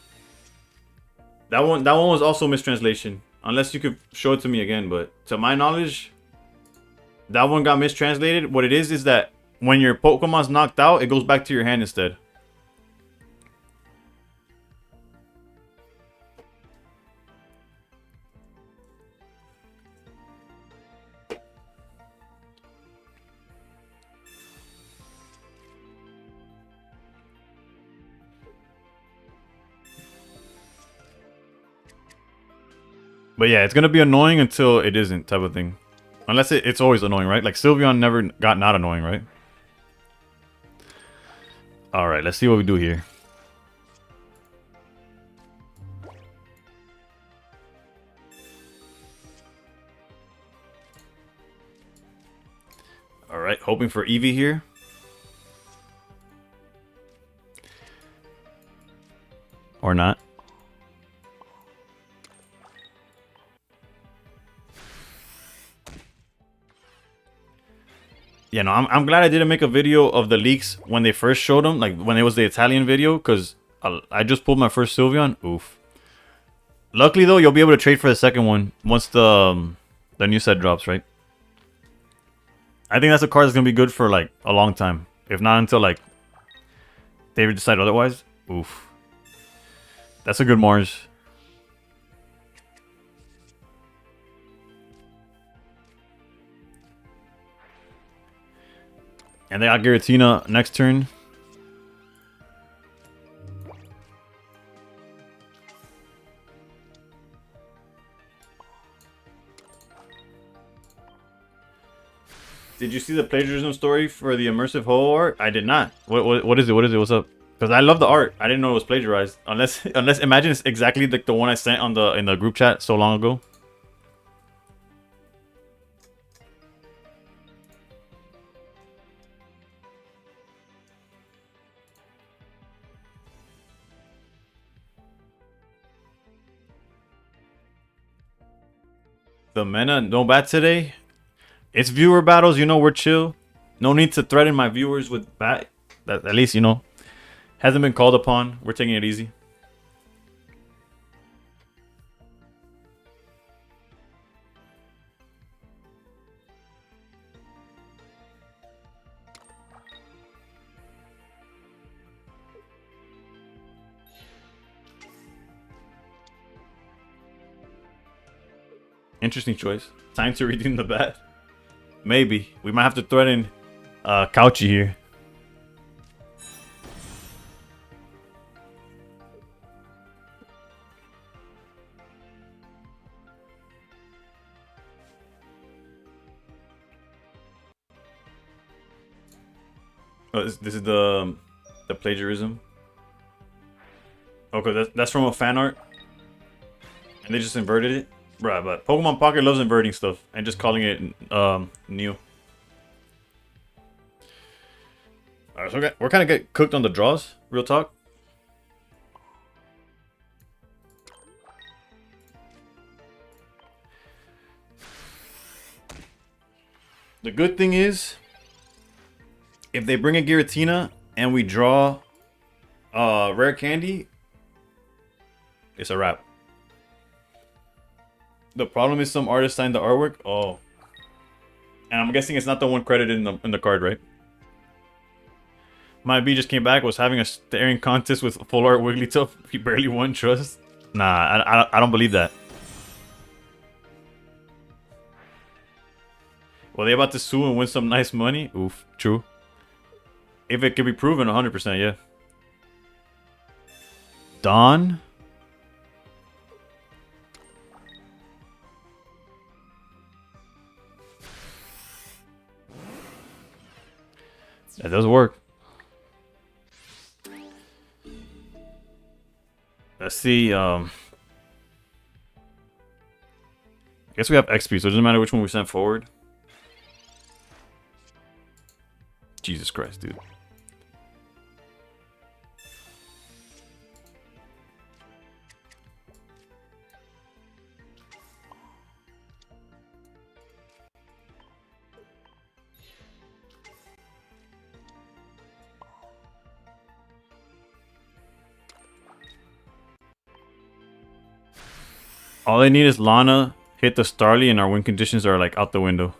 That one was also mistranslation. Unless you could show it to me again, but to my knowledge, that one got mistranslated. What it is that when your Pokemon's knocked out, it goes back to your hand instead. But yeah, it's gonna be annoying until it isn't, type of thing. Unless it's always annoying, right? Like Sylveon never got not annoying, right? Alright, let's see what we do here. Alright, hoping for Eevee here. Or not. Yeah, no, I'm glad I didn't make a video of the leaks when they first showed them, like when it was the Italian video, because I just pulled my first Sylveon. Oof. Luckily, though, you'll be able to trade for the second one once the new set drops, right? I think that's a card that's going to be good for, like, a long time. If not until, like, they decide otherwise. Oof. That's a good Mars. And they got Giratina next turn. Did you see the plagiarism story for the immersive Ho art? I did not. What is it? What is it? What's up? Because I love the art. I didn't know it was plagiarized. Unless imagine it's exactly like the one I sent on in the group chat so long ago. The Mena no bat today. It's viewer battles, you know, we're chill. No need to threaten my viewers with bat. At least, you know, hasn't been called upon. We're taking it easy. Interesting choice. Time to redeem the bat. Maybe. We might have to threaten Couchy here. Oh, this is the plagiarism. Okay, that's from a fan art. And they just inverted it. Bruh, but Pokemon Pocket loves inverting stuff and just calling it new. Alright, so we're kind of get cooked on the draws. Real talk. The good thing is, if they bring a Giratina and we draw rare candy, it's a wrap. The problem is some artist signed the artwork. Oh. And I'm guessing it's not the one credited in the card, right? My B just came back, was having a staring contest with full art Wigglytuff. He barely won trust. Nah, I don't believe that. Well, they about to sue and win some nice money? Oof, true. If it can be proven, 100%, yeah. Dawn? That does work. Let's see. I guess we have XP, so it doesn't matter which one we send forward. Jesus Christ, dude. All they need is Lana, hit the Starly, and our win conditions are like out the window.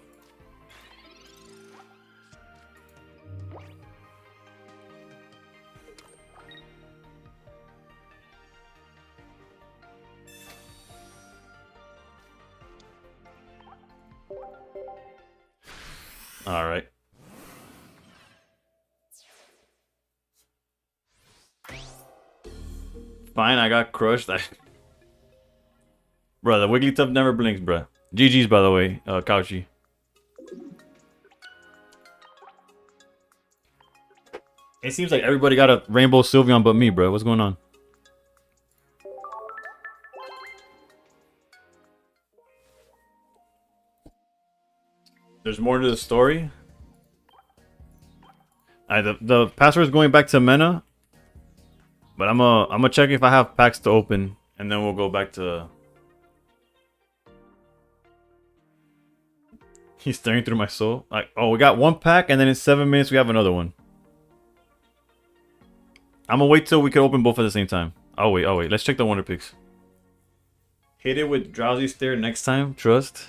Alright. Fine, I got crushed. Bruh, the Wigglytuff never blinks, bruh. GG's, by the way, Couchy. It seems like everybody got a Rainbow Sylveon but me, bruh. What's going on? There's more to the story. The password's going back to Mena. But I'm gonna check if I have packs to open. And then we'll go back to... He's staring through my soul. Like, oh, we got one pack, and then in 7 minutes we have another one. I'm gonna wait till we can open both at the same time. I'll wait. Let's check the Wonder Picks. Hit it with Drowsy Stare next time. Trust.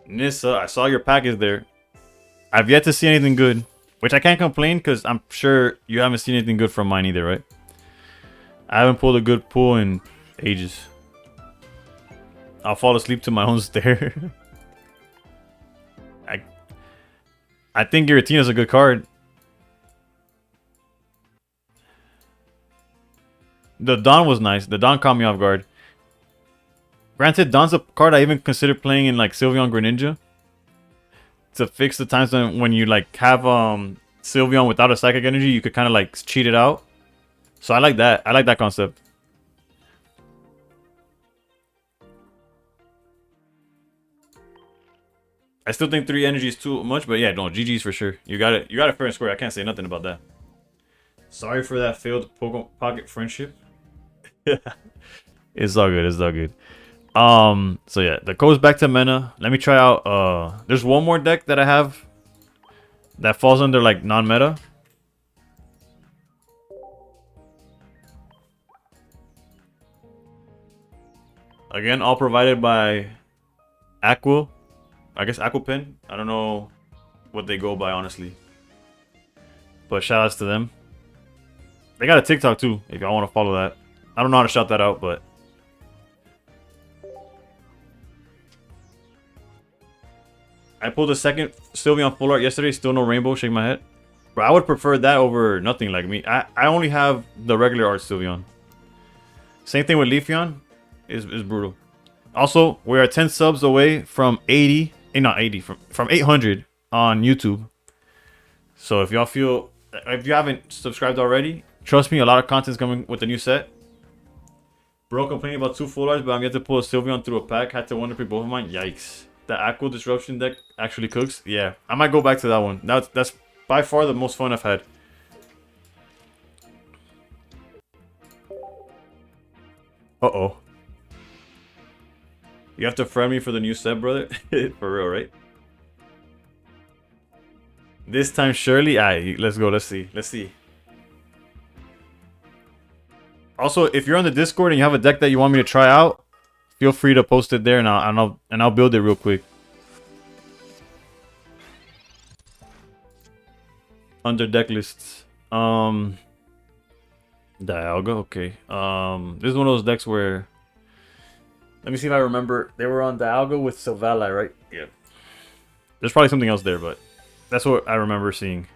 Nissa, I saw your pack is there. I've yet to see anything good. Which I can't complain, because I'm sure you haven't seen anything good from mine either, right? I haven't pulled a good pull in ages. I'll fall asleep to my own stare. I think Giratina's a good card. The Dawn was nice. The Dawn caught me off guard. Granted, Dawn's a card I even considered playing in like Sylveon Greninja. To fix the times when you like have Sylveon without a Psychic Energy, you could kind of like cheat it out. So I like that. I like that concept. I still think 3 energy is too much, but yeah, no, GG's for sure. You got it. You got it fair and square. I can't say nothing about that. Sorry for that failed Pocket friendship. It's all good. It's all good. So yeah, that goes back to meta. Let me try out. There's one more deck that I have that falls under like non-meta. Again, all provided by Aqua. I guess Aquapin. I don't know what they go by, honestly. But shout outs to them. They got a TikTok too, if y'all want to follow that. I don't know how to shout that out, but... I pulled a second Sylveon full art yesterday, still no rainbow, shake my head. But I would prefer that over nothing like me. I only have the regular art Sylveon. Same thing with Leafeon. Is brutal. Also, we are 10 subs away from 80. Not 80, from 800 on YouTube. So if y'all feel... If you haven't subscribed already, trust me, a lot of content's coming with the new set. Bro complaining about 2 full arts, but I'm yet to pull a Sylveon through a pack. Had to wonder pick both of mine. Yikes. The Aqua Disruption deck actually cooks. Yeah, I might go back to that one. That's by far the most fun I've had. Uh-oh. You have to friend me for the new set, brother? For real, right? This time, surely. Alright, let's go. Let's see. Let's see. Also, if you're on the Discord and you have a deck that you want me to try out, feel free to post it there, and I'll build it real quick. Under deck lists. Dialga, okay. This is one of those decks where... Let me see if I remember. They were on Dialga with Sylvali, right? Yeah. There's probably something else there, but that's what I remember seeing.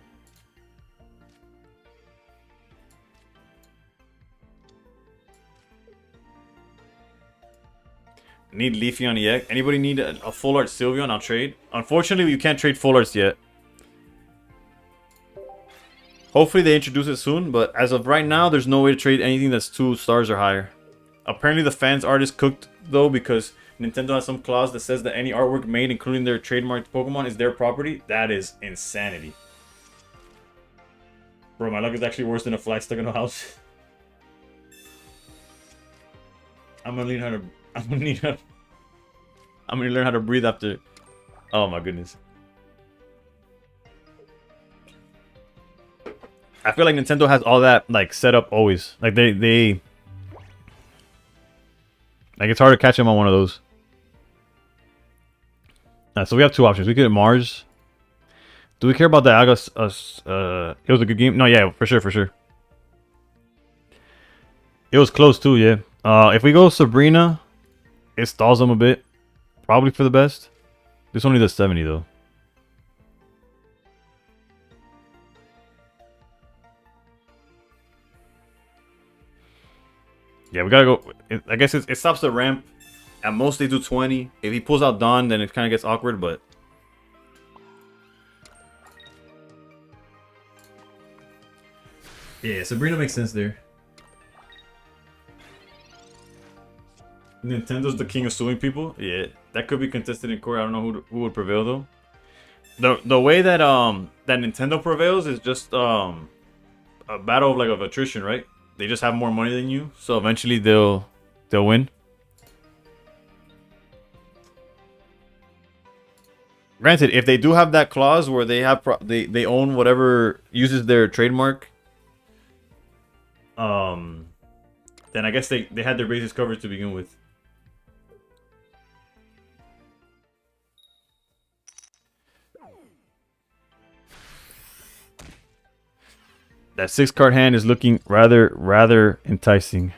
Need Leafeon EX. Anybody need a full art Sylveon? I'll trade. Unfortunately, you can't trade full arts yet. Hopefully they introduce it soon, but as of right now, there's no way to trade anything that's 2 stars or higher. Apparently the fans art is cooked though, because Nintendo has some clause that says that any artwork made, including their trademarked Pokemon, is their property. That is insanity. Bro, my luck is actually worse than a fly stuck in a house. I'm gonna learn how to breathe after. Oh my goodness. I feel like Nintendo has all that like set up always. Like they like it's hard to catch them on one of those. So we have 2 options. We could Mars. Do we care about the Agus? It was a good game. No, yeah, for sure, for sure. It was close too, yeah. If we go Sabrina, it stalls them a bit. Probably for the best. This only does 70 though. Yeah, we gotta go. I guess it stops the ramp. At most they do 20. If he pulls out Dawn, then it kind of gets awkward, but... Yeah, Sabrina makes sense there. Nintendo's the king of suing people? Yeah, that could be contested in court. I don't know who would prevail though. The way that that Nintendo prevails is just a battle of attrition, right? They just have more money than you, so eventually they'll win. Granted, if they do have that clause where they have they own whatever uses their trademark, then I guess they had their bases covered to begin with. That 6-card hand is looking rather enticing.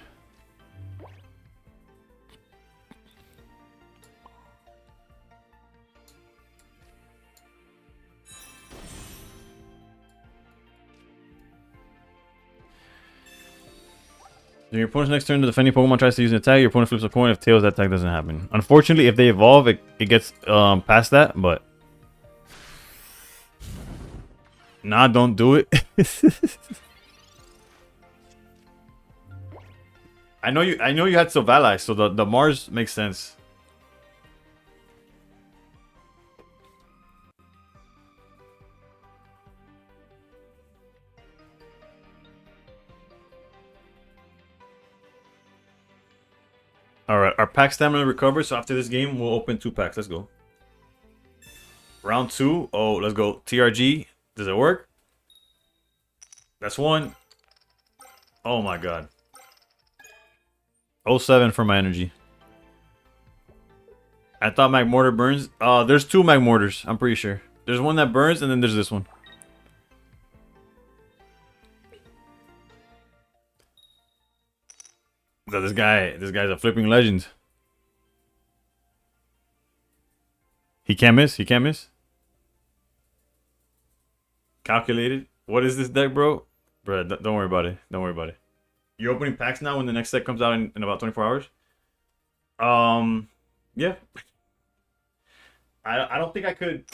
Your opponent's next turn, the defending Pokemon tries to use an attack. Your opponent flips a coin. If tails, that attack doesn't happen. Unfortunately, if they evolve, it gets past that. But nah, don't do it. I know you had Sylvali, so the Mars makes sense. Alright, our pack stamina recovered, so after this game, we'll open 2 packs. Let's go. Round 2. Oh, let's go. TRG. Does it work? That's 1. Oh my god. 07 for my energy. I thought Magmortar burns. There's 2 Magmortars, I'm pretty sure. There's one that burns, and then there's this one. This guy's a flipping legend. He can't miss. He can't miss. Calculated. What is this deck, bro? Bro, don't worry about it. Don't worry about it. You're opening packs now when the next set comes out in about 24 hours? Yeah. I don't think I could.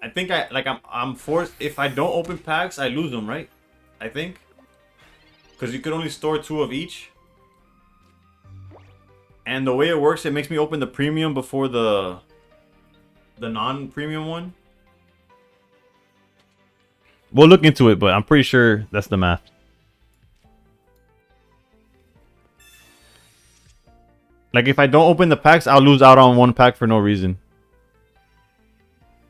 I think I'm forced. If I don't open packs, I lose them, right? I think. Because you could only store 2 of each. And the way it works, it makes me open the premium before the non-premium one. We'll look into it, but I'm pretty sure that's the math. Like, if I don't open the packs, I'll lose out on 1 pack for no reason.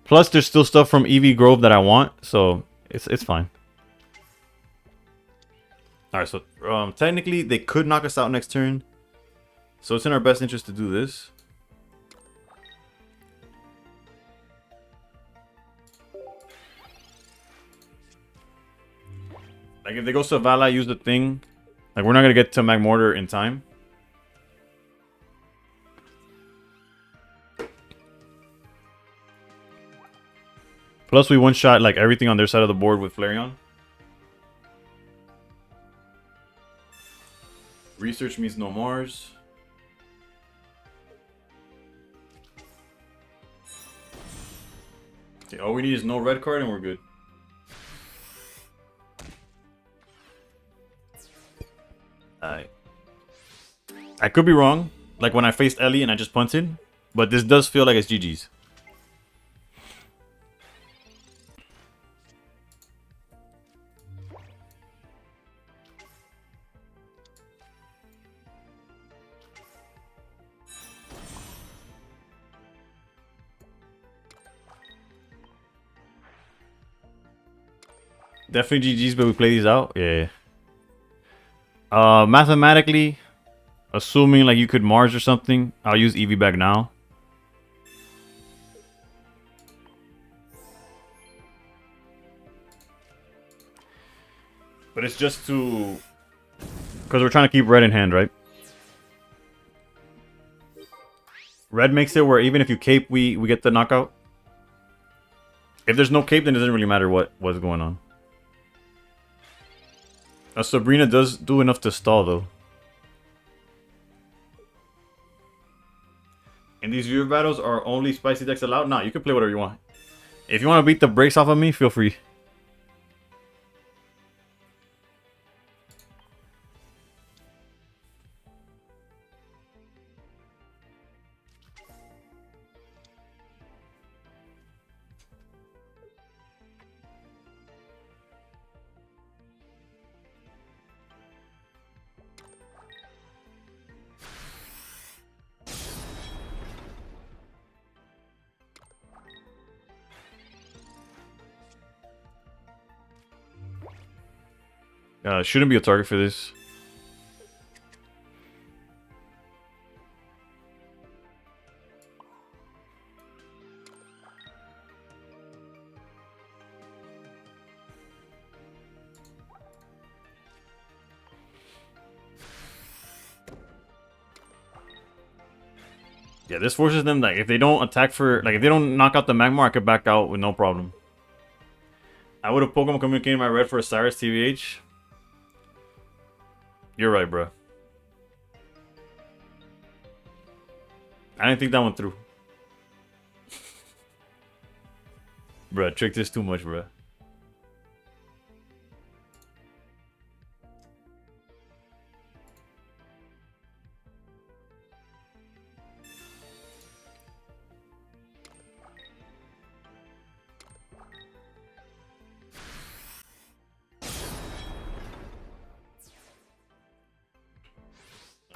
Plus, there's still stuff from EV Grove that I want, so it's fine. Alright, so technically, they could knock us out next turn. So it's in our best interest to do this. Like, if they go Savala, use the thing. Like, we're not going to get to Magmortar in time. Plus, we one-shot, like, everything on their side of the board with Flareon. Research means no Mars. Okay, all we need is no red card and we're good. Alright. I could be wrong, like when I faced Ellie and I just punted, but this does feel like it's GG's. Definitely GG's, but we play these out? Yeah. Mathematically, assuming like you could Mars or something, I'll use Eevee back now. But it's just to... because we're trying to keep red in hand, right? Red makes it where even if you cape, we get the knockout. If there's no cape, then it doesn't really matter what's going on. Sabrina does do enough to stall, though. And these viewer battles are only spicy decks allowed? Nah, you can play whatever you want. If you want to beat the brakes off of me, feel free. Shouldn't be a target for this. Yeah, this forces them, like, if they don't attack for, like, if they don't knock out the Magmar, I could back out with no problem. I would have Pokemon communicated my red for a Cyrus TVH. You're right, bro. I didn't think that one through. Bruh, tricked this too much, bruh.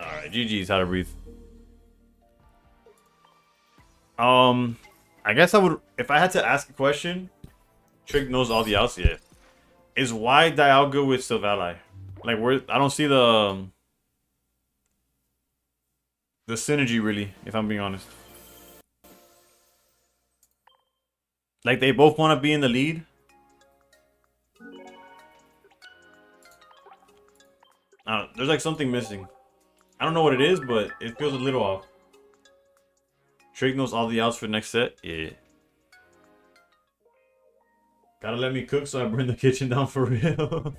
Alright, GG's, how to breathe. I guess I would, if I had to ask a question, Trick knows all the outs yet. Is why Dialga with Silvally? Like, I don't see the synergy really, if I'm being honest. Like, they both want to be in the lead. There's like something missing. I don't know what it is, but it feels a little off. Trick knows all the outs for next set. Yeah. Gotta let me cook so I burn the kitchen down for real.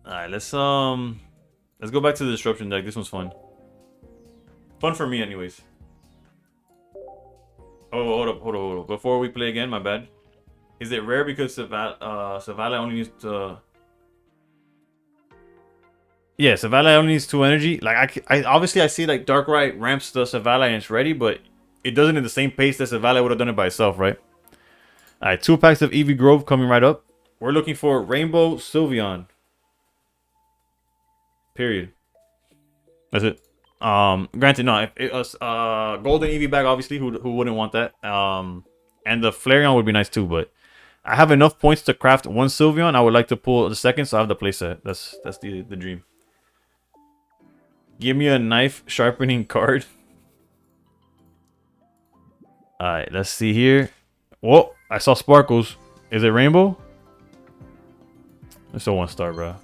Alright, let's go back to the disruption deck. This one's fun. Fun for me anyways. Oh, hold up. Before we play again, my bad. Is it rare because Savali only needs to... Yeah, Savali only needs 2 energy. Like, I obviously I see like Darkrai ramps the Savali and it's ready, but it doesn't in the same pace that Savali would have done it by itself, right? Alright, 2 packs of Eevee Grove coming right up. We're looking for Rainbow Sylveon. Period. That's it. Granted, no, if it was Golden Eevee bag, obviously, who wouldn't want that? And the Flareon would be nice too, but I have enough points to craft 1 Sylveon. I would like to pull the second, so I have the playset. That's the dream. Give me a knife sharpening card. Alright, let's see here. Whoa, I saw sparkles. Is it rainbow? It's a 1-star, bro.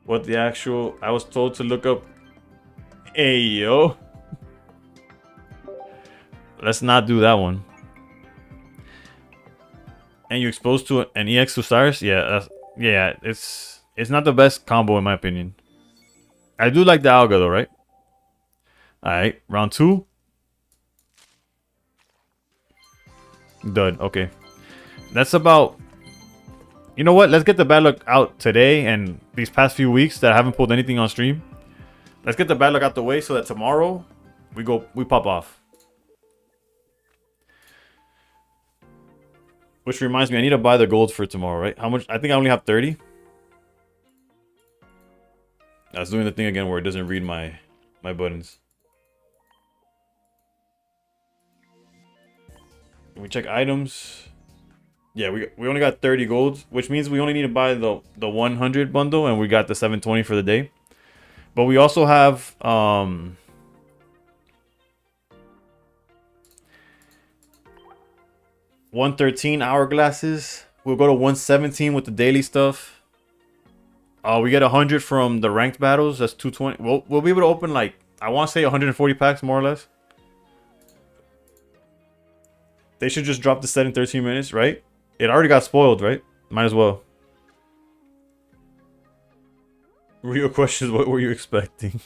What the actual... I was told to look up... Hey, yo. Let's not do that one. And you exposed to an EX to stars? Yeah, it's not the best combo in my opinion. I do like the Alga though, right? Alright, round 2. Dud, okay. That's about... You know what? Let's get the bad luck out today and these past few weeks that I haven't pulled anything on stream. Let's get the bad luck out the way so that tomorrow we pop off. Which reminds me, I need to buy the gold for tomorrow, right? How much? I think I only have 30. I was doing the thing again where it doesn't read my buttons. Can we check items? Yeah, we only got 30 golds, which means we only need to buy the 100 bundle, and we got the 720 for the day. But we also have 113 hourglasses. We'll go to 117 with the daily stuff. We get 100 from the ranked battles. That's 220. We'll be able to open like, I want to say 140 packs more or less. They should just drop the set in 13 minutes, right? It already got spoiled, right? Might as well. Real questions, what were you expecting?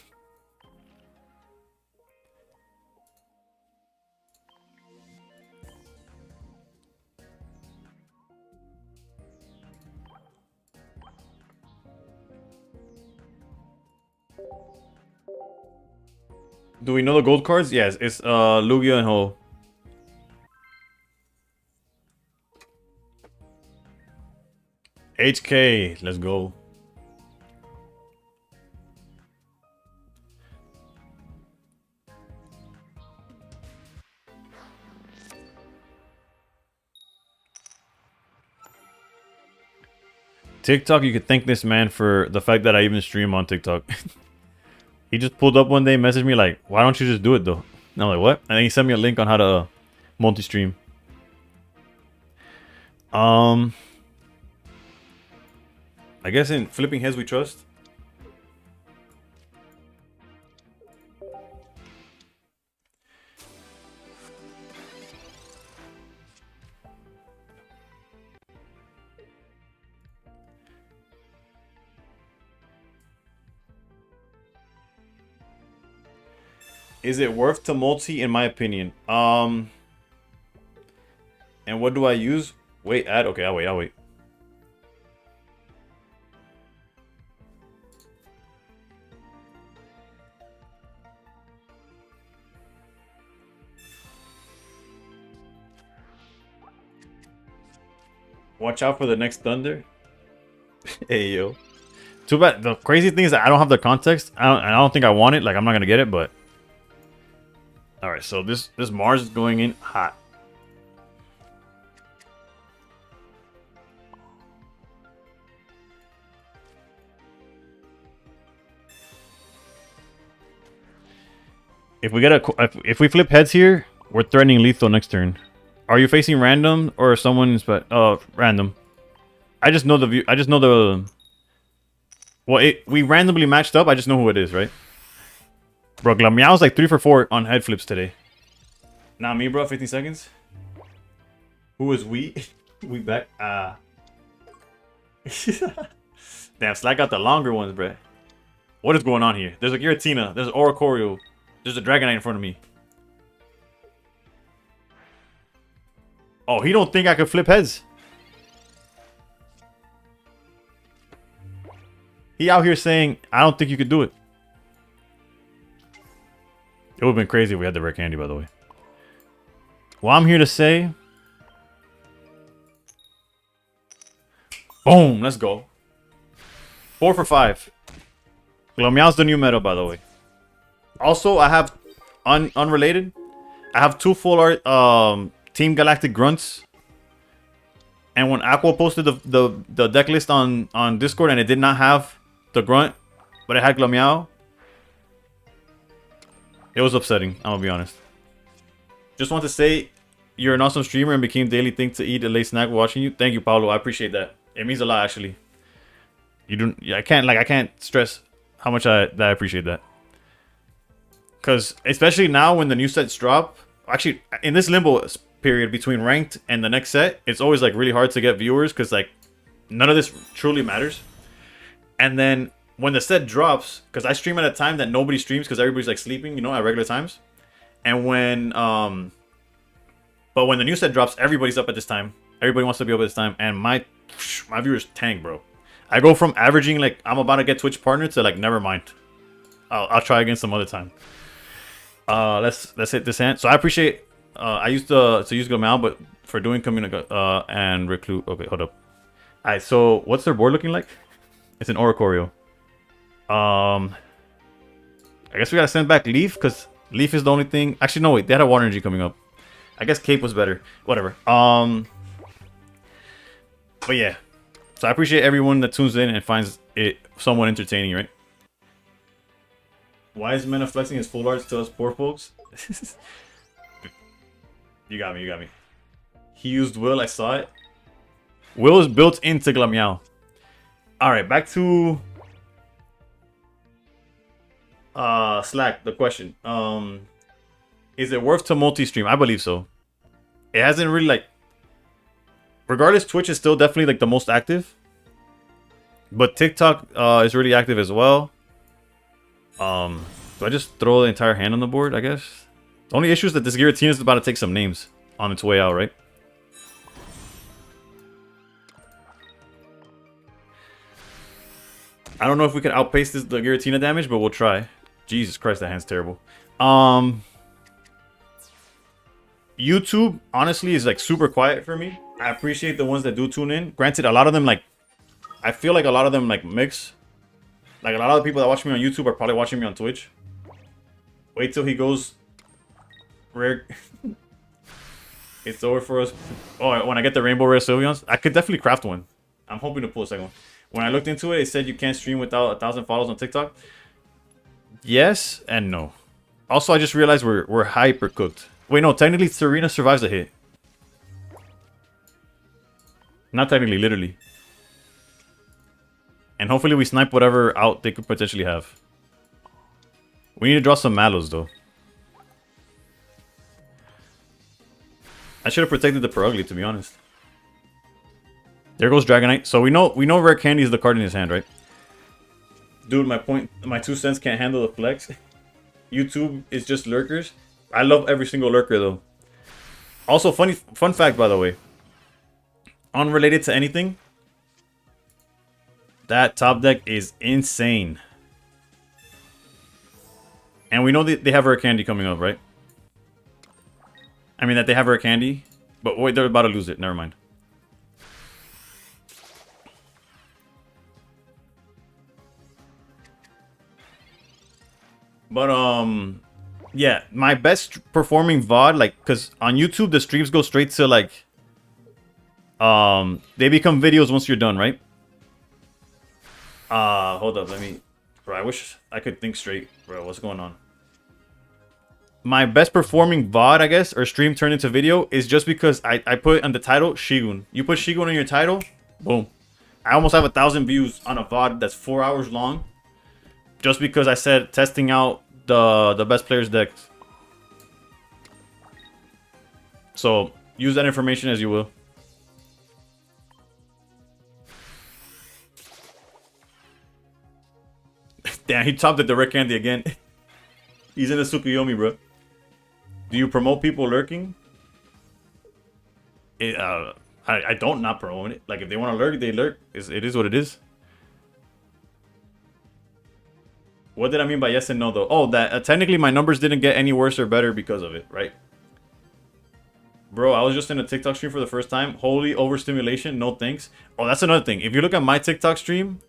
Do we know the gold cards? Yes, it's Lugia and Ho. HK, let's go. TikTok, you could thank this man for the fact that I even stream on TikTok. He just pulled up one day, messaged me like, why don't you just do it though? And I'm like, what? And then he sent me a link on how to multi-stream. I guess in flipping heads we trust. Is it worth to multi in my opinion? And what do I use? Wait, add. Okay, I'll wait. Watch out for the next thunder. Hey yo. Too bad. The crazy thing is that I don't have the context. I don't think I want it. Like, I'm not gonna get it, but all right. So this Mars is going in hot. If we get if we flip heads here, we're threatening lethal next turn. Are you facing random or someone's random? I just know the view. I just know the. Well, we randomly matched up. I just know who it is, right? Bro, Glameow's like 3 for 4 on head flips today. Not me, bro. 15 seconds. Who is we? We back. Damn, Slack got the longer ones, bro. What is going on here? There's a Giratina. There's an Oricorio. There's a Dragonite in front of me. Oh, he don't think I could flip heads. He out here saying, I don't think you could do it. It would have been crazy if we had the rare candy, by the way. Well, I'm here to say... Boom, let's go. 4 for 5. Glameow's the new meta, by the way. Also, I have unrelated. I have 2 full art Team Galactic Grunts. And when Aqua posted the deck list on Discord and it did not have the Grunt, but it had Glameow, it was upsetting, I'm gonna be honest. Just want to say you're an awesome streamer and became daily thing to eat a late snack watching you. Thank you, Paulo. I appreciate that. It means a lot, actually. You don't. I can't stress how much I appreciate that. Cause especially now when the new sets drop, actually in this limbo period between ranked and the next set, it's always like really hard to get viewers because like none of this truly matters. And then when the set drops, because I stream at a time that nobody streams because everybody's like sleeping, you know, at regular times. And when but when the new set drops, everybody's up at this time. Everybody wants to be up at this time, and my viewers tank, bro. I go from averaging like I'm about to get Twitch partner to like never mind. I'll try again some other time. Let's hit this hand. So I appreciate. I used to use Glameow, but for doing Communica and Recluse. Okay, hold up. Alright, so what's their board looking like? It's an Oricorio. I guess we gotta send back Leaf because Leaf is the only thing. Actually, no, wait, they had a Water Energy coming up. I guess Cape was better. Whatever. But yeah. So I appreciate everyone that tunes in and finds it somewhat entertaining, right? Why is Mena flexing his full arts to us poor folks? You got me, you got me. He used Will, I saw it. Will is built into Glameow. Alright, back to Slack, the question. Is it worth to multi-stream? I believe so. It hasn't really like, regardless, Twitch is still definitely like the most active. But TikTok is really active as well. Do I just throw the entire hand on the board, I guess? The only issue is that this Giratina is about to take some names on its way out, right? I don't know if we can outpace the Giratina damage, but we'll try. Jesus Christ, that hand's terrible. YouTube, honestly, is like super quiet for me. I appreciate the ones that do tune in. Granted, a lot of them like... I feel like a lot of them like mix. Like a lot of the people that watch me on YouTube are probably watching me on Twitch. Wait till he goes... Rare... It's over for us. Oh, when I get the Rainbow Rare Sylveons, I could definitely craft one. I'm hoping to pull a second one. When I looked into it, it said you can't stream without 1,000 follows on TikTok. Yes and no. Also, I just realized we're hyper cooked. Wait, no, technically Serena survives a hit. Not technically, literally. And hopefully we snipe whatever out they could potentially have. We need to draw some Mallows though. I should have protected the Perugly, to be honest. There goes Dragonite. So we know Rare Candy is the card in his hand, right? Dude, my 2 cents can't handle the flex. YouTube is just lurkers. I love every single lurker though. Also, fun fact, by the way. Unrelated to anything. That top deck is insane. And we know that they have Rare Candy coming up, right? I mean that they have Rare Candy. But wait, they're about to lose it. Never mind. But yeah, my best performing VOD, like, cause on YouTube the streams go straight to like they become videos once you're done, right? Hold up, let me, bro, I wish I could think straight, bro. What's going on? My best performing VOD, I guess, or stream turned into video is just because I put on the title Shigun. You put Shigun in your title, boom. I almost have 1,000 views on a VOD that's 4 hours long, just because I said testing out the best players decks. So use that information as you will. Damn, he topped it the red candy again. He's in the Tsukuyomi, bro. Do you promote people lurking? I don't not promote it. Like, if they want to lurk, they lurk. It is what it is. What did I mean by yes and no, though? Oh, that technically my numbers didn't get any worse or better because of it, right? Bro, I was just in a TikTok stream for the first time. Holy overstimulation, no thanks. Oh, that's another thing. If you look at my TikTok stream,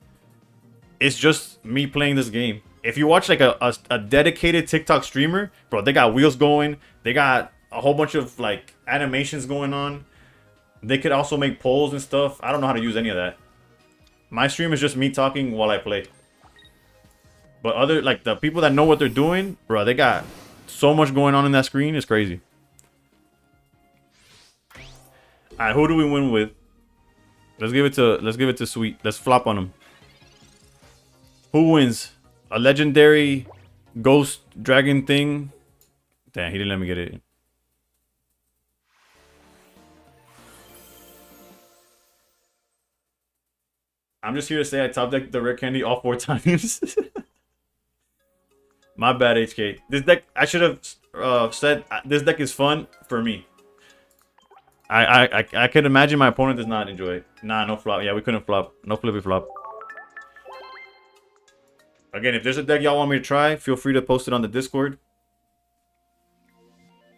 it's just me playing this game. If you watch like a dedicated TikTok streamer, bro, they got wheels going. They got a whole bunch of like animations going on. They could also make polls and stuff. I don't know how to use any of that. My stream is just me talking while I play. But other, like, the people that know what they're doing, bro, they got so much going on in that screen. It's crazy. Alright, who do we win with? Let's give it to Sweet. Let's flop on him. Who wins? A legendary ghost dragon thing? Damn, he didn't let me get it. I'm just here to say I top decked the rare candy all 4 times. My bad, HK. This deck, I should have said this deck is fun for me. I could imagine my opponent does not enjoy it. Nah, no flop. Yeah, we couldn't flop. No flippy flop. Again, if there's a deck y'all want me to try, feel free to post it on the Discord.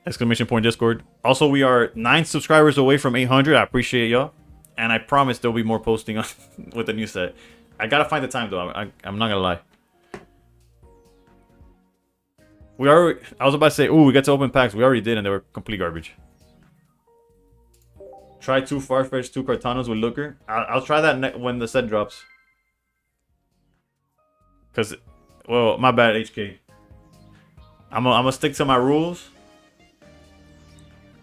Exclamation point Discord. Also, we are 9 subscribers away from 800. I appreciate y'all. And I promise there'll be more posting on with the new set. I gotta find the time though. I'm not gonna lie. I was about to say, ooh, we got to open packs. We already did, and they were complete garbage. Try 2 Farfetch, 2 Cartanos with Looker. I'll try that when the set drops. Cause, well, my bad, HK. I'm gonna stick to my rules,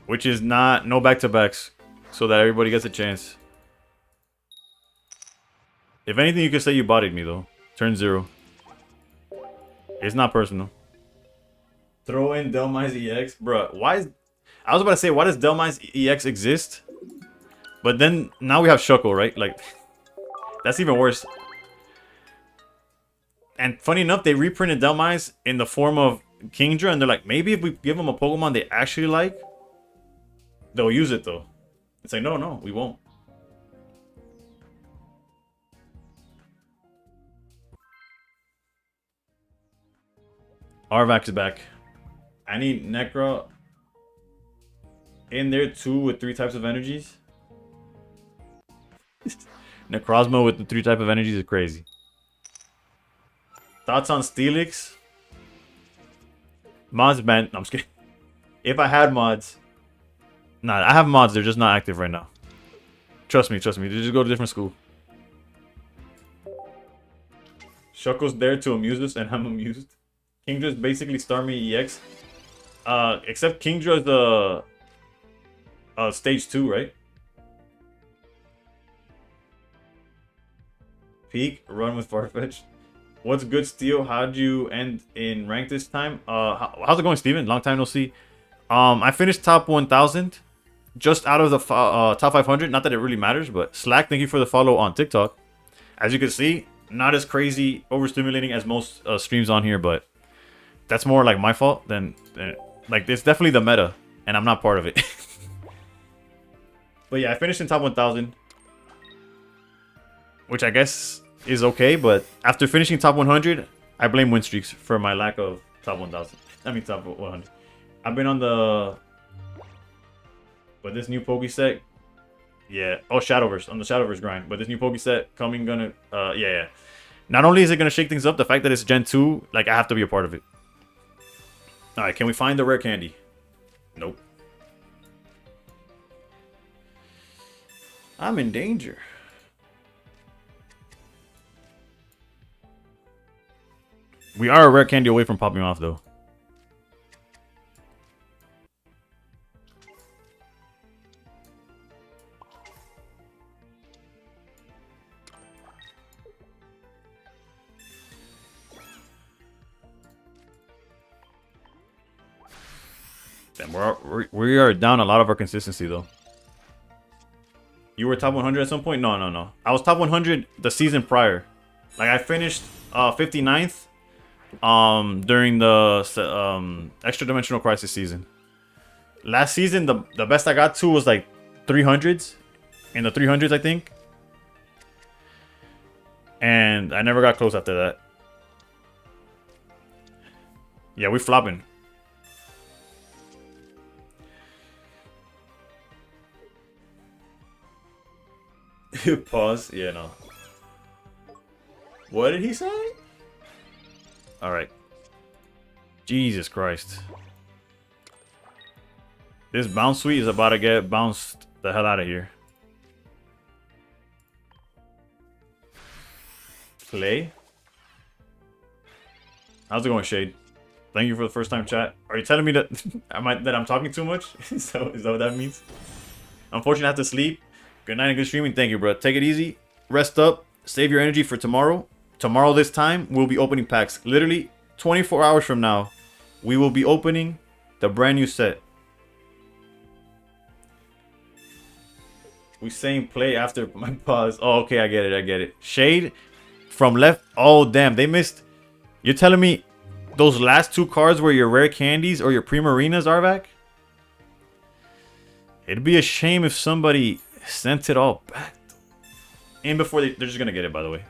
which is no back-to-backs, so that everybody gets a chance. If anything, you can say you bodied me though. Turn 0. It's not personal. Throw in Delmize EX, bruh. I was about to say, why does Delmize EX exist? But then now we have Shuckle, right? Like, that's even worse. And funny enough, they reprinted Delmize in the form of Kingdra, and they're like, maybe if we give them a Pokemon they actually like, they'll use it though. It's like, no, we won't. Arvax is back. I need Necro in there too with 3 types of energies. Necrozma with the 3 type of energies is crazy. Thoughts on Steelix? Mods banned. No, I'm just kidding. If I had mods. Nah, I have mods. They're just not active right now. Trust me. They just go to different school. Shuckle's there to amuse us, and I'm amused. Kingdra's basically Starmie EX. Except Kingdra's the stage 2, right? Peak, run with Farfetch. What's good, Steel? How'd you end in rank this time? How's it going, Steven? Long time no see. I finished top 1000, just out of the top 500. Not that it really matters, but Slack, thank you for the follow on TikTok. As you can see, not as crazy overstimulating as most streams on here, but that's more like my fault than like, it's definitely the meta, and I'm not part of it. But yeah, I finished in top 1000, which I guess is okay, but after finishing top 100, I blame win streaks for my lack of top 1000. I mean top 100. I've been on the... But this new Poke set... Yeah. Oh, Shadowverse. On the Shadowverse grind. But this new Poke set yeah. Not only is it gonna shake things up, the fact that it's Gen 2, like, I have to be a part of it. Alright, can we find the rare candy? Nope. I'm in danger. We are a rare candy away from popping off, though. Damn, we are down a lot of our consistency, though. You were top 100 at some point? No. I was top 100 the season prior. Like, I finished 59th during the Extra Dimensional Crisis season. Last season, the best I got to was like 300s. In the 300s, I think. And I never got close after that. Yeah, we flopping. Pause. Yeah, no. What did he say? Alright. Jesus Christ. This bounce suite is about to get bounced the hell out of here. Play? How's it going, Shade? Thank you for the first time chat. Are you telling me that that I'm talking too much? Is that what that means? Unfortunately, I have to sleep. Good night and good streaming. Thank you, bro. Take it easy. Rest up. Save your energy for tomorrow. Tomorrow this time, we'll be opening packs. Literally 24 hours from now, we will be opening the brand new set. We saying play after my pause. Oh, okay, I get it. Shade from left. Oh, damn. They missed. You're telling me those last two cards were your rare candies or your Primarinas, Arvac? It'd be a shame if somebody sent it all back. And before they're just gonna get it, by the way.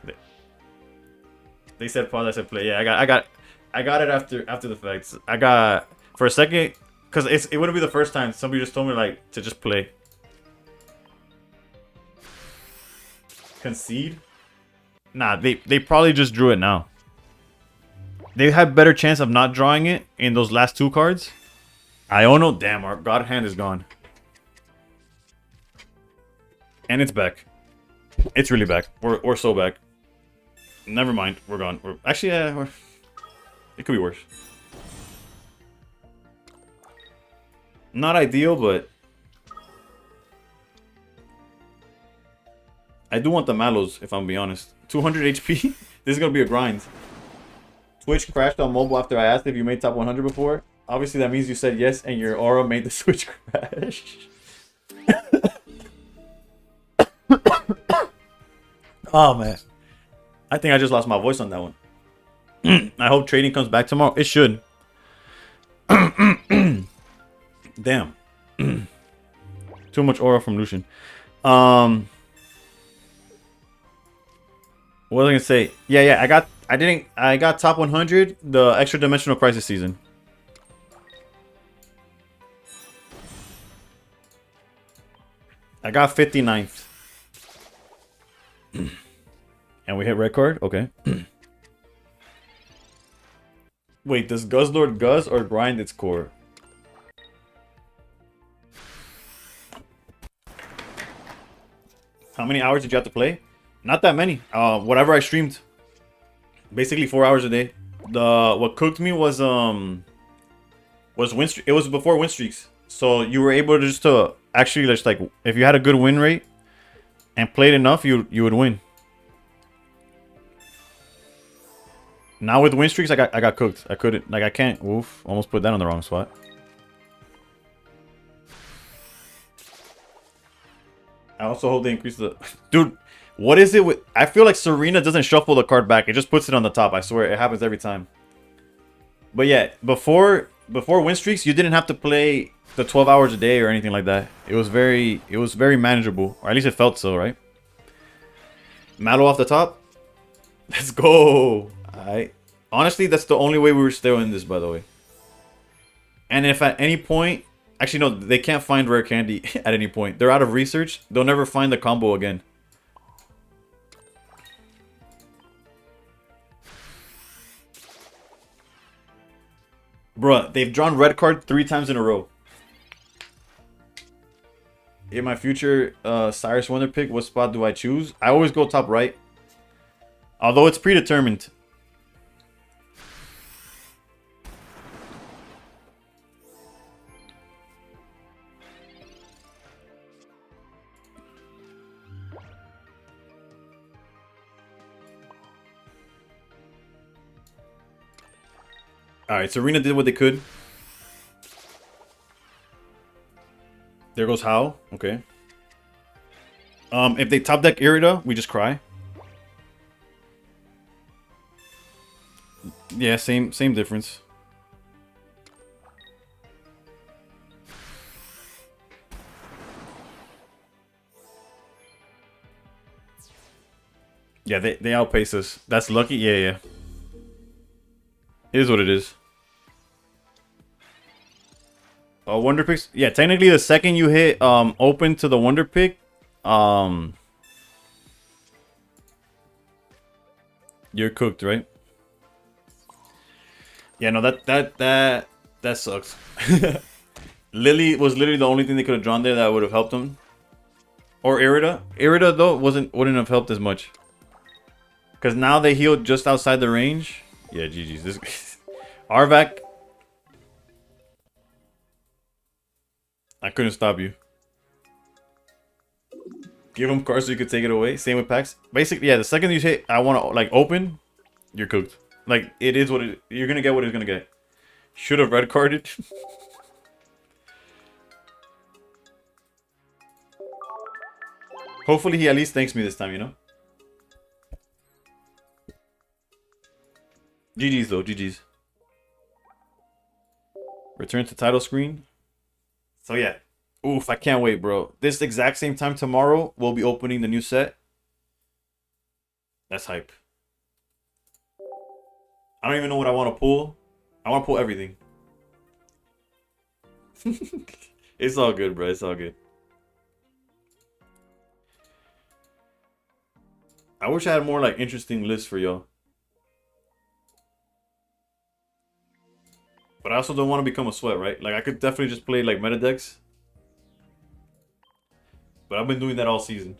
They said pause, I said play. Yeah, I got it after the facts. I got for a second, because it wouldn't be the first time somebody just told me like to just play. Concede? Nah, they probably just drew it now. They had better chance of not drawing it in those last two cards. Iono, damn, our God hand is gone. And it's back. It's really back. We're so back. Never mind. We're gone. Actually, yeah, it could be worse. Not ideal, but I do want the Mallows, if I'm being honest. 200 HP? This is going to be a grind. Twitch crashed on mobile after I asked if you made top 100 before. Obviously, that means you said yes and your aura made the Switch crash. Oh, man. I think I just lost my voice on that one. I hope trading comes back tomorrow. It should. Damn. Too much aura from Lucian. What was I gonna say? Yeah, I got top 100 the Extra Dimensional Crisis season. I got 59th. And we hit red card? Okay. Wait, does Guzzlord Guzz or grind its core? How many hours did you have to play? Not that many. Whatever I streamed. Basically 4 hours a day. What cooked me was win streak. It was before win streaks. So you were able to just to actually just like if you had a good win rate and played enough, you would win. Now with win streaks, I got cooked. I couldn't, like, I can't. Oof, almost put that on the wrong spot. I also hope they increase the... Dude, what is it with... I feel like Serena doesn't shuffle the card back. It just puts it on the top. I swear, it happens every time. But yeah, before win streaks, you didn't have to play the 12 hours a day or anything like that. It was very manageable. Or at least it felt so, right? Mallow off the top. Let's go. Honestly, that's the only way we were still in this, by the way. And if at any point... Actually, no, they can't find rare candy at any point. They're out of research. They'll never find the combo again. Bruh, they've drawn red card 3 times in a row. In my future Cyrus Wonder pick, what spot do I choose? I always go top right. Although it's predetermined. Alright, Serena did what they could. There goes How. Okay. If they top deck Irida, we just cry. Yeah, same difference. Yeah, they outpace us. That's lucky. Yeah, yeah. It is what it is. Wonder picks. Yeah, technically the second you hit open to the wonder pick, you're cooked, right? Yeah, no, that sucks. Lily was literally the only thing they could have drawn there that would have helped them. Or Irida. Irida though wouldn't have helped as much. Cause now they healed just outside the range. Yeah, GG's. This Arvac. I couldn't stop you. Give him cards so you could take it away. Same with packs. Basically, yeah, the second you hit I want to like open, you're cooked. Like it is what it. You're gonna get what it's gonna get. Should have red carded. Hopefully he at least thanks me this time, you know? GG's though, GG's. Return to title screen. So yeah. Oof, I can't wait, bro. This exact same time tomorrow, we'll be opening the new set. That's hype. I don't even know what I want to pull. I want to pull everything. It's all good, bro. It's all good. I wish I had more like interesting lists for y'all. But I also don't want to become a sweat, right? Like I could definitely just play like meta decks. But I've been doing that all season.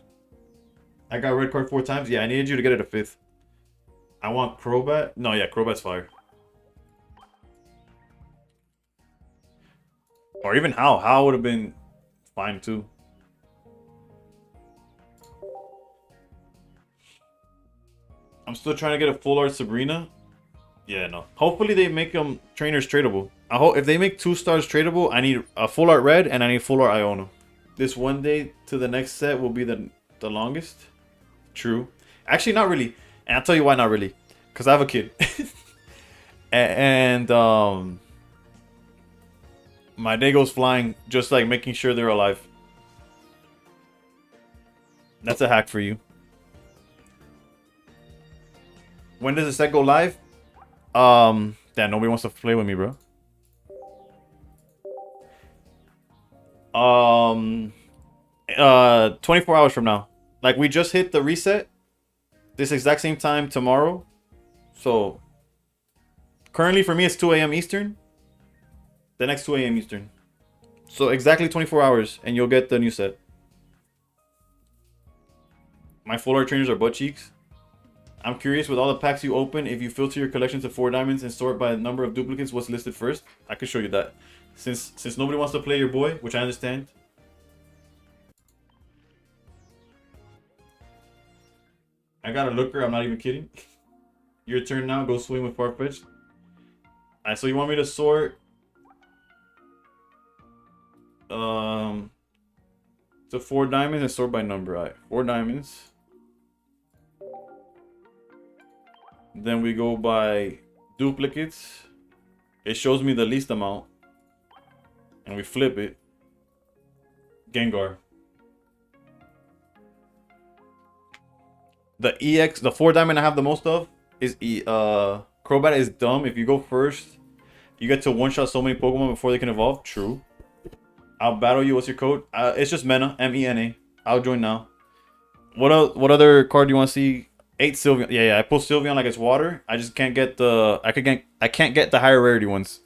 I got red card 4 times. Yeah, I needed you to get it a 5th. I want Crobat. No, yeah, Crobat's fire. Or even How. How would have been fine too. I'm still trying to get a full art Sabrina. Yeah, no. Hopefully they make them trainers tradable. I hope if they make 2 stars tradable, I need a full art red and I need full art Iono. This one day to the next set will be the longest. True. Actually, not really. And I'll tell you why not really. Because I have a kid. and my day goes flying just like making sure they're alive. That's a hack for you. When does the set go live? Damn, nobody wants to play with me, bro. 24 hours from now. Like we just hit the reset this exact same time tomorrow. So currently for me it's 2 a.m. Eastern. The next 2 a.m. Eastern. So exactly 24 hours and you'll get the new set. My full art trainers are butt cheeks. I'm curious, with all the packs you open, if you filter your collection to 4 diamonds and sort by the number of duplicates, what's listed first? I could show you that. Since nobody wants to play your boy, which I understand. I got a looker, I'm not even kidding. Your turn now, go swing with Farfetch. Alright, so you want me to sort to 4 diamonds and sort by number. Alright, 4 diamonds. Then we go by duplicates. It shows me the least amount. And we flip it. Gengar. The EX, the 4 diamond I have the most of is Crobat is dumb. If you go first, you get to one-shot so many Pokemon before they can evolve. True. I'll battle you. What's your code? It's just Mena. M-E-N-A. I'll join now. What other card do you want to see? 8 Sylveon. Yeah, I pull Sylveon like it's water. I just can't get the I can't get the higher rarity ones.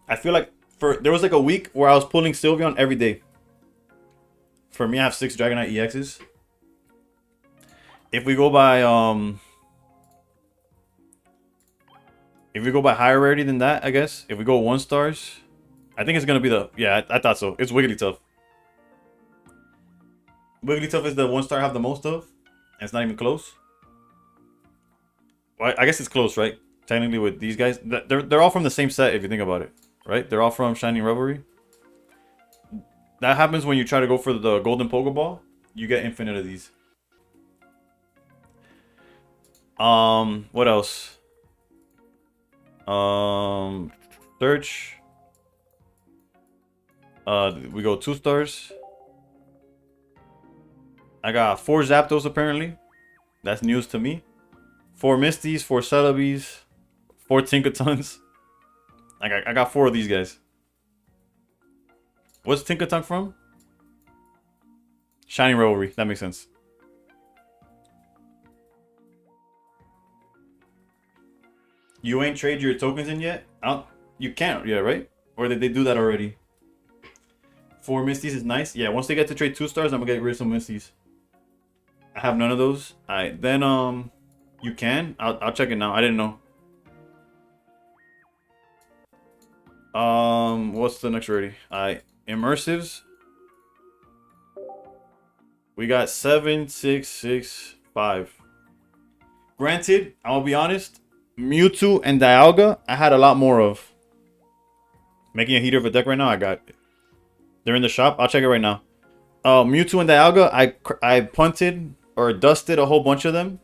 I feel like there was like a week where I was pulling Sylveon every day. For me, I have 6 Dragonite EXs. If we go by higher rarity than that, I guess. If we go 1 stars, I think it's gonna be the I thought so. It's Wigglytuff. Wigglytuff is the 1 star I have the most of. And it's not even close. Well, I guess it's close, right? Technically with these guys. They're all from the same set if you think about it. Right? They're all from Shining Revelry. That happens when you try to go for the golden Pokeball. You get infinite of these. What else? Search. We go 2 stars. I got 4 Zapdos apparently. That's news to me. 4 Misties, 4 Celebes, 4 Tinkatons. I got 4 of these guys. What's Tinkaton from? Shining Revelry. That makes sense. You ain't trade your tokens in yet? You can't, yeah, right? Or did they do that already? 4 Misties is nice. Yeah, once they get to trade 2 stars, I'm gonna get rid of some Misties. I have none of those. Alright, then you can. I'll check it now. I didn't know. What's the next rarity? Alright, immersives. We got 7, 6, 6, 5. Granted, I'll be honest. Mewtwo and Dialga, I had a lot more of. Making a heater of a deck right now, I got it. They're in the shop. I'll check it right now. Mewtwo and Dialga, I punted or dusted a whole bunch of them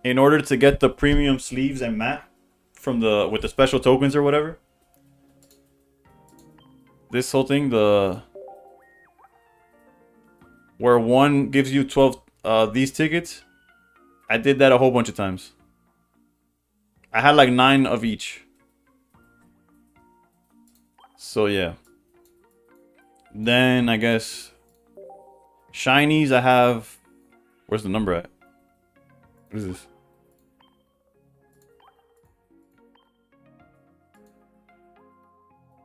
in order to get the premium sleeves and mat from with the special tokens or whatever. This whole thing, where one gives you 12 these tickets, I did that a whole bunch of times. I had like 9 of each. So yeah. Then I guess shinies I have. Where's the number at? What is this?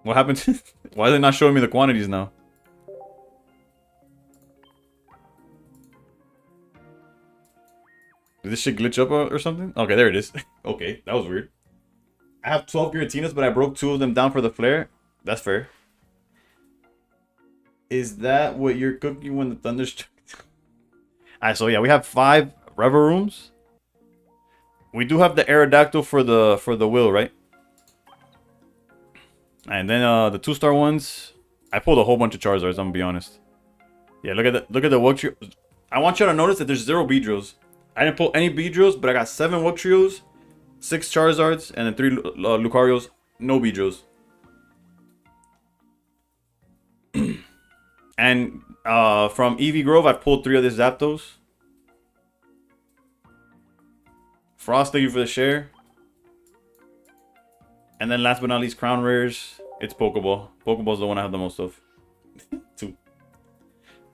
What happened? Why is it not showing me the quantities now? Did this shit glitch up or something? Okay, there it is. Okay, that was weird. I have 12 Giratinas, but I broke 2 of them down for the flare. That's fair. Is that what you're cooking when the thunder strikes? Alright, so yeah, we have 5 Revel Rooms. We do have the Aerodactyl for the will, right? And then the 2-star ones. I pulled a whole bunch of Charizards, I'm gonna be honest. Yeah, look at the Wug Trio. I want you to notice that there's 0 Beedrills. I didn't pull any Beedrills, but I got 7 Wug Trios, 6 Charizards, and then 3 Lucarios. No Beedrills. And from Eevee Grove, I've pulled 3 of these Zapdos. Frost, thank you for the share. And then last but not least, Crown Rares. It's Pokeball. Pokeball's the one I have the most of. 2.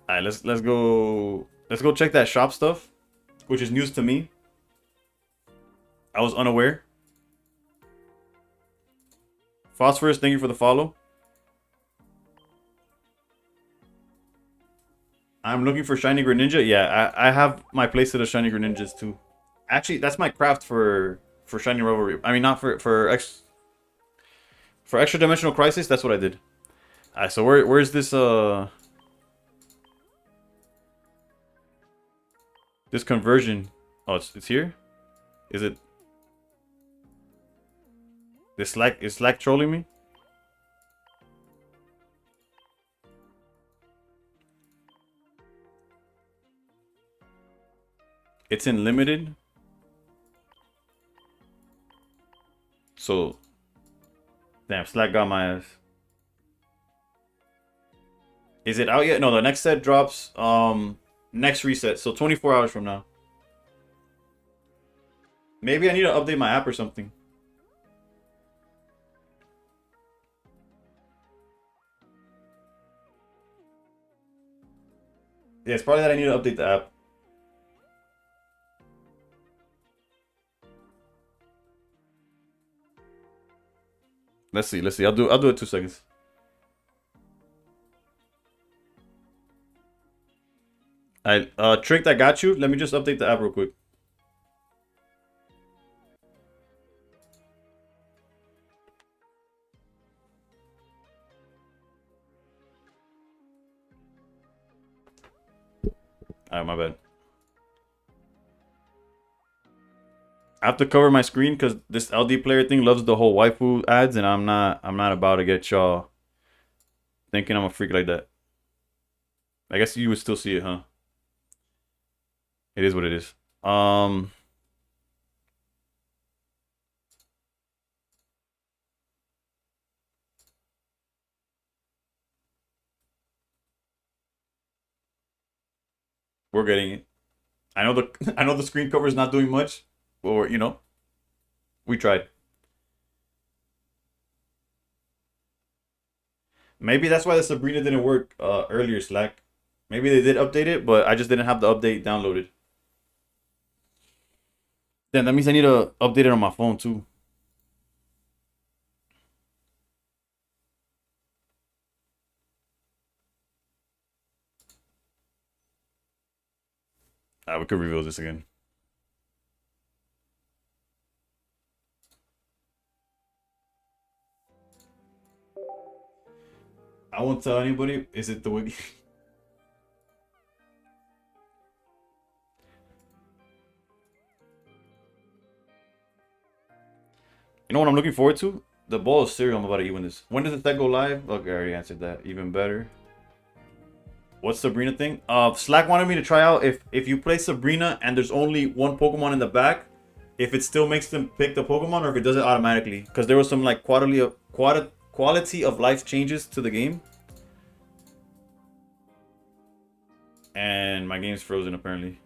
Alright, let's go check that shop stuff, which is news to me. I was unaware. Phosphorus, thank you for the follow. I'm looking for Shiny Greninja. Yeah, I have my playset of Shiny Greninjas too. Actually, that's my craft for Shiny Revelry. I mean, not for Extra Dimensional Crisis. That's what I did. Alright, so where's this this conversion? Oh, it's here. Is it? Is Slack trolling me? It's in limited. So, damn, Slack got my ass. Is it out yet? No, the next set drops next reset, so 24 hours from now. Maybe I need to update my app or something. Yeah, it's probably that I need to update the app. Let's see. Let's see. I'll do it 2 seconds. I Tricked, I got you. Let me just update the app real quick. Alright, my bad. I have to cover my screen because this LD player thing loves the whole waifu ads, and I'm not about to get y'all thinking I'm a freak like that. I guess you would still see it, huh? It is what it is. We're getting it. I know the I know the screen cover is not doing much, or we tried. Maybe that's why the Sabrina didn't work earlier, Slack. Maybe they did update it, but I just didn't have the update downloaded. Then that means I need to update it on my phone too. We could reveal this again. I won't tell anybody. Is it the wiki? You know what I'm looking forward to? The bowl of cereal I'm about to eat when this. When does the set go live? Okay, I already answered that. Even better. What's Sabrina thing? Slack wanted me to try out if you play Sabrina and there's only one Pokemon in the back, if it still makes them pick the Pokemon or if it does it automatically. Because there was some like quality of life changes to the game. And my game's frozen apparently.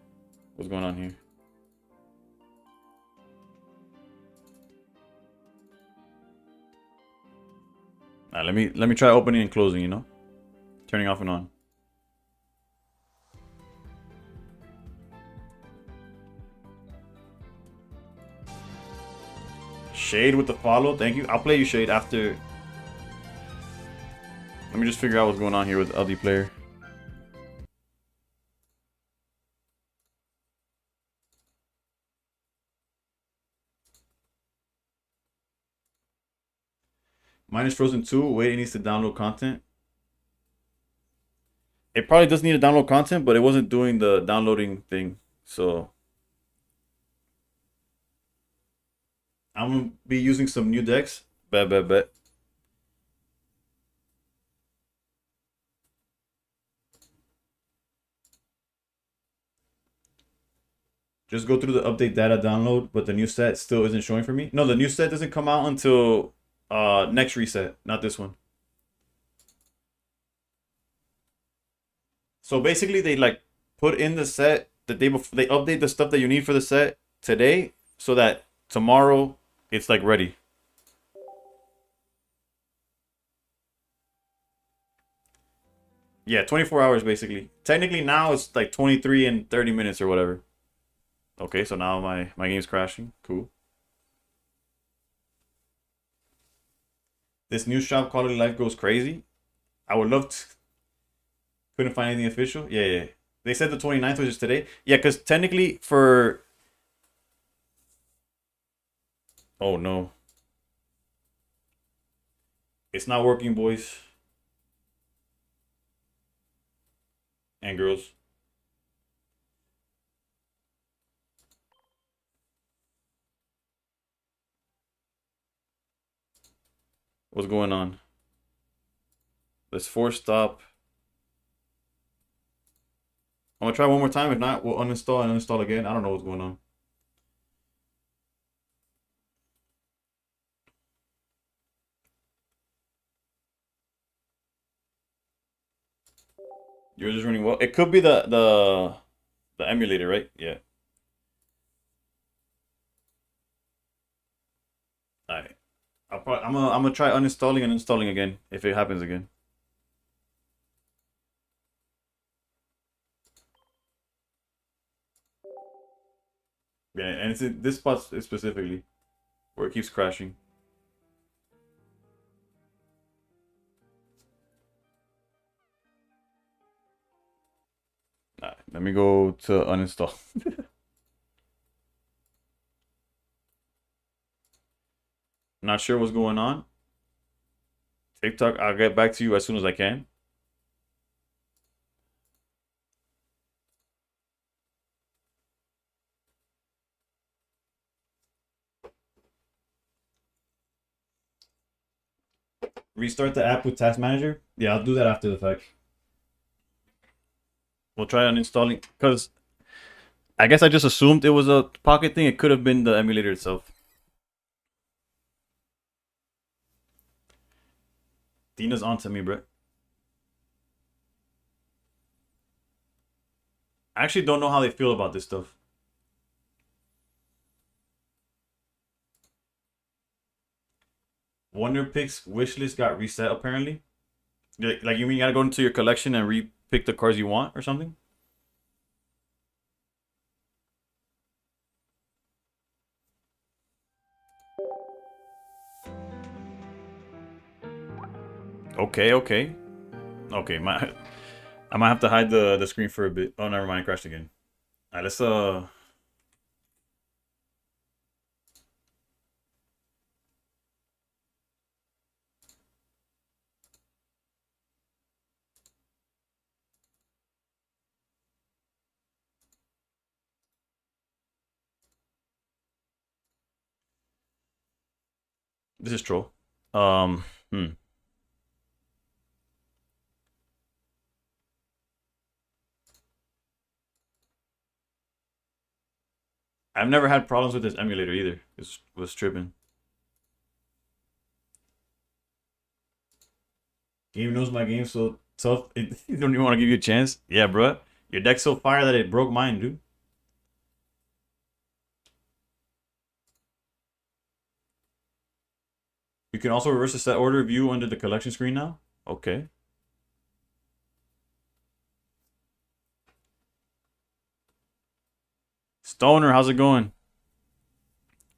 What's going on here? Let me try opening and closing, turning off and on. Shade with the follow, thank you. I'll play you Shade after. Let me just figure out what's going on here with LD player. Mine is frozen too. Wait, it needs to download content. It probably does need to download content, but it wasn't doing the downloading thing. So I'm gonna be using some new decks. Bet. Just go through the update data download, but the new set still isn't showing for me. No, the new set doesn't come out until next reset, not this one. So basically, they like put in the set the day before. They update the stuff that you need for the set today, so that tomorrow it's like ready. Yeah, 24 hours basically. Technically now it's like 23 and 30 minutes or whatever. Okay, so now my game's crashing. Cool. This new shop quality life goes crazy. I would love to. Couldn't find anything official. Yeah. They said the 29th was just today. Yeah, because technically for. Oh no. It's not working, boys and girls. What's going on? Let's force stop. I'm gonna try one more time. If not, we'll uninstall and uninstall again. I don't know what's going on. Yours is running well. It could be the emulator, right? Yeah. All right. I'm gonna try uninstalling and installing again if it happens again. Yeah, and it's in this spot specifically where it keeps crashing. me go to uninstall. Not sure what's going on. TikTok, I'll get back to you as soon as I can. Restart the app with Task Manager? Yeah, I'll do that after the fact. We'll try uninstalling, because I guess I just assumed it was a Pocket thing. It could have been the emulator itself. Dina's on to me, bro. I actually don't know how they feel about this stuff. Wonder Picks wishlist got reset apparently. Like you mean you gotta go into your collection and re-pick the cards you want or something? Okay, okay. Okay, I might have to hide the screen for a bit. Oh, never mind, it crashed again. Alright, let's this is troll. Hmm. I've never had problems with this emulator either. It was tripping. Game knows my game so tough. It don't even want to give you a chance. Yeah, bro. Your deck's so fire that it broke mine, dude. You can also reverse the set order view under the collection screen now. Okay. Stoner, how's it going?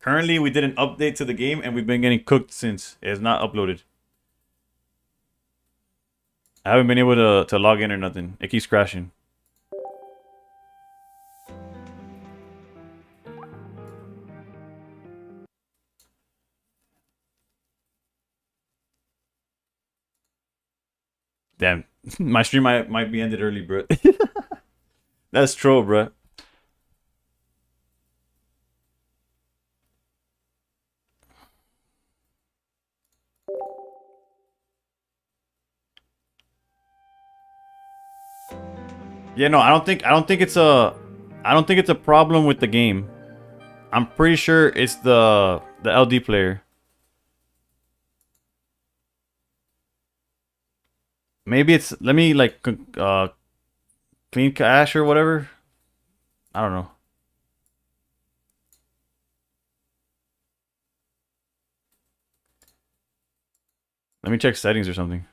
Currently, we did an update to the game and we've been getting cooked since. It has not uploaded. I haven't been able to log in or nothing. It keeps crashing. Damn. My stream might be ended early, bro. That's troll, bro. Yeah, no, I don't think it's a problem with the game. I'm pretty sure it's the LD player. Maybe it's let me like clean cache or whatever. I don't know. Let me check settings or something.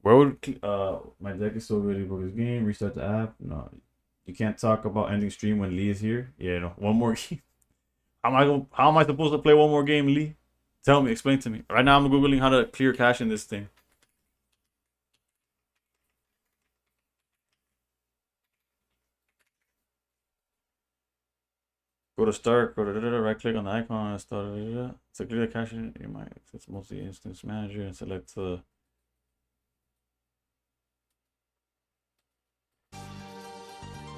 Where would my deck is so good for this game? Restart the app? No, you can't talk about ending stream when Lee is here. Yeah, no, one more game. How am I supposed to play one more game, Lee? Tell me, explain to me. Right now, I'm googling how to clear cache in this thing. Go to start. Go to right click on the icon and start. To clear the cache, you might access mostly instance manager and select the.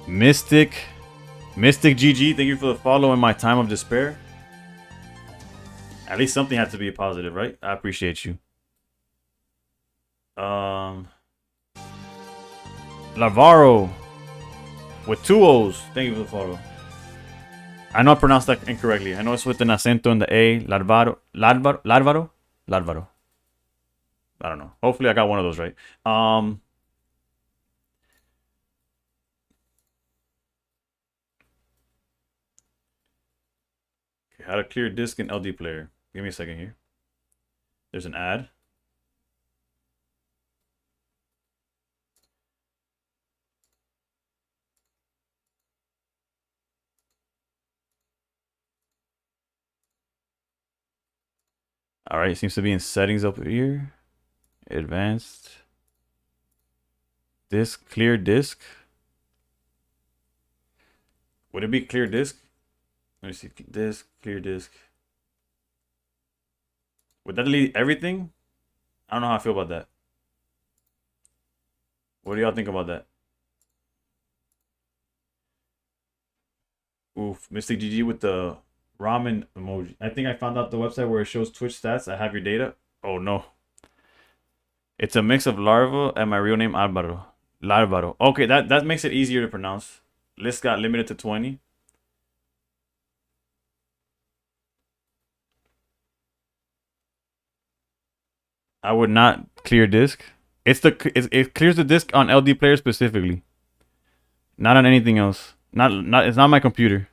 Mystic GG, thank you for the follow in my time of despair. At least something had to be positive, right? I appreciate you. Lavaro with two O's. Thank you for the follow. I know I pronounced that incorrectly. I know it's with an acento in the A. Larvaro. I don't know. Hopefully I got one of those right. how to clear disk in LD player. Give me a second here. There's an ad. All right, it seems to be in settings up here. Advanced. Disk, clear disk. Would it be clear disk? Let me see. Disk, clear disk. Would that delete everything? I don't know how I feel about that. What do y'all think about that? Oof, Mystic GG with the ramen emoji. I think I found out the website where it shows Twitch stats. I have your data. Oh no. It's a mix of Larva and my real name Alvaro. Larvaro. Okay, that makes it easier to pronounce. List got limited to 20. I would not clear disk. It clears the disk on LD player specifically. Not on anything else. It's not my computer.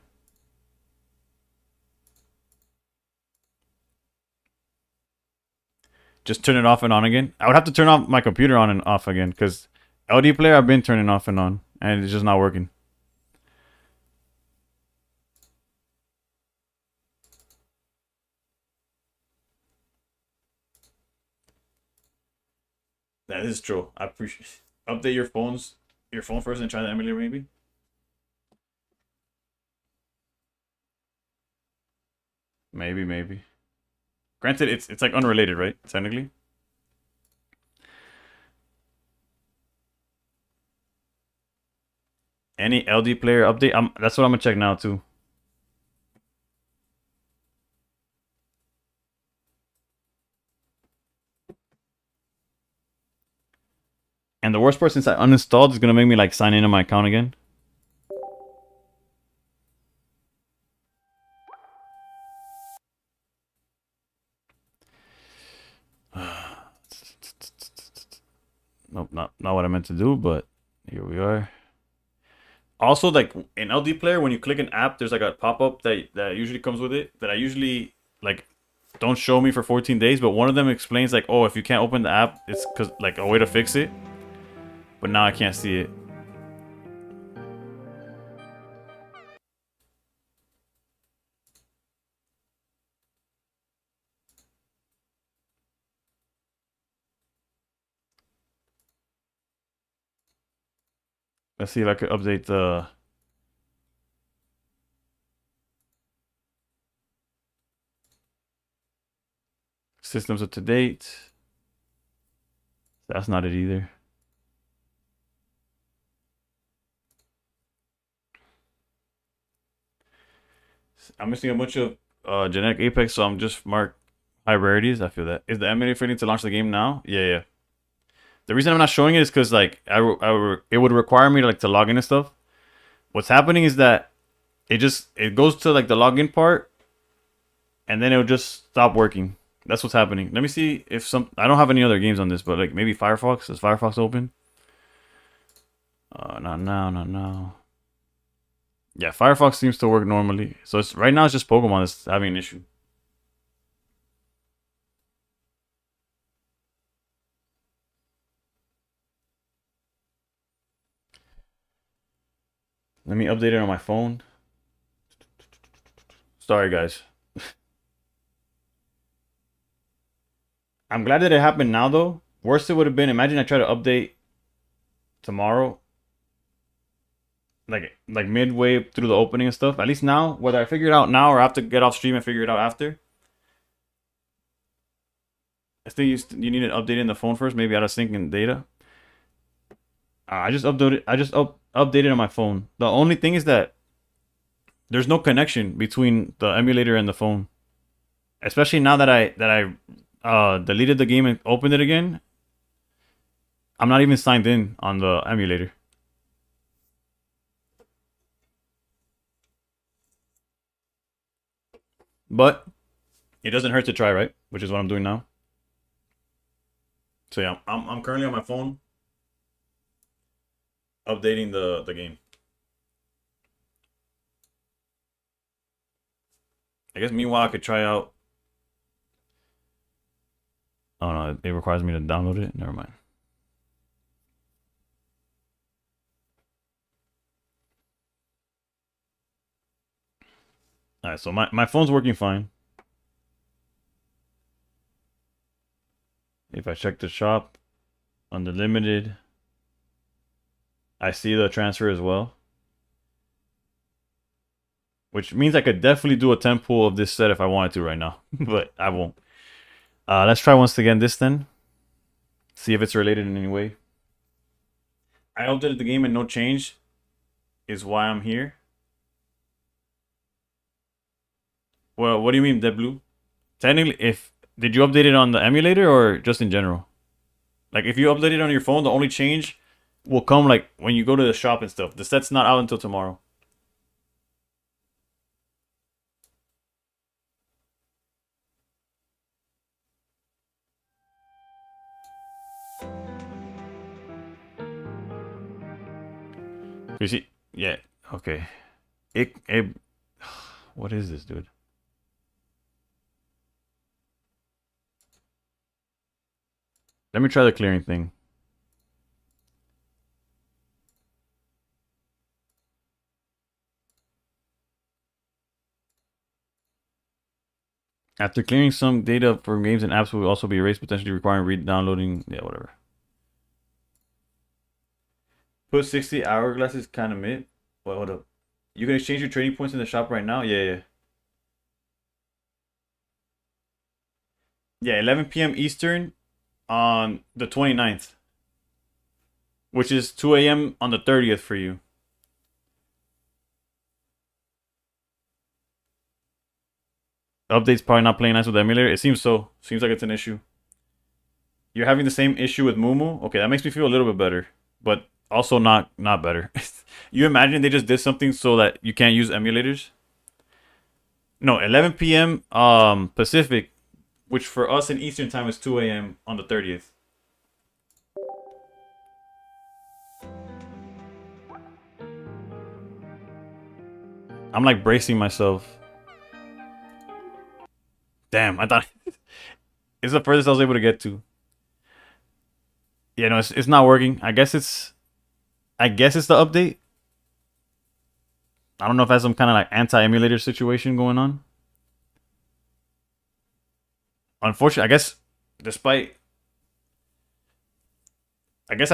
Just turn it off and on again. I would have to turn off my computer on and off again because LD player I've been turning off and on and it's just not working. That is true. I appreciate. Update your phone first, and try the emulator maybe. Maybe. Granted, it's like unrelated, right? Technically. Any LD player update? That's what I'm gonna check now too. And the worst part, since I uninstalled, is gonna make me like sign into my account again. Nope, not what I meant to do, but here we are. Also, like in LD player, when you click an app, there's like a pop-up that usually comes with it that I usually like don't show me for 14 days, but one of them explains like, oh, if you can't open the app, it's cause like a way to fix it. But now I can't see it. Let's see if I could update the systems up to date. That's not it either. I'm missing a bunch of genetic apex, so I'm just marked high rarities. I feel that. Is the emulator failing to launch the game now? Yeah. The reason I'm not showing it is because like it would require me to like to log in and stuff. What's happening is that it goes to like the login part, and then it'll just stop working. That's what's happening. Let me see if I don't have any other games on this, but like maybe Firefox. Is Firefox open? Not now. Yeah, Firefox seems to work normally. So right now it's just Pokemon that's having an issue. Let me update it on my phone. Sorry, guys. I'm glad that it happened now, though. Worst it would have been, imagine I try to update tomorrow. Like midway through the opening and stuff. At least now, whether I figure it out now or I have to get off stream and figure it out after. I think you need an update in the phone first, maybe out of sync and data. I just updated on my phone. The only thing is that there's no connection between the emulator and the phone. Especially now that I deleted the game and opened it again. I'm not even signed in on the emulator. But it doesn't hurt to try, right? Which is what I'm doing now. So yeah, I'm currently on my phone updating the game. I guess meanwhile I could try out. Oh no, it requires me to download it. Never mind. All right, so my phone's working fine. If I check the shop under limited, I see the transfer as well. Which means I could definitely do a 10 pull of this set if I wanted to right now. But I won't. Let's try once again this then. See if it's related in any way. I updated the game and no change is why I'm here. Well, what do you mean, Dead Blue? Technically, if did you update it on the emulator or just in general? Like if you update it on your phone, the only change will come like when you go to the shop and stuff. The set's not out until tomorrow. You see? Yeah. Okay. It. What is this, dude? Let me try the clearing thing. After clearing some data from games and apps will also be erased, potentially requiring re-downloading. Yeah, whatever. Put 60 hourglasses kind of mid. Wait, hold up. You can exchange your trading points in the shop right now? Yeah, yeah. Yeah, 11 p.m. Eastern on the 29th. Which is 2 a.m. on the 30th for you. Update's probably not playing nice with the emulator. It seems so. Seems like it's an issue. You're having the same issue with Mumu? Okay, that makes me feel a little bit better. But also not better. You imagine they just did something so that you can't use emulators? No, 11 p.m. Pacific, which for us in Eastern time is 2 a.m. on the 30th. I'm like bracing myself. Damn, I thought it's the furthest I was able to get to. Yeah, no, it's not working. I guess it's the update. I don't know if that's some kind of like anti-emulator situation going on. Unfortunately, I guess at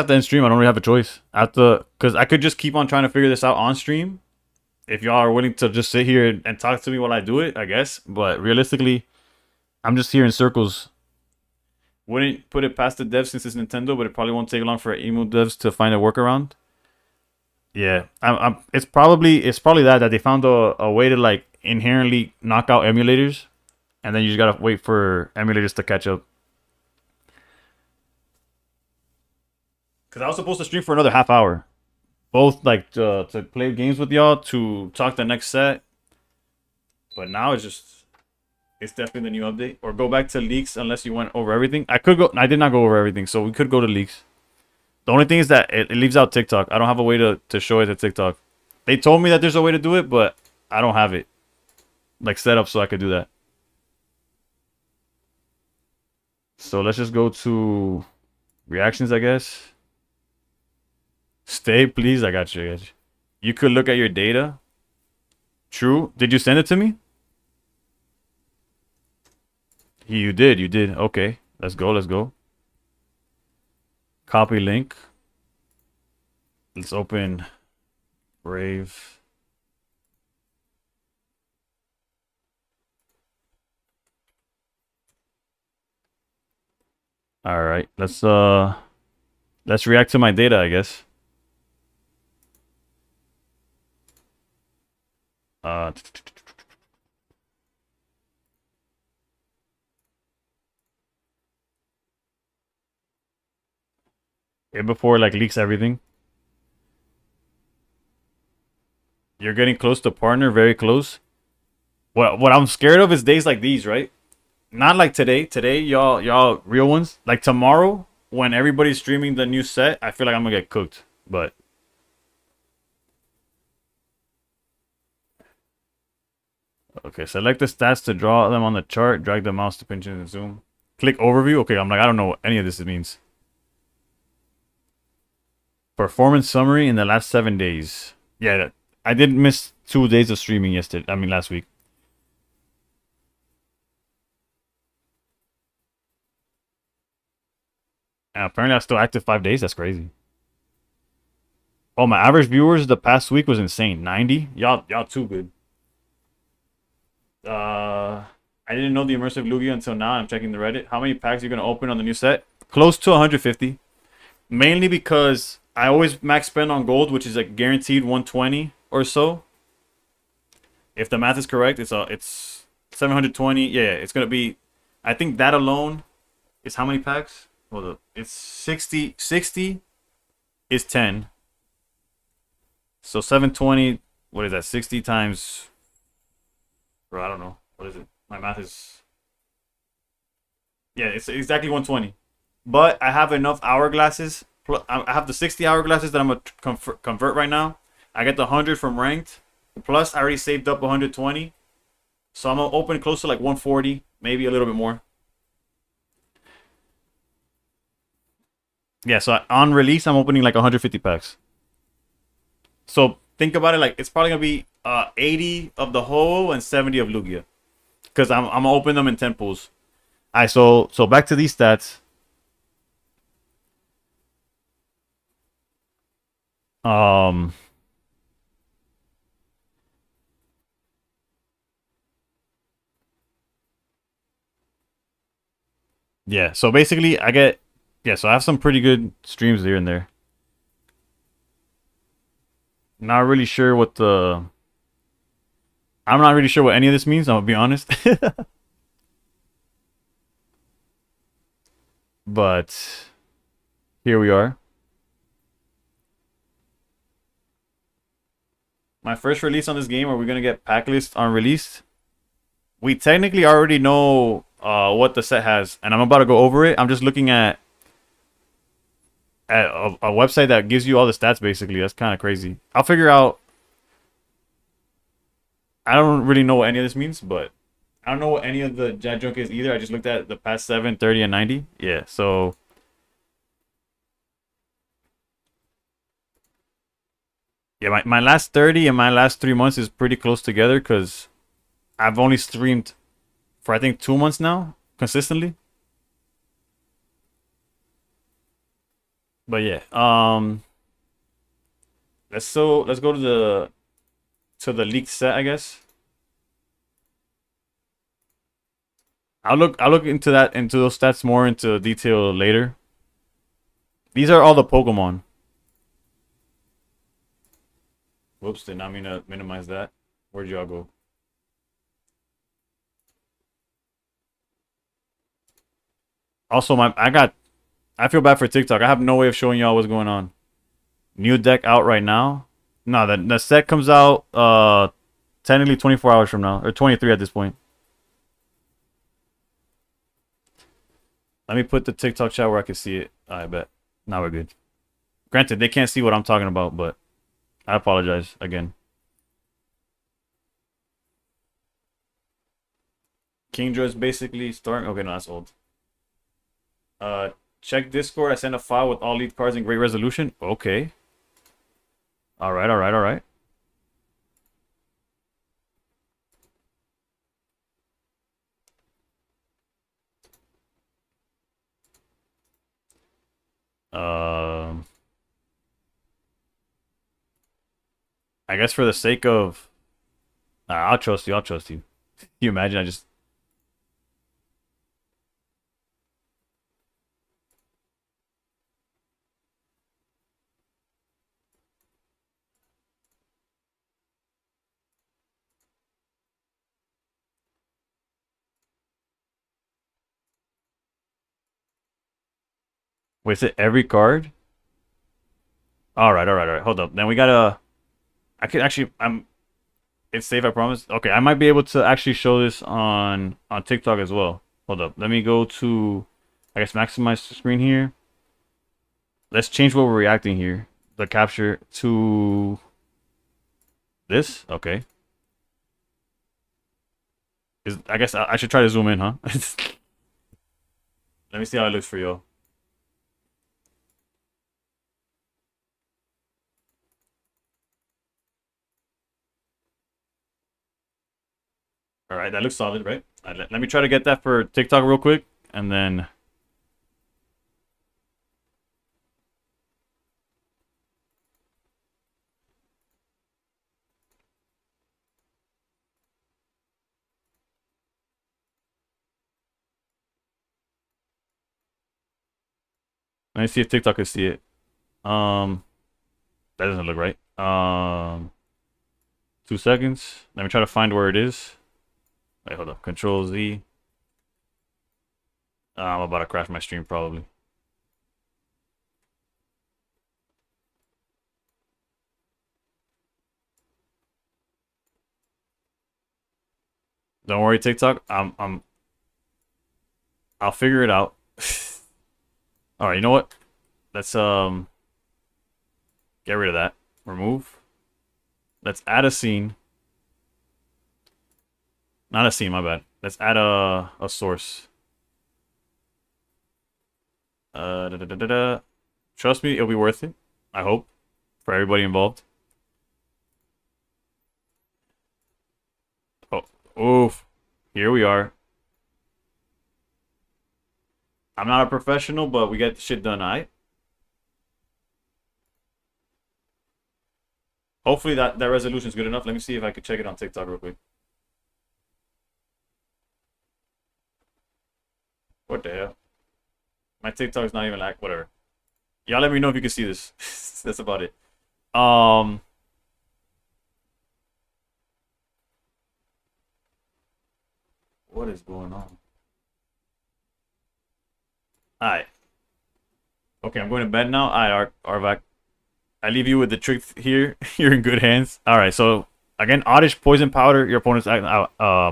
the end stream I don't really have a choice. Because I could just keep on trying to figure this out on stream. If y'all are willing to just sit here and talk to me while I do it, I guess. But realistically, I'm just here in circles. Wouldn't put it past the devs since it's Nintendo, but it probably won't take long for emo devs to find a workaround. Yeah, it's probably that they found a way to like inherently knock out emulators, and then you just gotta wait for emulators to catch up. Because I was supposed to stream for another half hour, both like to play games with y'all, to talk the next set, but now it's definitely the new update. Or go back to leaks unless you went over everything. I did not go over everything, so we could go to leaks. The only thing is that it leaves out TikTok. I don't have a way to show it to TikTok. They told me that there's a way to do it, but I don't have it like set up so I could do that. So let's just go to reactions, I guess. Stay, please. I got you. You could look at your data. True. Did you send it to me? You did. Okay. Let's go. Copy link. Let's open Brave. All right. Let's react to my data, I guess. Before like leaks everything. You're getting close to partner, very close. What I'm scared of is days like these, right? Not like today. Today, y'all real ones. Like tomorrow, when everybody's streaming the new set, I feel like I'm gonna get cooked. But Okay, select the stats to draw them on the chart. Drag the mouse to pinch and zoom. Click overview. Okay, I'm like, I don't know what any of this means. Performance summary in the last 7 days. Yeah, I did miss 2 days of streaming yesterday. I mean, last week. And apparently, I'm still active 5 days. That's crazy. Oh, my average viewers the past week was insane. 90. Y'all too good. I didn't know the immersive Lugia until now. I'm checking the Reddit. How many packs are you gonna open on the new set? Close to 150. Mainly because I always max spend on gold, which is like guaranteed 120 or so. If the math is correct, it's 720. Yeah, it's gonna be. I think that alone is how many packs? Hold up. It's 60. 60 is 10. So 720. What is that? 60 times. Bro, I don't know. What is it? My math is. Yeah, it's exactly 120. But I have enough hourglasses. I have the 60 hourglasses that I'm going to convert right now. I get the 100 from ranked. Plus, I already saved up 120. So I'm going to open close to like 140. Maybe a little bit more. Yeah, so on release, I'm opening like 150 packs. So think about it like it's probably going to be 80 of the whole and 70 of Lugia. Because I'm going to open them in 10 pools. Alright, so back to these stats. Yeah, so basically so I have some pretty good streams here and there. Not really sure what I'm not really sure what any of this means, I'm gonna be honest. But here we are. My first release on this game, are we gonna get pack list on release? We technically already know what the set has, and I'm about to go over it. I'm just looking at a website that gives you all the stats basically. That's kind of crazy. I'll figure out. I don't really know what any of this means, but I don't know what any of the Jack Junk is either. I just looked at the past 7, 30, and 90. Yeah, so yeah, my last 30 and my last 3 months is pretty close together because I've only streamed for I think 2 months now consistently. But yeah, let's go to the leaked set, I guess. I'll look into those stats more into detail later. These are all the Pokemon. Whoops, did not mean to minimize that. Where'd y'all go? Also, I feel bad for TikTok. I have no way of showing y'all what's going on. New deck out right now. No, the set comes out technically 24 hours from now, or 23 at this point. Let me put the TikTok chat where I can see it. I bet. Now we're good. Granted, they can't see what I'm talking about, but I apologize again. Kingdra is basically starting. Okay, no, that's old. Check Discord. I sent a file with all lead cards in great resolution. Okay. All right, all right, all right. I guess for the sake of, I'll trust you. I'll trust you. Can you imagine? I just. Wait, is it every card? All right, all right, all right. Hold up. Then we gotta. I could actually. It's safe. I promise. Okay, I might be able to actually show this on TikTok as well. Hold up. Let me go to. I guess maximize the screen here. Let's change what we're reacting here. The capture to this. Okay. I guess I should try to zoom in, huh? Let me see how it looks for you. All right, that looks solid, right? Let me try to get that for TikTok real quick, and then let me see if TikTok can see it. That doesn't look right. 2 seconds. Let me try to find where it is. Wait, hold up. Control Z. I'm about to crash my stream probably. Don't worry, TikTok. I'll figure it out. All right, you know what? Let's get rid of that. Remove. Let's add a scene. Not a scene, my bad. Let's add a source. Da, da, da, da, da. Trust me, it'll be worth it. I hope for everybody involved. Oh, oof. Here we are. I'm not a professional, but we get the shit done, alright? Hopefully that resolution is good enough. Let me see if I can check it on TikTok real quick. What the hell? My TikTok's not even like whatever. Y'all let me know if you can see this. That's about it. What is going on? Alright. Okay, I'm going to bed now. Alright, Arvac. I leave you with the trick here. You're in good hands. Alright, so again, oddish poison powder. Your opponent's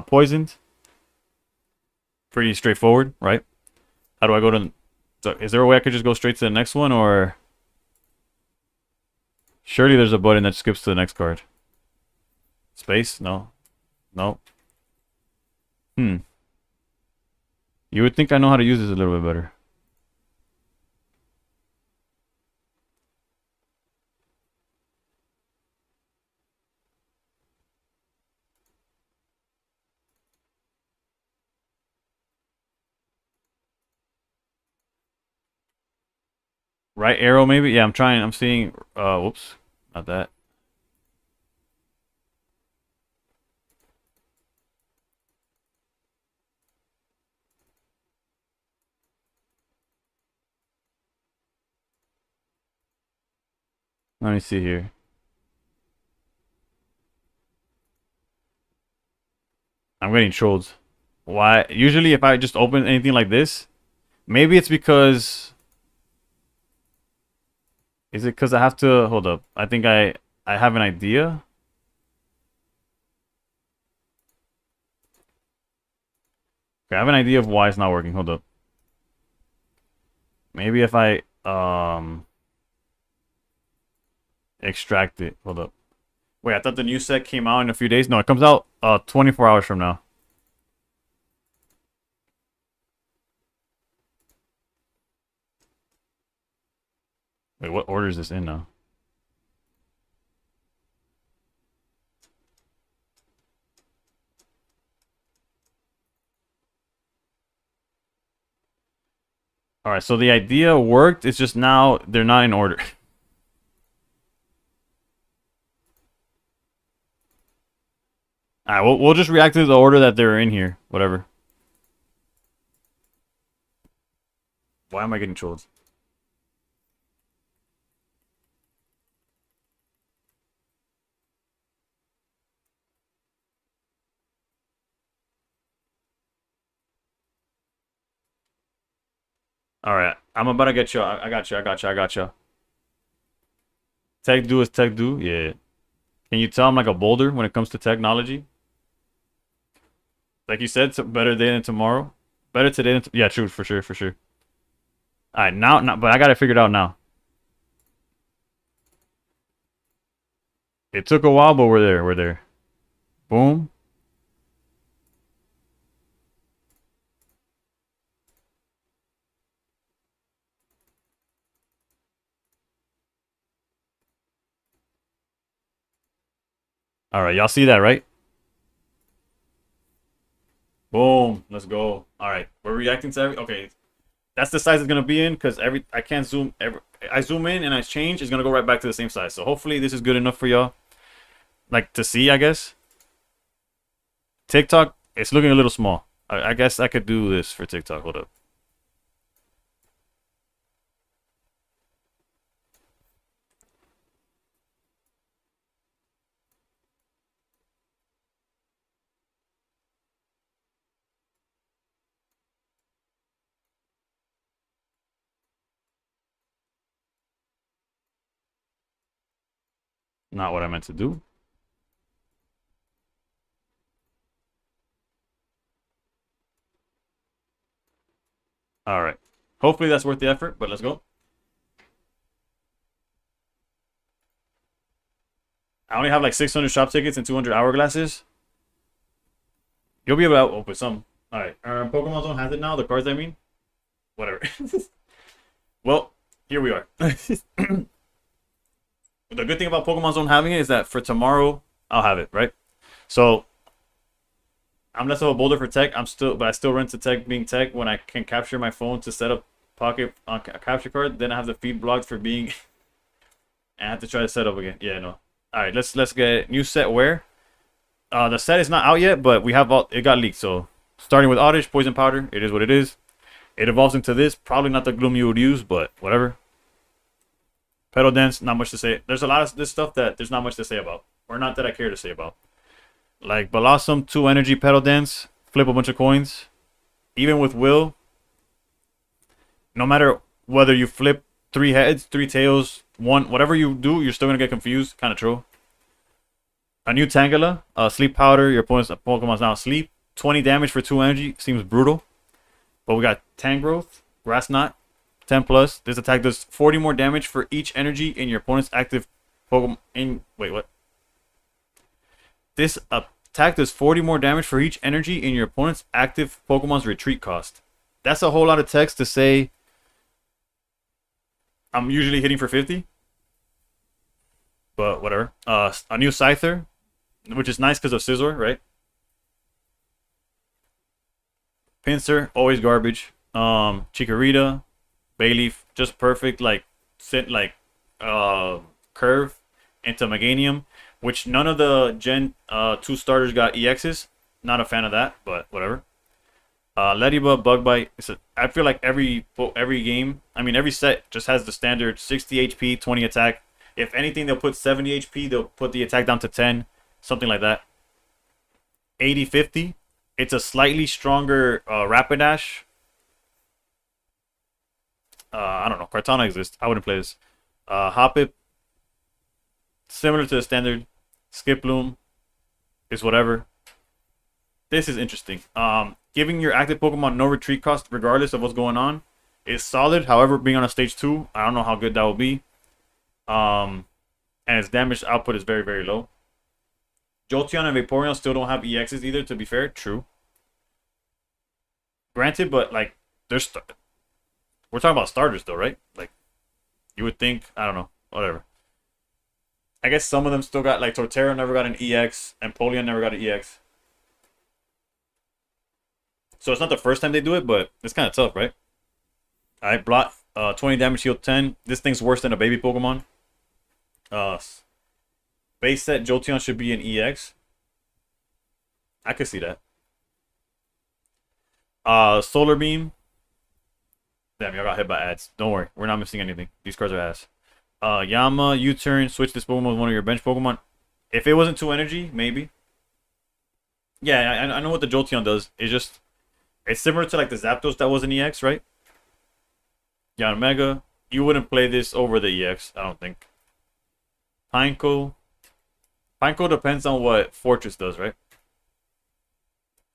poisoned. Pretty straightforward, right? How do I go to... So is there a way I could just go straight to the next one, or... Surely there's a button that skips to the next card. Space? No. No. You would think I know how to use this a little bit better. Right arrow, maybe? Yeah, I'm trying. I'm seeing... whoops. Not that. Let me see here. I'm getting trolled. Why? Usually if I just open anything like this, maybe it's because... Is it because I have to... Hold up. I think I have an idea. Okay, I have an idea of why it's not working. Hold up. Maybe if I extract it. Hold up. Wait, I thought the new set came out in a few days. No, it comes out 24 hours from now. Wait, what order is this in now? Alright, so the idea worked. It's just now they're not in order. Alright, we'll just react to the order that they're in here. Whatever. Why am I getting trolled? Alright, I'm about to get you. I got you. I got you. I got you. Tech do is tech do. Yeah. Can you tell I'm like a boulder when it comes to technology? Like you said, better today than tomorrow. Better today than yeah, true, for sure, for sure. All right, now, but I got it figured out now. It took a while, but we're there. We're there. Boom. All right, y'all see that, right? Boom. Let's go. All right, we're reacting to every. Okay, that's the size it's gonna be in because I can't zoom. I zoom in and I change. It's gonna go right back to the same size. So hopefully this is good enough for y'all, like to see. I guess TikTok. It's looking a little small. I guess I could do this for TikTok. Hold up. Not what I meant to do. All right. Hopefully that's worth the effort, but let's go. I only have like 600 shop tickets and 200 hourglasses. You'll be able to open some. All right. Pokemon Zone has it now. The cards, I mean. Whatever. Well, here we are. The good thing about Pokemon Zone having it is that for tomorrow, I'll have it, right? So I'm less of a boulder for tech. But I still run to tech being tech when I can capture my phone to set up pocket on a capture card. Then I have the feed blocked for being, and I have to try to set up again. Yeah, no. All right, let's get new set where. The set is not out yet, but we have it got leaked. So starting with Oddish, Poison Powder, it is what it is. It evolves into this. Probably not the Gloom you would use, but whatever. Pedal Dance, not much to say. There's a lot of this stuff that there's not much to say about. Or not that I care to say about. Like Blossom, 2 energy, Pedal Dance, flip a bunch of coins. Even with Will, no matter whether you flip 3 heads, 3 tails, 1, whatever you do, you're still going to get confused. Kind of true. A new Tangela, Sleep Powder, your opponent's Pokemon's now asleep. 20 damage for 2 energy, seems brutal. But we got Tangrowth, Grass Knot, 10 plus. This attack does 40 more damage for each energy in your opponent's active Pokemon. Wait, what? This attack does 40 more damage for each energy in your opponent's active Pokemon's retreat cost. That's a whole lot of text to say. I'm usually hitting for 50. But whatever. A new Scyther, which is nice because of Scizor, right? Pinsir, always garbage. Chikorita, Bayleaf, just perfect. Like curve into Meganium, which none of the Gen 2 starters got EXs. Not a fan of that, but whatever. Ladybug, Bug Bite. I feel like every game, I mean every set just has the standard 60 HP, 20 attack. If anything, they'll put 70 HP. They'll put the attack down to 10, something like that. 80, 50. It's a slightly stronger Rapidash. I don't know. Kartana exists. I wouldn't play this. Hoppip. Similar to the standard. Skiploom. Is whatever. This is interesting. Giving your active Pokemon no retreat cost regardless of what's going on is solid. However, being on a stage 2, I don't know how good that will be. And its damage output is very, very low. Jolteon and Vaporeon still don't have EXs either, to be fair. True. Granted, but like, we're talking about starters though, right? Like, you would think, I don't know, whatever. I guess some of them still got, like, Torterra never got an EX, and Polion never got an EX. So it's not the first time they do it, but it's kind of tough, right? Alright, Blot, 20 damage, heal 10. This thing's worse than a baby Pokemon. Base set Jolteon should be an EX. I could see that. Solar Beam. Damn, y'all got hit by ads. Don't worry, we're not missing anything. These cards are ass. Yama, U-turn, switch this Pokemon with one of your bench Pokemon. If it wasn't 2 energy, maybe. Yeah, I know what the Jolteon does. It's similar to like the Zapdos that was an EX, right? Yeah, Mega. You wouldn't play this over the EX, I don't think. Pineco. Pineco depends on what Fortress does, right?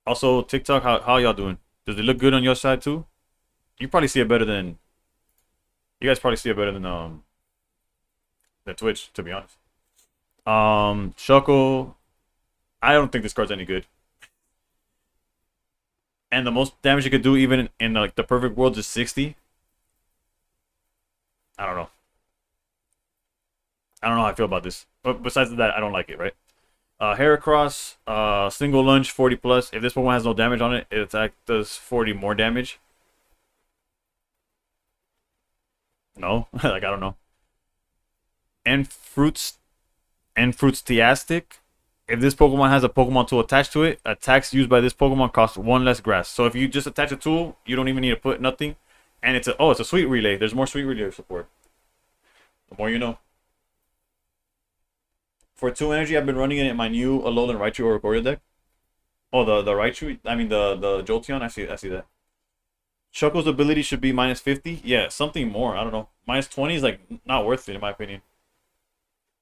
Also, TikTok, how y'all doing? Does it look good on your side too? You probably see it better than... You guys probably see it better than Twitch, to be honest. Shuckle. I don't think this card's any good. And the most damage you could do even in like the perfect world is 60. I don't know. I don't know how I feel about this. But besides that, I don't like it, right? Heracross, single lunge, 40 plus. If this Pokemon has no damage on it, it attack does 40 more damage. No, like I don't know. And fruits and Fruitiastic. If this Pokemon has a Pokemon tool attached to it, attacks used by this Pokemon cost one less grass. So if you just attach a tool, you don't even need to put nothing. And it's a sweet relay. There's more sweet relay support. The more you know. For 2 energy, I've been running it in my new Alolan Raichu Oricorio deck. Oh, the Raichu. I mean the Jolteon. I see that. Shuckle's ability should be minus 50. Yeah, something more. I don't know. Minus 20 is like not worth it in my opinion.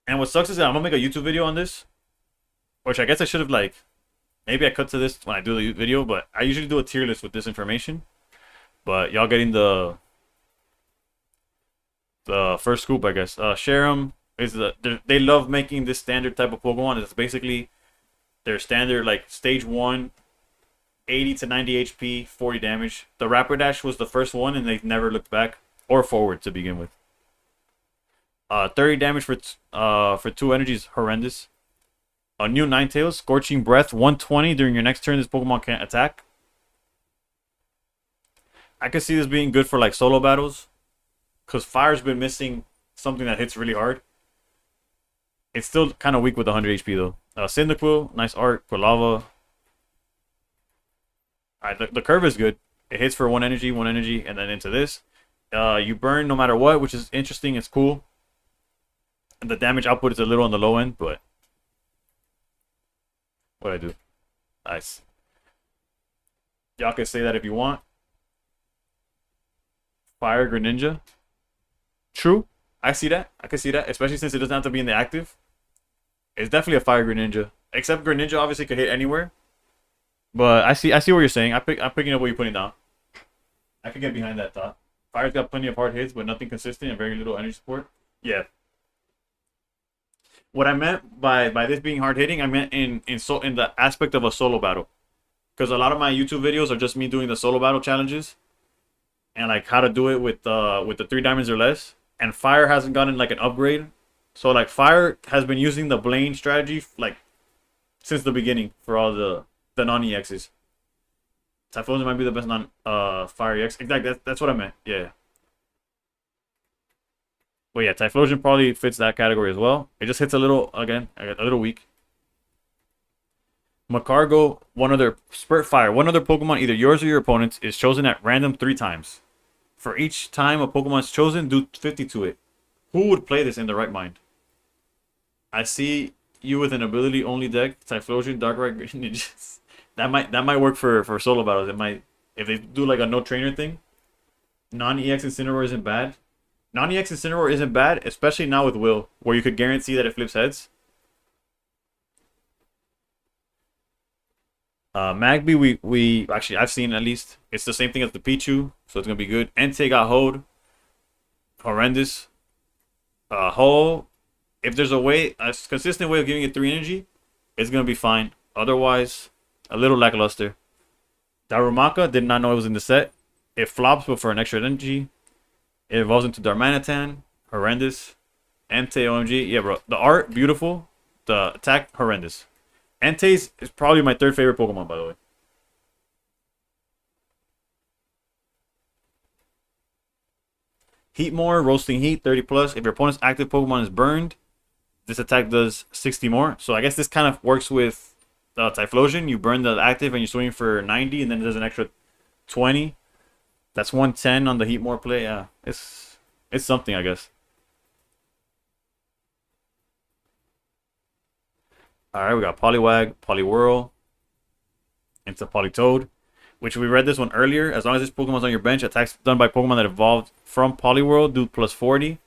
And what sucks is that I'm gonna make a YouTube video on this, which I guess I should have like, maybe I cut to this when I do the video, but I usually do a tier list with this information. But y'all getting the first scoop, I guess. Sharam is they love making this standard type of Pokemon. It's basically their standard like stage 1, 80 to 90 HP, 40 damage. The Rapidash was the first one, and they've never looked back or forward to begin with. 30 damage for 2 energy is horrendous. A new Ninetales, Scorching Breath, 120 during your next turn. This Pokemon can't attack. I could see this being good for like solo battles, because Fire's been missing something that hits really hard. It's still kind of weak with 100 HP though. Cyndaquil, nice art. Quilava. Alright, the curve is good. It hits for 1 energy, and then into this. You burn no matter what, which is interesting. It's cool. And the damage output is a little on the low end, but what'd I do? Nice. Y'all can say that if you want. Fire Greninja. True. I see that. I can see that, especially since it doesn't have to be in the active. It's definitely a Fire Greninja. Except Greninja obviously could hit anywhere. But I see what you're saying. I'm picking up what you're putting down. I can get behind that thought. Fire's got plenty of hard hits, but nothing consistent and very little energy support. Yeah. What I meant by this being hard hitting, I meant in the aspect of a solo battle. Because a lot of my YouTube videos are just me doing the solo battle challenges. And like how to do it with the 3 diamonds or less. And Fire hasn't gotten like an upgrade. So like Fire has been using the Blaine strategy like since the beginning for all the non-EXs. Typhlosion might be the best non-Fire EX. Exactly, that's what I meant. Yeah. But yeah, Typhlosion probably fits that category as well. It just hits a little, again, a little weak. Macargo, one other Pokemon, either yours or your opponent's, is chosen at random 3 times. For each time a Pokemon is chosen, do 50 to it. Who would play this in the right mind? I see you with an ability only deck, Typhlosion, Darkrai, Ninjas. That might work for solo battles. It might, if they do like a no trainer thing. Non-EX Incineroar isn't bad. Non-EX Incineroar isn't bad, especially now with Will, where you could guarantee that it flips heads. Magby, we actually I've seen at least. It's the same thing as the Pichu, so it's gonna be good. Entei got Hold. Horrendous. Ho, if there's a consistent way of giving it 3 energy, it's gonna be fine. Otherwise, a little lackluster. Darumaka, did not know it was in the set. It flops, but for an extra energy. It evolves into Darmanitan. Horrendous. Entei OMG. Yeah, bro. The art, beautiful. The attack, horrendous. Entei is probably my 3rd favorite Pokemon, by the way. Heatmore, Roasting Heat, 30 plus. If your opponent's active Pokemon is burned, this attack does 60 more. So I guess this kind of works with Typhlosion. You burn the active and you're swinging for 90, and then it does an extra 20. That's 110 on the Heatmore play. Yeah, it's something, I guess. Alright, we got Poliwag, Poliwhirl, into Politoed, which we read this one earlier. As long as this Pokemon's on your bench, attacks done by Pokemon that evolved from Poliwhirl do plus 40.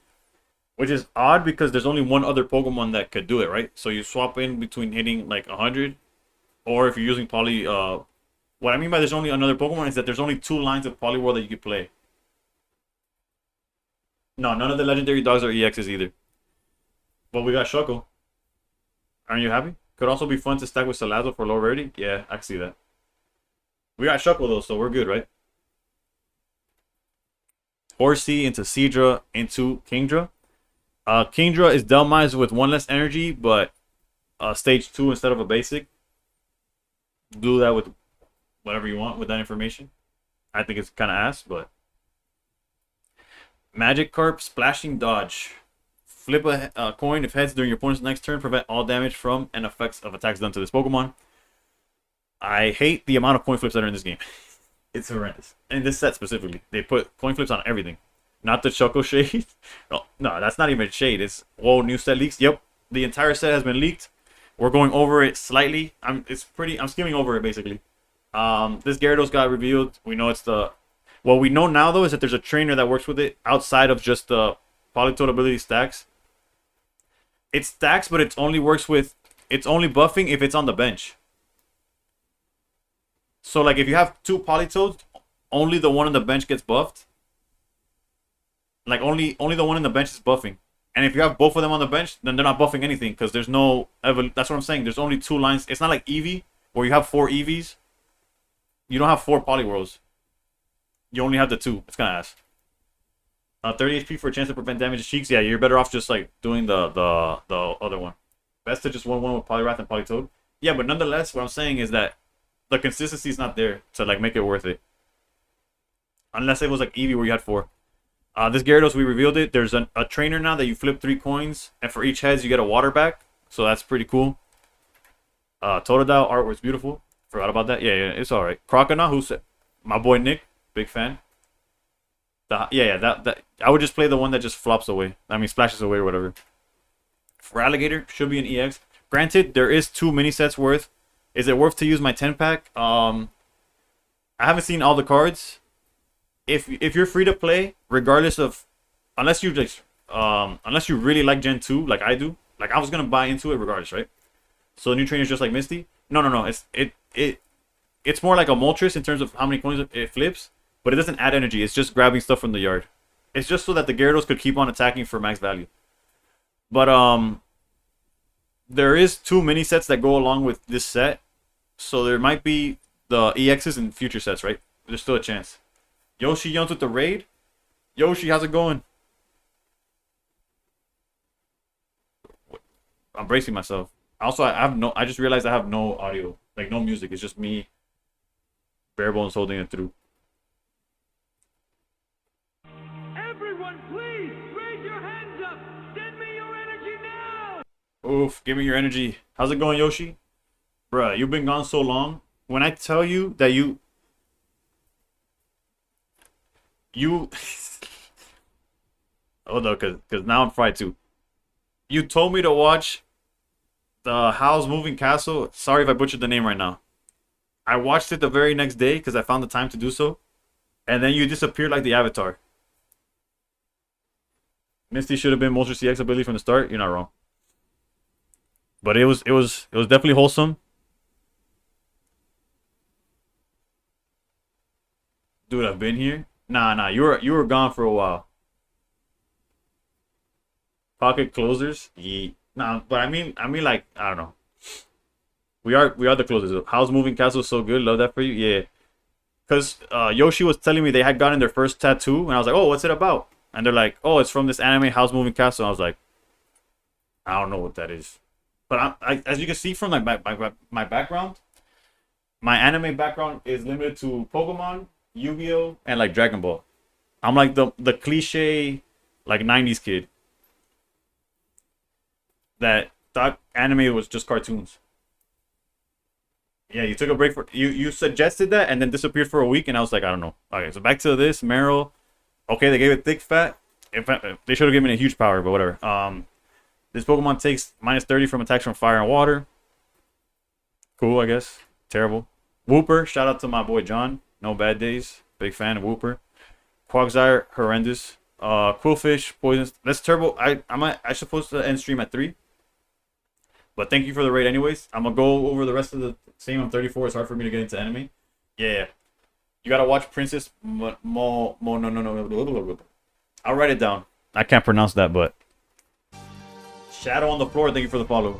Which is odd because there's only one other Pokemon that could do it, right? So you swap in between hitting like 100, or if you're using what I mean by there's only another Pokemon is that there's only 2 lines of Poliwhirl that you could play. No, none of the legendary dogs are EXs either. But we got Shuckle. Aren't you happy? Could also be fun to stack with Salazzle for low rarity. Yeah, I can see that. We got Shuckle though, so we're good, right? Horsey into Seadra into Kingdra. Kingdra is Delmise with 1 less energy, but stage 2 instead of a basic. Do that with whatever you want with that information. I think it's kind of ass, but Magic Carp Splashing Dodge. Flip a coin if heads during your opponent's next turn. Prevent all damage from and effects of attacks done to this Pokemon. I hate the amount of coin flips that are in this game. It's horrendous. In this set specifically, they put coin flips on everything. Not the Choco Shade. No, that's not even shade. It's new set leaks. Yep, the entire set has been leaked. We're going over it slightly. I'm skimming over it basically. This Gyarados got revealed. We know it's the. What we know now though is that there's a trainer that works with it outside of just the Politoed ability stacks. It stacks, but it only works with. It's only buffing if it's on the bench. So like if you have 2 Politoads, only the one on the bench gets buffed. Like only the one in the bench is buffing. And if you have both of them on the bench, then they're not buffing anything because there's no that's what I'm saying. There's only 2 lines. It's not like Eevee where you have 4 Eevees. You don't have 4 Poliwhirls. You only have the 2. It's kind of ass. 30 HP for a chance to prevent damage to Cheeks. Yeah, you're better off just like doing the other one. Best to just 1/1 with Poliwrath and Politoed. Yeah, but nonetheless, what I'm saying is that the consistency is not there to like make it worth it. Unless it was like Eevee where you had 4. This Gyarados, we revealed it. There's a trainer now that you flip 3 coins, and for each heads you get a water back. So that's pretty cool. Totodile art was beautiful. Forgot about that. Yeah, it's all right. Croconaw, who's my boy Nick, big fan. That I would just play the one that just flops away. I mean, splashes away or whatever. For Alligator, should be an EX. Granted, there is 2 mini sets worth. Is it worth to use my 10-pack? I haven't seen all the cards. If you're free to play, regardless of, unless you really like Gen 2, like I do, like I was gonna buy into it regardless, right? So the new trainer is just like Misty. No. It's more like a Moltres in terms of how many coins it flips, but it doesn't add energy. It's just grabbing stuff from the yard. It's just so that the Gyarados could keep on attacking for max value. But there is 2 mini sets that go along with this set, so there might be the EXs in future sets, right? There's still a chance. Yoshi Yuns with the raid. Yoshi, how's it going? I'm bracing myself. Also, I just realized I have no audio, like no music. It's just me, bare bones holding it through. Everyone, please raise your hands up. Send me your energy now. Oof, give me your energy. How's it going, Yoshi? Bruh, you've been gone so long. When I tell you that you oh no, cause now I'm fried too. You told me to watch the Howl's Moving Castle. Sorry if I butchered the name right now. I watched it the very next day because I found the time to do so, and then you disappeared like the Avatar. Misty should have been Moltres CX ability from the start. You're not wrong, but it was definitely wholesome. Dude, I've been here. Nah, you were gone for a while. Pocket closers? Yeah. Nah, but I mean like, I don't know. We are the closers. How's Moving Castle so good? Love that for you. Yeah. Cause Yoshi was telling me they had gotten their first tattoo, and I was like, oh, what's it about? And they're like, oh, it's from this anime, How's Moving Castle. And I was like, I don't know what that is. But I as you can see from like my background, my anime background is limited to Pokemon, Yu-Gi-Oh, and like Dragon Ball. I'm like the cliche like 90s kid that thought anime was just cartoons. Yeah, you took a break for you suggested that and then disappeared for a week, and I was like, I don't know. Okay, so back to this Meryl. Okay, they gave it thick fat. They should have given it a huge power, but whatever. This Pokemon takes -30 from attacks from fire and water. Cool, I guess. Terrible. Wooper, shout out to my boy John. No bad days. Big fan of Wooper. Quagsire, horrendous. Quillfish, poisonous. That's turbo. I supposed to end stream at 3. But thank you for the raid anyways. I'm gonna go over the rest of the same. I'm 34. It's hard for me to get into anime. Yeah. You gotta watch Princess no. I'll write it down. I can't pronounce that, but Shadow on the floor. Thank you for the follow.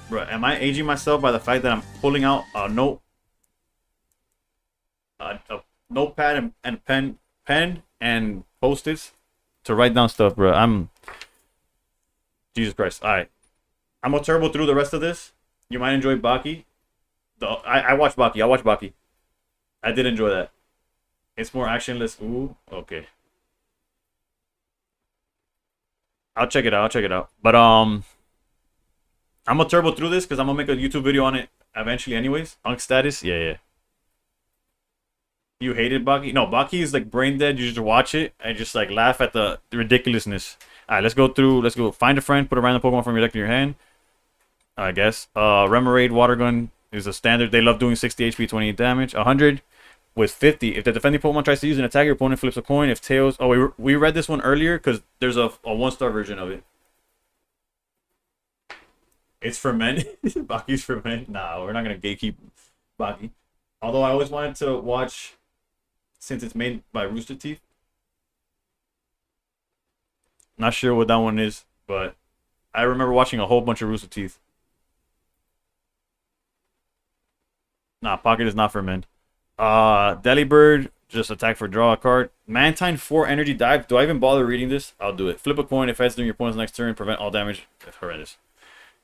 Bro, am I aging myself by the fact that I'm pulling out a notepad and pen and post-its to write down stuff, bro? Jesus Christ. Alright. I'm gonna turbo through the rest of this. You might enjoy Baki. I watched Baki. I watched Baki. I did enjoy that. It's more actionless. Ooh, okay. I'll check it out. I'll check it out. But I'm gonna turbo through this because I'm gonna make a YouTube video on it eventually anyways. Unk status. Yeah, yeah. You hated Baki? No, Baki is like brain dead. You just watch it and just like laugh at the ridiculousness. Alright, let's go through. Let's go find a friend, put a random Pokemon from your deck in your hand. I guess. Remoraid Water Gun is a standard. They love doing 60 HP, 28 damage. 100 with 50. If the defending Pokemon tries to use an attack, your opponent flips a coin. If Tails... Oh, we read this one earlier because there's a 1-star version of it. It's for men. Baki's for men. Nah, we're not going to gatekeep Baki. Although I always wanted to watch, since it's made by Rooster Teeth. Not sure what that one is, but I remember watching a whole bunch of Rooster Teeth. Nah, Pocket is not for men. Delibird, just attack for draw a card. Mantine 4 energy dive. Do I even bother reading this? I'll do it. Flip a coin if heads during your opponent's next turn. Prevent all damage. That's horrendous.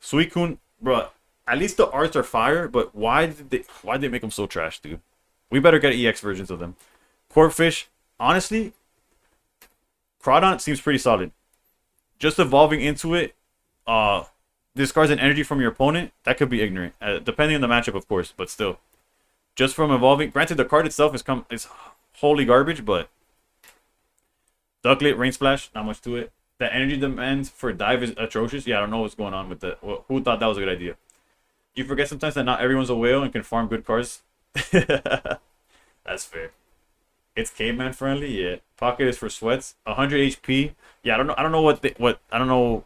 Suicune, bro. At least the arts are fire, but why did they make them so trash, dude? We better get EX versions of them. Corphish, honestly, Crawdon seems pretty solid. Just evolving into it, discards an energy from your opponent. That could be ignorant, depending on the matchup, of course, but still. Just from evolving, granted the card itself is wholly garbage, but Ducklet, Rain Splash, not much to it. The energy demand for dive is atrocious. Yeah, I don't know what's going on with that. Who thought that was a good idea? You forget sometimes that not everyone's a whale and can farm good cards. That's fair. It's caveman friendly, yeah. Pocket is for sweats. 100 HP. Yeah, I don't know what I don't know.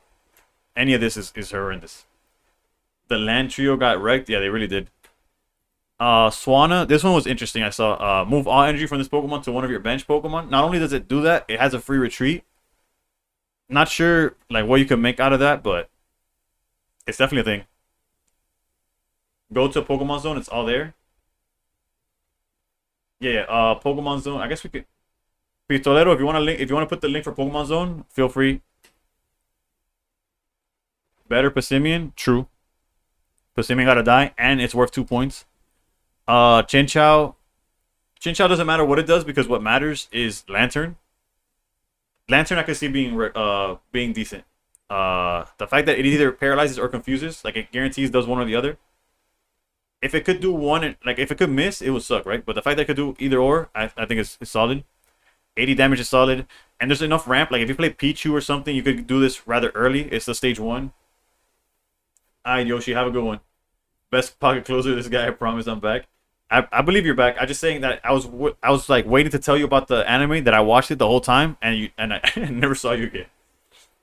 Any of this is horrendous. The land trio got wrecked. Yeah, they really did. Swanna, this one was interesting. I saw move all energy from this Pokemon to one of your bench Pokemon. Not only does it do that, it has a free retreat. Not sure like what you can make out of that, but it's definitely a thing. Go to Pokemon Zone, it's all there. Yeah, Pokemon Zone. I guess we could Pistolero, if you want to put the link for Pokemon Zone, feel free. Better Passimian, true. Passimian gotta die, and it's worth 2 points. Chinchou doesn't matter what it does because what matters is Lantern. Lantern I could see being decent. The fact that it either paralyzes or confuses, like it guarantees does one or the other. If it could do one, like if it could miss, it would suck, right? But the fact that it could do either or, I think it's solid. 80 damage is solid, and there's enough ramp. Like if you play Pichu or something, you could do this rather early. It's the stage 1. Alright, Yoshi, have a good one. Best pocket closer, this guy. I promise I'm back. I believe you're back. I'm just saying that I was like waiting to tell you about the anime that I watched it the whole time, and I never saw you again.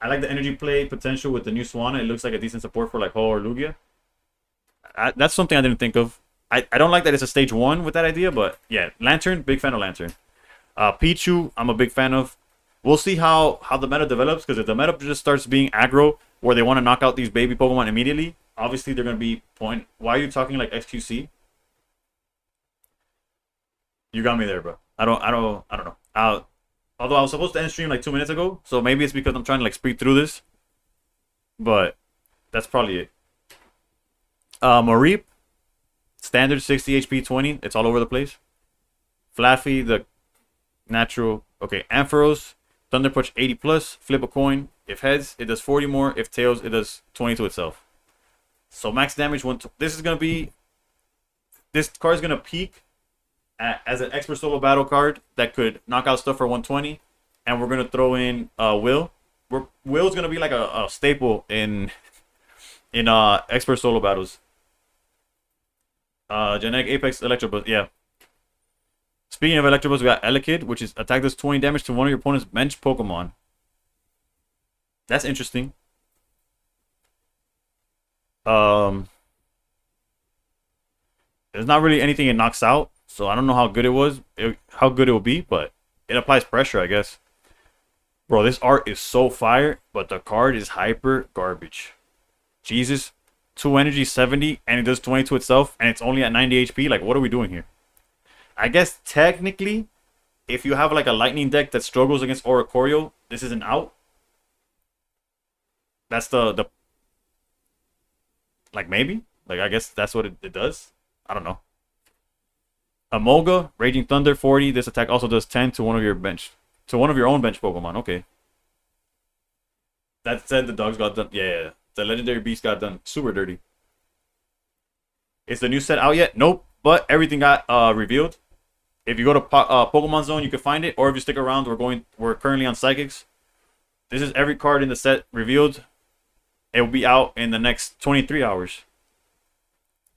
I like the energy play potential with the new Swanna. It looks like a decent support for like Ho or Lugia. That's something I didn't think of. I don't like that it's a stage 1 with that idea, but yeah, Lantern, big fan of Lantern. Pichu, I'm a big fan of. We'll see how the meta develops, because if the meta just starts being aggro, where they want to knock out these baby Pokemon immediately, obviously they're going to be point. Why are you talking like XQC? You got me there, bro. I don't know. Although I was supposed to end stream like 2 minutes ago, so maybe it's because I'm trying to like speed through this. But that's probably it. Mareep, standard 60 HP, 20. It's all over the place. Flaffy, the natural. Okay, Ampharos, Thunder Punch 80 plus. Flip a coin. If heads, it does 40 more. If tails, it does 20 to itself. So max damage. This card is gonna peak as an expert solo battle card that could knock out stuff for 120, and we're gonna throw in Will. Will's gonna be like a staple in expert solo battles. Genetic Apex Electabuzz, yeah. Speaking of Electabuzz, we got Elekid, which is attack does 20 damage to one of your opponent's bench Pokemon. That's interesting. There's not really anything it knocks out, so I don't know how good it will be, but it applies pressure, I guess. Bro, this art is so fire, but the card is hyper garbage. Jesus. 2 energy, 70, and it does 20 to itself, and it's only at 90 HP. Like, what are we doing here? I guess technically, if you have like a lightning deck that struggles against Oricorio, this is an out. That's the like maybe like I guess that's what it does. I don't know. Amolga, Raging Thunder, 40. This attack also does 10 to one of your bench to one of your own bench Pokemon. Okay. That said, the dogs got done. Yeah. The legendary beast got done super dirty. Is the new set out yet? Nope. But everything got revealed. If you go to Pokemon Zone, you can find it. Or if you stick around, we're currently on Psychics. This is every card in the set revealed. It will be out in the next 23 hours.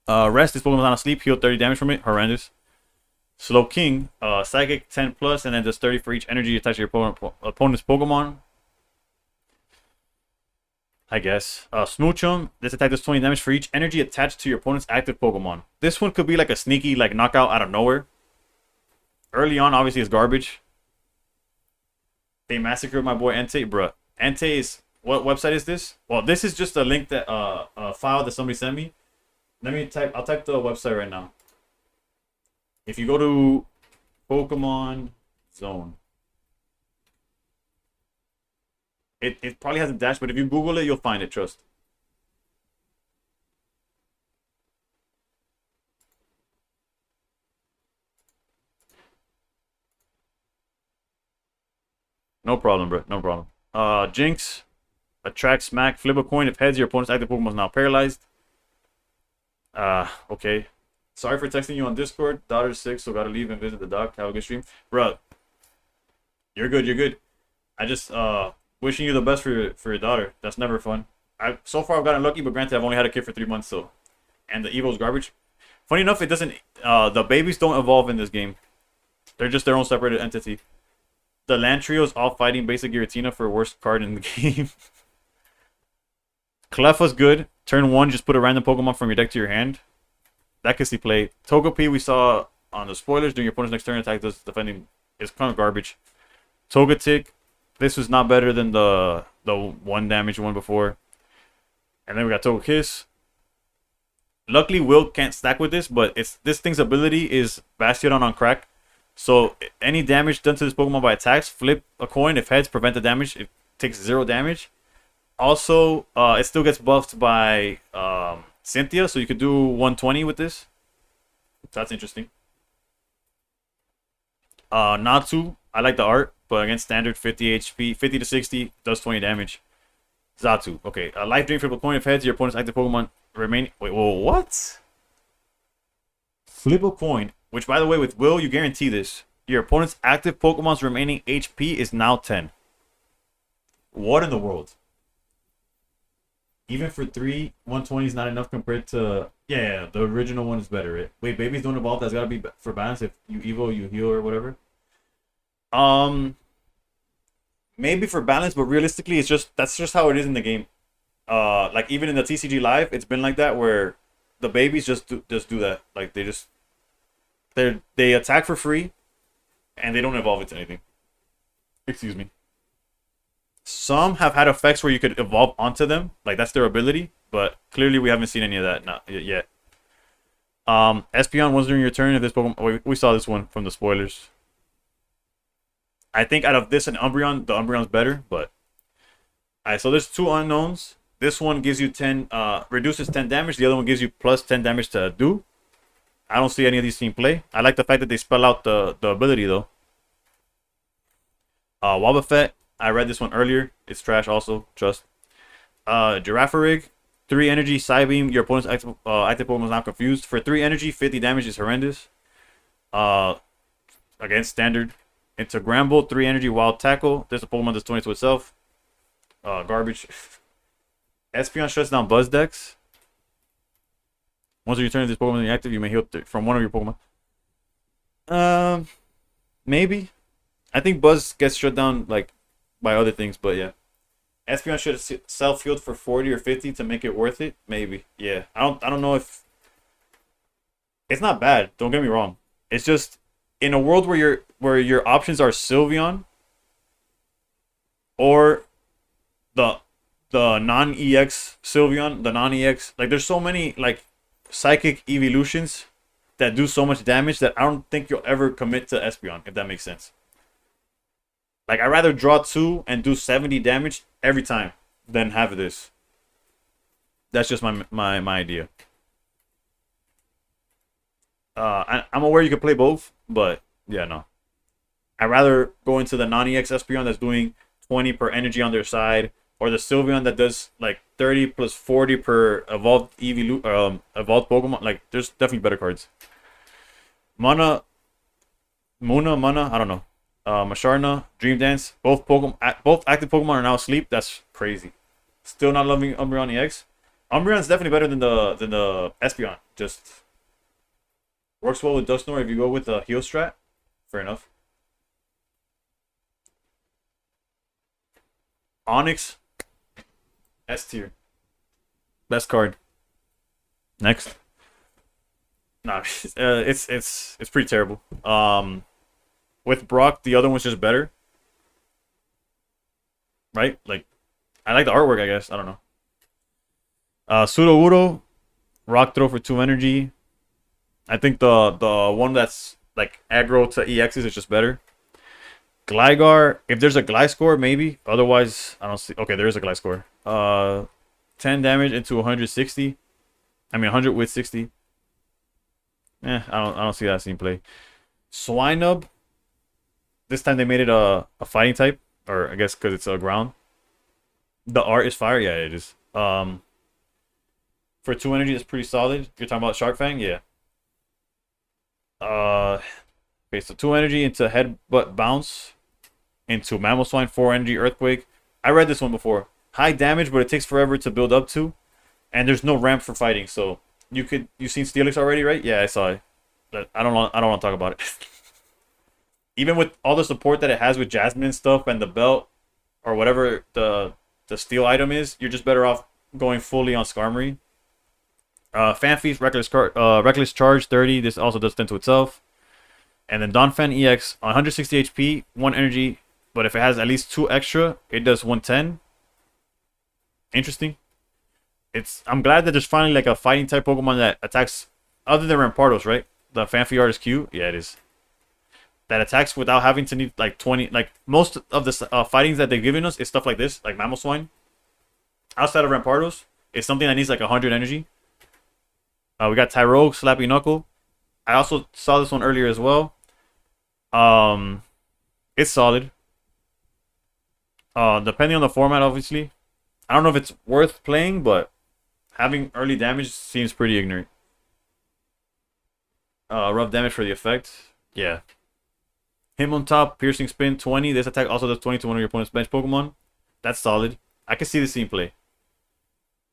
Rest, this Pokemon's on a sleep. Heal 30 damage from it. Horrendous. Slow King, Psychic 10 plus, and then does 30 for each energy attached to your opponent's Pokemon. I guess. Smoochum, this attack does 20 damage for each energy attached to your opponent's active Pokemon. This one could be like a sneaky like knockout out of nowhere. Early on, obviously, it's garbage. They massacred my boy Entei, bruh. Entei is... What website is this? Well, this is just a link that... a file that somebody sent me. Let me type... I'll type the website right now. If you go to Pokemon Zone... It probably has a dash, but if you Google it, you'll find it, trust. No problem, bro. No problem. Jinx. Attract Smack. Flip a coin. If heads, your opponent's active Pokemon is now paralyzed. Okay. Sorry for texting you on Discord. Daughter's sick, so gotta leave and visit the doc. Have a good stream. Bro. You're good, you're good. I just, wishing you the best for your daughter. That's never fun. So far I've gotten lucky, but granted I've only had a kid for 3 months, so. And the Evo's garbage. Funny enough, it doesn't, the babies don't evolve in this game. They're just their own separated entity. The land trio is all fighting basic Giratina for worst card in the game. Cleffa's good. Turn 1, just put a random Pokemon from your deck to your hand. That can see play. Togepi we saw on the spoilers during your opponent's next turn attack does defending is kind of garbage. Togetic, this was not better than the 1 damage one before. And then we got Togekiss. Luckily Will can't stack with this, but this thing's ability is Bastion on crack. So any damage done to this Pokemon by attacks, flip a coin. If heads, prevent the damage. It takes 0 damage. Also, it still gets buffed by Cynthia, so you could do 120 with this. That's interesting. Natsu, I like the art, but against standard 50 HP, 50 to 60, does 20 damage. Zatu, okay. Life Drain, flip a coin. If heads, your opponent's active Pokemon remain. Wait, whoa, what? Flip a coin. Which, by the way, with Will, you guarantee this. Your opponent's active Pokemon's remaining HP is now 10. What in the world? Even for 3, 120 is not enough compared to... Yeah, the original one is better. Right? Wait, babies don't evolve. That's got to be for balance. If you Evo, you heal or whatever. Maybe for balance, but realistically, that's just how it is in the game. Like, even in the TCG Live, it's been like that where the babies just do that. Like, they attack for free, and they don't evolve into anything. Excuse me. Some have had effects where you could evolve onto them, like that's their ability, but clearly we haven't seen any of that yet. Espeon, once during your turn, if this Pokemon, we saw this one from the spoilers. I think out of this and Umbreon, the Umbreon's better, but alright. So there's 2 unknowns. This one gives you 10, reduces 10 damage. The other one gives you plus 10 damage to do. I don't see any of these team play. I like the fact that they spell out the ability though. Wobbuffet, I read this one earlier. It's trash also, trust. Girafarig, 3 energy, Psybeam. Your opponent's active Pokemon is now confused. For 3 energy, 50 damage is horrendous. Again, standard. Into Gramble, 3 energy, Wild Tackle. There's a Pokemon that's 20 to itself. Garbage. Espeon shuts down Buzz Dex. Once you return this Pokemon is active, you may heal from one of your Pokemon. Maybe. I think Buzz gets shut down like by other things, but yeah. Espeon should have self-healed for 40 or 50 to make it worth it. Maybe. Yeah. I don't know if it's not bad. Don't get me wrong. It's just in a world where your options are Sylveon or the non-EX Sylveon, the non-EX, like there's so many like psychic evolutions that do so much damage that I don't think you'll ever commit to Espeon, if that makes sense. Like, I'd rather draw 2 and do 70 damage every time than have this. That's just my idea. I'm aware you can play both, but yeah, no. I'd rather go into the non-EX Espeon that's doing 20 per energy on their side, or the Sylveon that does like 30 plus 40 per evolved evolved Pokemon. Like, there's definitely better cards. Mana, I don't know. Masharna, Dream Dance, both active Pokemon are now asleep. That's crazy. Still not loving Umbreon EX. Umbreon's definitely better than the Espeon. Just works well with Dusknoir if you go with the heal strat. Fair enough. Onyx, S tier. Best card. Next. Nah, it's pretty terrible. With Brock, the other one's just better. Right? Like, I like the artwork, I guess. I don't know. Sudowoodo, Rock Throw for 2 energy. I think the one that's like aggro to EXs is just better. Gligar, if there's a Gliscor, maybe. Otherwise, I don't see. Okay, there is a Gliscor. 10 damage into 160. I mean 100 with 60. I don't see that scene play. Swinub. This time they made it a fighting type, or I guess because it's a ground. The art is fire, yeah, it is. For 2 energy, that's pretty solid. You're talking about Shark Fang, yeah. Okay, so 2 energy into Headbutt Bounce, into Mamoswine, 4 energy Earthquake. I read this one before. High damage, but it takes forever to build up to, and there's no ramp for fighting. So you've seen Steelix already, right? Yeah, I saw it. But I don't want to talk about it. Even with all the support that it has with Jasmine and stuff and the belt or whatever the steel item is, you're just better off going fully on Skarmory. Fanfeast, Reckless Charge 30. This also does 10 to itself. And then Donphan EX, 160 HP, 1 energy. But if it has at least 2 extra, it does 110. Interesting. I'm glad that there's finally like a fighting type Pokemon that attacks other than Rampardos, right? The Fanfy art is cute. Yeah, it is. That attacks without having to need like 20. Like most of the fightings that they've given us is stuff like this, like Mamoswine. Outside of Rampardos, it's something that needs like 100 energy. We got Tyrogue, Slappy Knuckle. I also saw this one earlier as well. It's solid. Depending on the format, obviously. I don't know if it's worth playing, but having early damage seems pretty ignorant. Rough damage for the effect. Yeah. Him on top, Piercing Spin, 20. This attack also does 20 to one of your opponent's bench Pokemon. That's solid. I can see the scene play.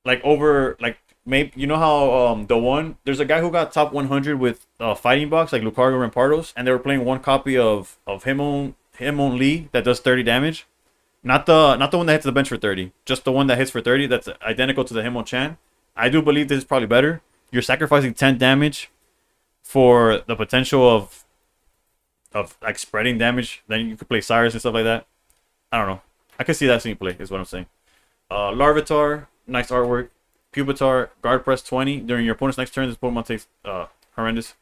Like over, like, maybe, you know how there's a guy who got top 100 with Fighting Box, like Lucario and Rampardos, and they were playing one copy of Himon Lee that does 30 damage. Not the one that hits the bench for 30, just the one that hits for 30 that's identical to the Hitmonchan. I do believe this is probably better. You're sacrificing 10 damage for the potential of like spreading damage. Then you could play Cyrus and stuff like that. I don't know. I can see that scene play is what I'm saying. Larvitar, nice artwork. Pupitar, guard press 20. During your opponent's next turn, this Pokemon takes horrendous.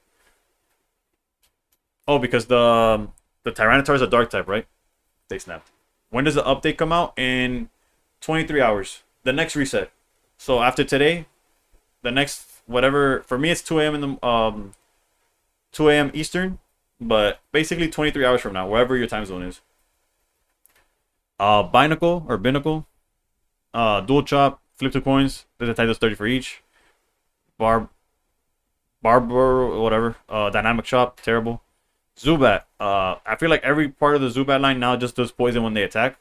Oh, because the Tyranitar is a dark type, right? They snapped. When does the update come out? In 23 hours. The next reset. So after today, the next whatever, for me it's 2 a.m. in the 2 a.m. Eastern, but basically 23 hours from now, wherever your time zone is. Binacle, Dual Chop, flip 2 coins. This attack does 30 for each. Barber, whatever. Dynamic Chop, terrible. Zubat. I feel like every part of the Zubat line now just does poison when they attack.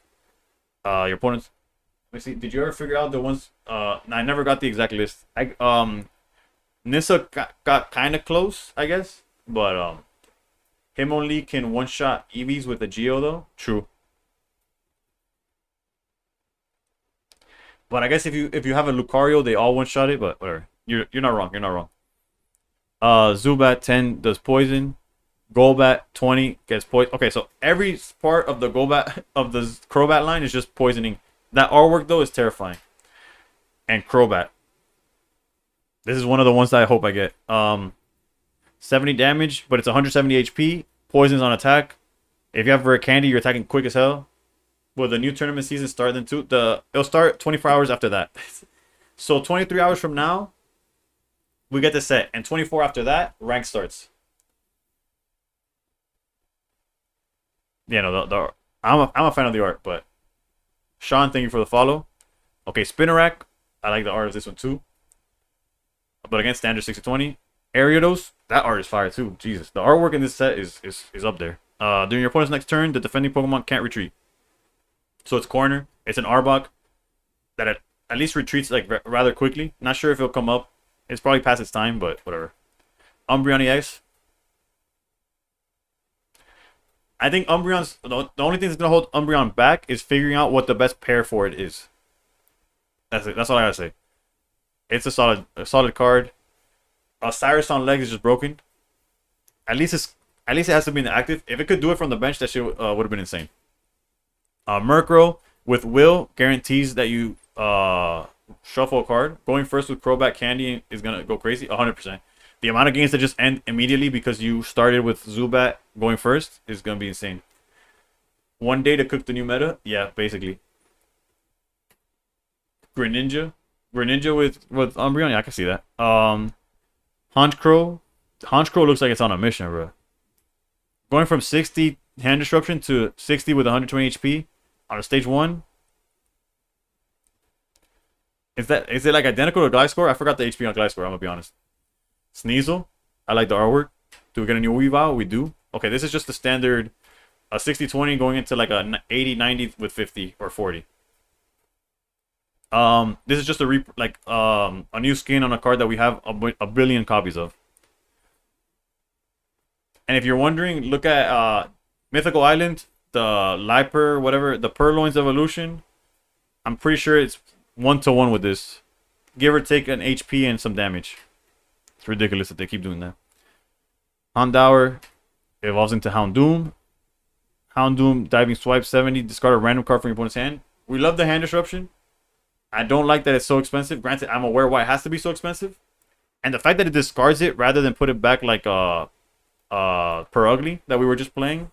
Your opponents. Let me see. Did you ever figure out the ones? I never got the exact list. Nissa got kind of close, I guess. But him only can one-shot Eevees with a Geo though. True. But I guess if you have a Lucario, they all one-shot it. But whatever. You're not wrong. You're not wrong. Zubat 10 does poison. Golbat 20 gets poison. Okay, so every part of the Golbat of the Crobat line is just poisoning. That artwork though is terrifying. And Crobat. This is one of the ones that I hope I get. 70 damage, but it's 170 HP. Poisons on attack. If you have Rare Candy, you're attacking quick as hell. Will the new tournament season start then too? It'll start 24 hours after that. So 23 hours from now, we get the set, and 24 after that, rank starts. Yeah, no, I'm a fan of the art, but Sean, thank you for the follow. Okay, Spinnerack, I like the art of this one too. But again, standard 60-20. Ariados, that art is fire too. Jesus, the artwork in this set is up there. During your opponent's next turn, the defending Pokemon can't retreat. So it's corner. It's an Arbok that at least retreats like rather quickly. Not sure if it'll come up. It's probably past its time, but whatever. Umbreon EX. I think Umbreon's the only thing that's gonna hold Umbreon back is figuring out what the best pair for it is. That's it. That's all I gotta say. It's a solid card. Cyrus on legs is just broken. At least it has to be in the active. If it could do it from the bench, that shit would have been insane. Murkrow with Will guarantees that you shuffle a card. Going first with Crobat Candy is gonna go crazy, 100%. The amount of games that just end immediately because you started with Zubat going first is gonna be insane. One day to cook the new meta, yeah, basically. Greninja with Umbreon, yeah, I can see that. Honchkrow looks like it's on a mission, bro. Going from 60 hand disruption to 60 with 120 HP on a stage 1. Is it like identical to Gliscor? I forgot the HP on Gliscor, I'm gonna be honest. Sneasel, I like the artwork. Do we get a new Weavile? We do. Okay, this is just the standard 60-20 going into like a 80-90 with 50 or 40. This is just a new skin on a card that we have a billion copies of. And if you're wondering, look at Mythical Island, the Liper, whatever, the Purloin's evolution. I'm pretty sure it's 1-to-1 with this. Give or take an HP and some damage. It's ridiculous that they keep doing that. Houndour evolves into Houndoom. Houndoom, diving swipe 70, discard a random card from your opponent's hand. We love the hand disruption. I don't like that it's so expensive. Granted, I'm aware why it has to be so expensive. And the fact that it discards it rather than put it back like per ugly that we were just playing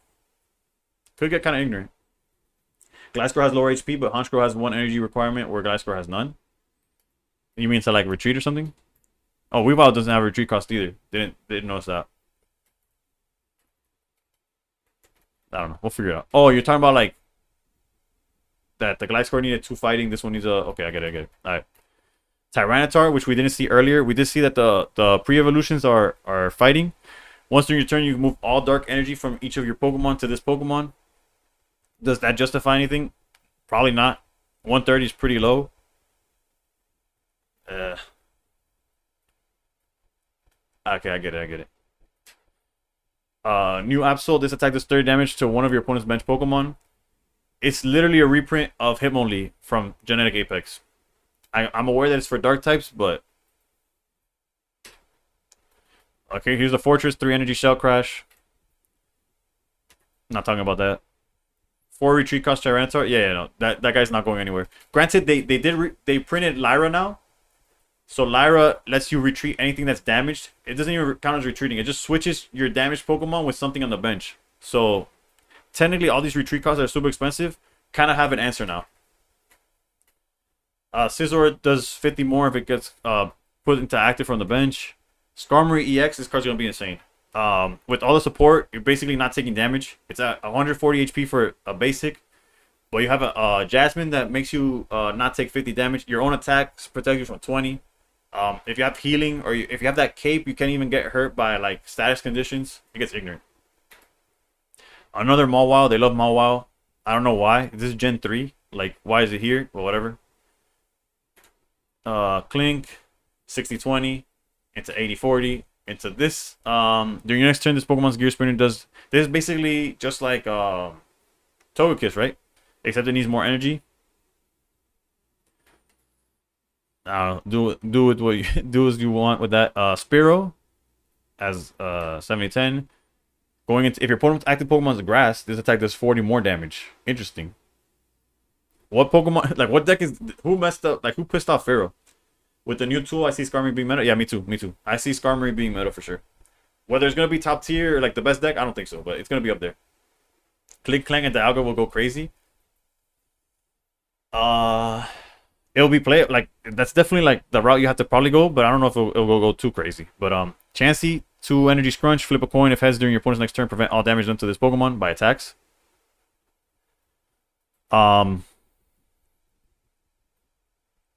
could get kind of ignorant. Gliscor has lower HP, but Honchkrow has 1 energy requirement where Gliscor has none. You mean to like retreat or something? Oh, Weavile doesn't have a retreat cost either. Didn't notice that. I don't know. We'll figure it out. Oh, you're talking about like that the Gliscor needed 2 fighting. This one needs a... Okay, I get it. Alright. Tyranitar, which we didn't see earlier. We did see that the pre-evolutions are fighting. Once during your turn, you move all dark energy from each of your Pokemon to this Pokemon. Does that justify anything? Probably not. 130 is pretty low. Okay, I get it. New Absol. This attack does 30 damage to one of your opponent's bench Pokemon. It's literally a reprint of Hitmonlee from Genetic Apex. I'm aware that it's for dark types, but... Okay, here's the Fortress, 3 energy Shell Crash. Not talking about that. 4 retreat cost Tyranitar. Yeah, no, that guy's not going anywhere. Granted, they printed Lyra now. So Lyra lets you retreat anything that's damaged. It doesn't even count as retreating. It just switches your damaged Pokemon with something on the bench. So technically, all these retreat costs that are super expensive kind of have an answer now. Scizor does 50 more if it gets put into active from the bench. Skarmory EX, this card's going to be insane. With all the support, you're basically not taking damage. It's at 140 HP for a basic. But you have a Jasmine that makes you not take 50 damage. Your own attacks protect you from 20. If you have healing or if you have that cape, you can't even get hurt by like status conditions. It gets ignorant. Another Mawile. They love Mawile. I don't know why. This is Gen 3. Like, why is it here? Well, whatever. Clink. 60-20. Into 80-40. Into this. During your next turn, this Pokemon's Gear Spinner does... This is basically just like Togekiss, right? Except it needs more energy. Do with what you do as you want with that. Spearow as 70-10. Going into if your opponent's active Pokemon's grass, this attack does 40 more damage. Interesting. What Pokemon like what deck is who messed up like who pissed off Pharaoh? With the new tool, I see Skarmory being meta. Yeah, me too. I see Skarmory being meta for sure. Whether it's gonna be top tier or like the best deck, I don't think so, but it's gonna be up there. Click Clang and Dialga will go crazy. Uh, it'll be play like that's definitely like the route you have to probably go, but I don't know if it'll go too crazy. But Chansey, 2 energy scrunch, flip a coin. If heads during your opponent's next turn, prevent all damage done to this Pokemon by attacks.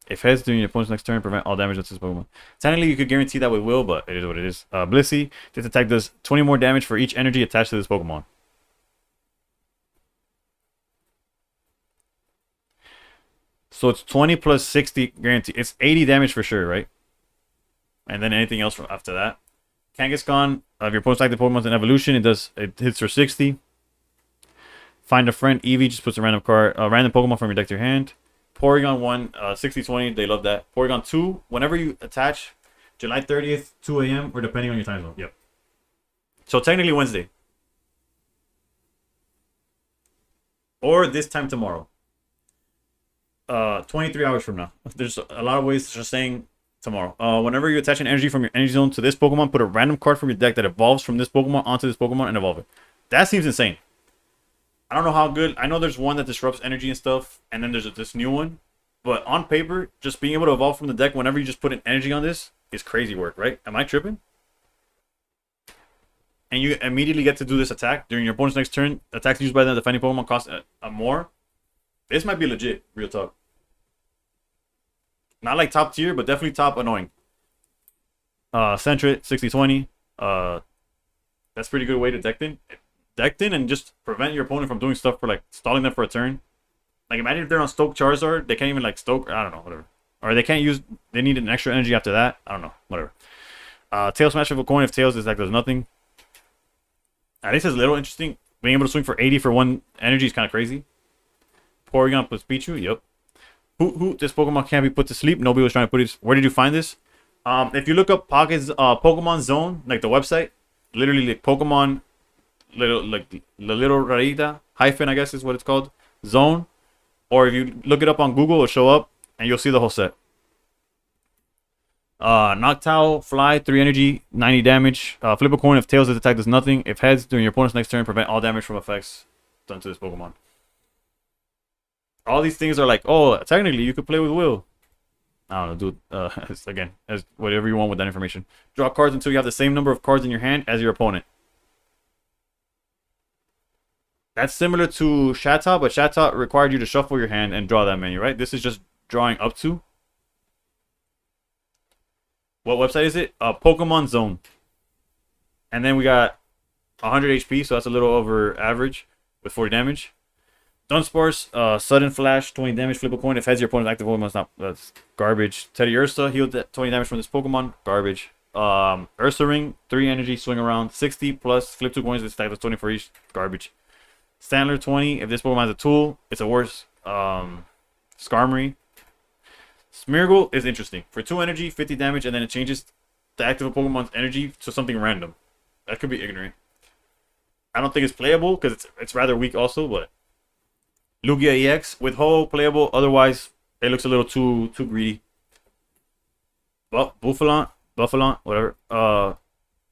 If heads during your opponent's next turn, prevent all damage done to this Pokemon. Technically, you could guarantee that with will, but it is what it is. Blissey, this attack does 20 more damage for each energy attached to this Pokemon. So it's 20 plus 60 guarantee. It's 80 damage for sure, right? And then anything else from after that. Kangaskhan, if your opponent's active Pokemon's in evolution, it hits for 60. Find a friend, Eevee just puts a random Pokemon from your deck to your hand. Porygon 1, 60-20, they love that. Porygon 2, whenever you attach, July 30th, 2 a.m., or depending on your time zone. Yep. So technically Wednesday. Or this time tomorrow. 23 hours from now. There's a lot of ways to just saying tomorrow. Whenever you attach an energy from your energy zone to this Pokemon, put a random card from your deck that evolves from this Pokemon onto this Pokemon and evolve it. That seems insane. I don't know how good. I know there's one that disrupts energy and stuff, and then there's this new one. But on paper, just being able to evolve from the deck whenever you just put an energy on this is crazy work, right? Am I tripping? And you immediately get to do this attack during your opponent's next turn. Attacks used by the defending Pokemon cost a more. This might be legit, real talk. Not like top tier, but definitely top annoying. Sentret, 60-20. That's pretty good way to deck in and just prevent your opponent from doing stuff for like stalling them for a turn. Like imagine if they're on Stoke Charizard, they can't even like Stoke, I don't know, whatever. Or they can't use, they need an extra energy after that. I don't know, whatever. Tail Smash of a coin, if Tails is like does nothing. At least it's a little interesting. Being able to swing for 80 for 1 energy is kind of crazy. Porygon plus Pichu, yep. This Pokemon can't be put to sleep. Nobody was trying to put it. Where did you find this? If you look up Pokemon Zone, like the website, literally like Pokemon, like the little rarita hyphen, I guess is what it's called, Zone. Or if you look it up on Google, it'll show up and you'll see the whole set. Noctowl, Fly, 3 energy, 90 damage. Flip a coin if Tails' attack does nothing. If heads during your opponent's next turn, prevent all damage from effects done to this Pokemon. All these things are like, oh, technically you could play with will. I don't know, dude. It's, again, as whatever you want with that information. Draw cards until you have the same number of cards in your hand as your opponent. That's similar to Shatta, but Shatta required you to shuffle your hand and draw that many, right? This is just drawing up to. What website is it? Pokemon Zone. And then we got 100 HP, so that's a little over average with 40 damage. Dunsparce, Sudden Flash, 20 damage, flip a coin. If heads your opponent's active Pokemon, that's garbage. Teddy Ursa, healed 20 damage from this Pokemon, garbage. Ursa Ring, 3 energy, swing around, 60 plus, flip 2 coins, this stack is 20 for each, garbage. Stantler, 20, if this Pokemon has a tool, it's a worse. Skarmory. Smeargle is interesting. For 2 energy, 50 damage, and then it changes the active Pokemon's energy to something random. That could be ignorant. I don't think it's playable, because it's rather weak also, but... Lugia EX with Ho playable. Otherwise, it looks a little too greedy. But Buffalon, whatever.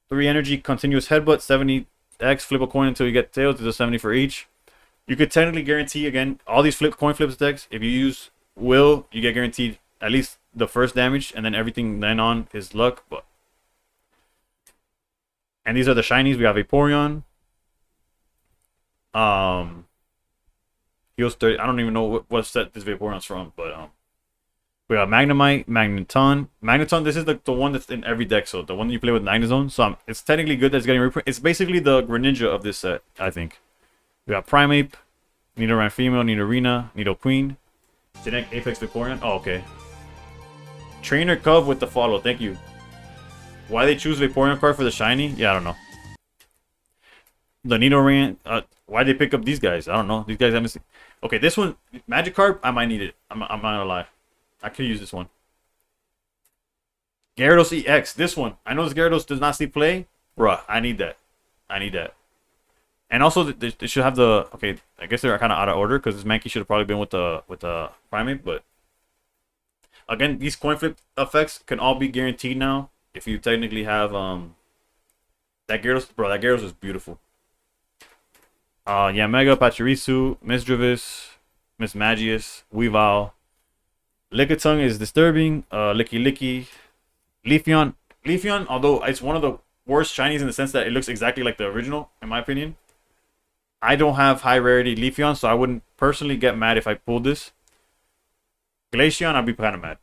3 energy, continuous headbutt, 70x. Flip a coin until you get tails. There's a 70 for each. You could technically guarantee again all these coin flips decks. If you use will, you get guaranteed at least the first damage, and then everything then on is luck. And these are the shinies. We have Vaporeon. Heals 30. I don't even know what set this Vaporeon's from, but we got Magnemite, Magneton, this is the one that's in every deck, so the one you play with Magnezone. So it's technically good that it's getting reprint. It's basically the Greninja of this set, I think. We got Primeape, Nidoran Female, Nidorina, Nidoqueen, Genetic Apex Vaporeon. Oh, okay. Trainer Cub with the follow, thank you. Why they choose Vaporeon card for the shiny? Yeah, I don't know. The Nidoran, why they pick up these guys? I don't know. These guys haven't seen. Okay, this one, Magikarp, I might need it. I'm not gonna lie. I could use this one. Gyarados EX, this one. I know this Gyarados does not see play. Bruh, I need that. I need that. And also, they should have the... Okay, I guess they're kind of out of order, because this Mankey should have probably been with the Primeape, but... Again, these coin flip effects can all be guaranteed now, if you technically have, that Gyarados... Bro, that Gyarados is beautiful. Yeah, Mega, Pachirisu, Misdreavus, Miss Magius, Weavile. Lickitung is disturbing. Licky Licky. Leafeon. Leafeon, although it's one of the worst shinies in the sense that it looks exactly like the original, in my opinion. I don't have high rarity Leafeon, so I wouldn't personally get mad if I pulled this. Glaceon, I'd be kind of mad.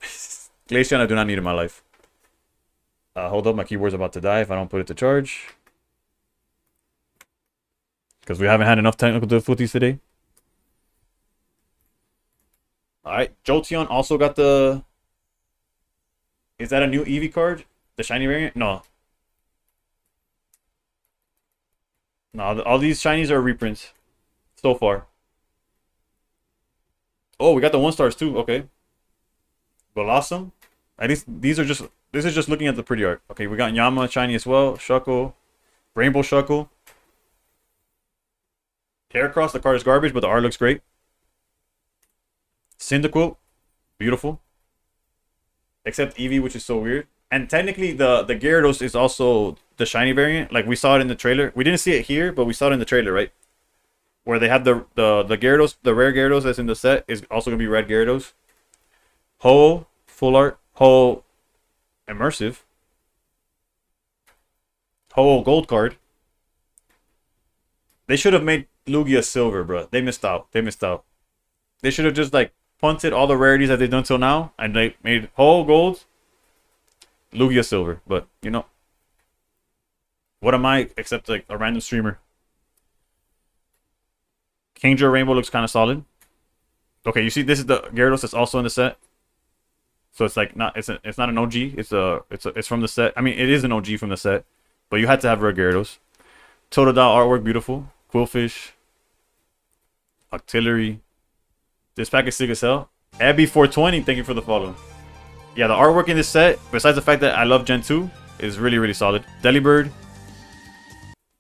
Glaceon, I do not need in my life. Hold up, my keyboard's about to die if I don't put it to charge. Because we haven't had enough technical difficulties today. Alright, Jolteon also got the... Is that a new Eevee card? The shiny variant? No. No, all these shinies are reprints. So far. Oh, we got the 1-stars too. Okay. Blossom. At least these are just... This is just looking at the pretty art. Okay, we got Yama shiny as well. Shuckle. Rainbow Shuckle. Heracross, the card is garbage, but the art looks great. Cyndaquil. Beautiful. Except Eevee, which is so weird. And technically, the Gyarados is also the shiny variant. Like, we saw it in the trailer. We didn't see it here, but we saw it in the trailer, right? Where they have the Gyarados, the rare Gyarados that's in the set is also going to be red Gyarados. Ho, full art. Ho, immersive. Ho, gold card. They should have made Lugia silver, bro. They missed out. They missed out. They should have just, like, punted all the rarities that they've done till now, and they made Ho, gold, Lugia silver. But, you know, what am I except, like, a random streamer? Kingdra Rainbow looks kind of solid. Okay, you see, this is the Gyarados that's also in the set. So it's like not it's not an OG. It's from the set. I mean, it is an OG from the set, but you had to have rare Gyarados. Totodile artwork, beautiful. Quillfish. Octillery. This pack is sick as hell. Abby420, thank you for the follow. Yeah, the artwork in this set, besides the fact that I love Gen 2, is really, really solid. Delibird.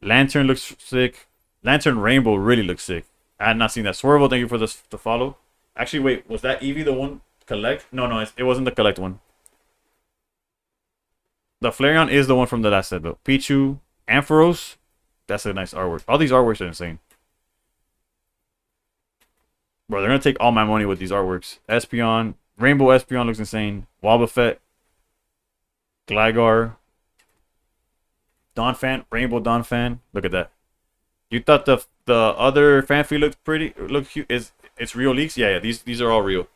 Lantern looks sick. Lantern Rainbow really looks sick. I had not seen that. Swervo, thank you for the follow. Actually, wait, was that Eevee the one collect? No, it wasn't the collect one. The Flareon is the one from the last set, though. Pichu, Ampharos. That's a nice artwork. All these artworks are insane. Bro, they're going to take all my money with these artworks. Espeon. Rainbow Espeon looks insane. Wobbuffet. Gligar. Donphan. Rainbow Donphan. Look at that. You thought the other Fanfi looked pretty, looked cute? It's real leaks? Yeah, these are all real.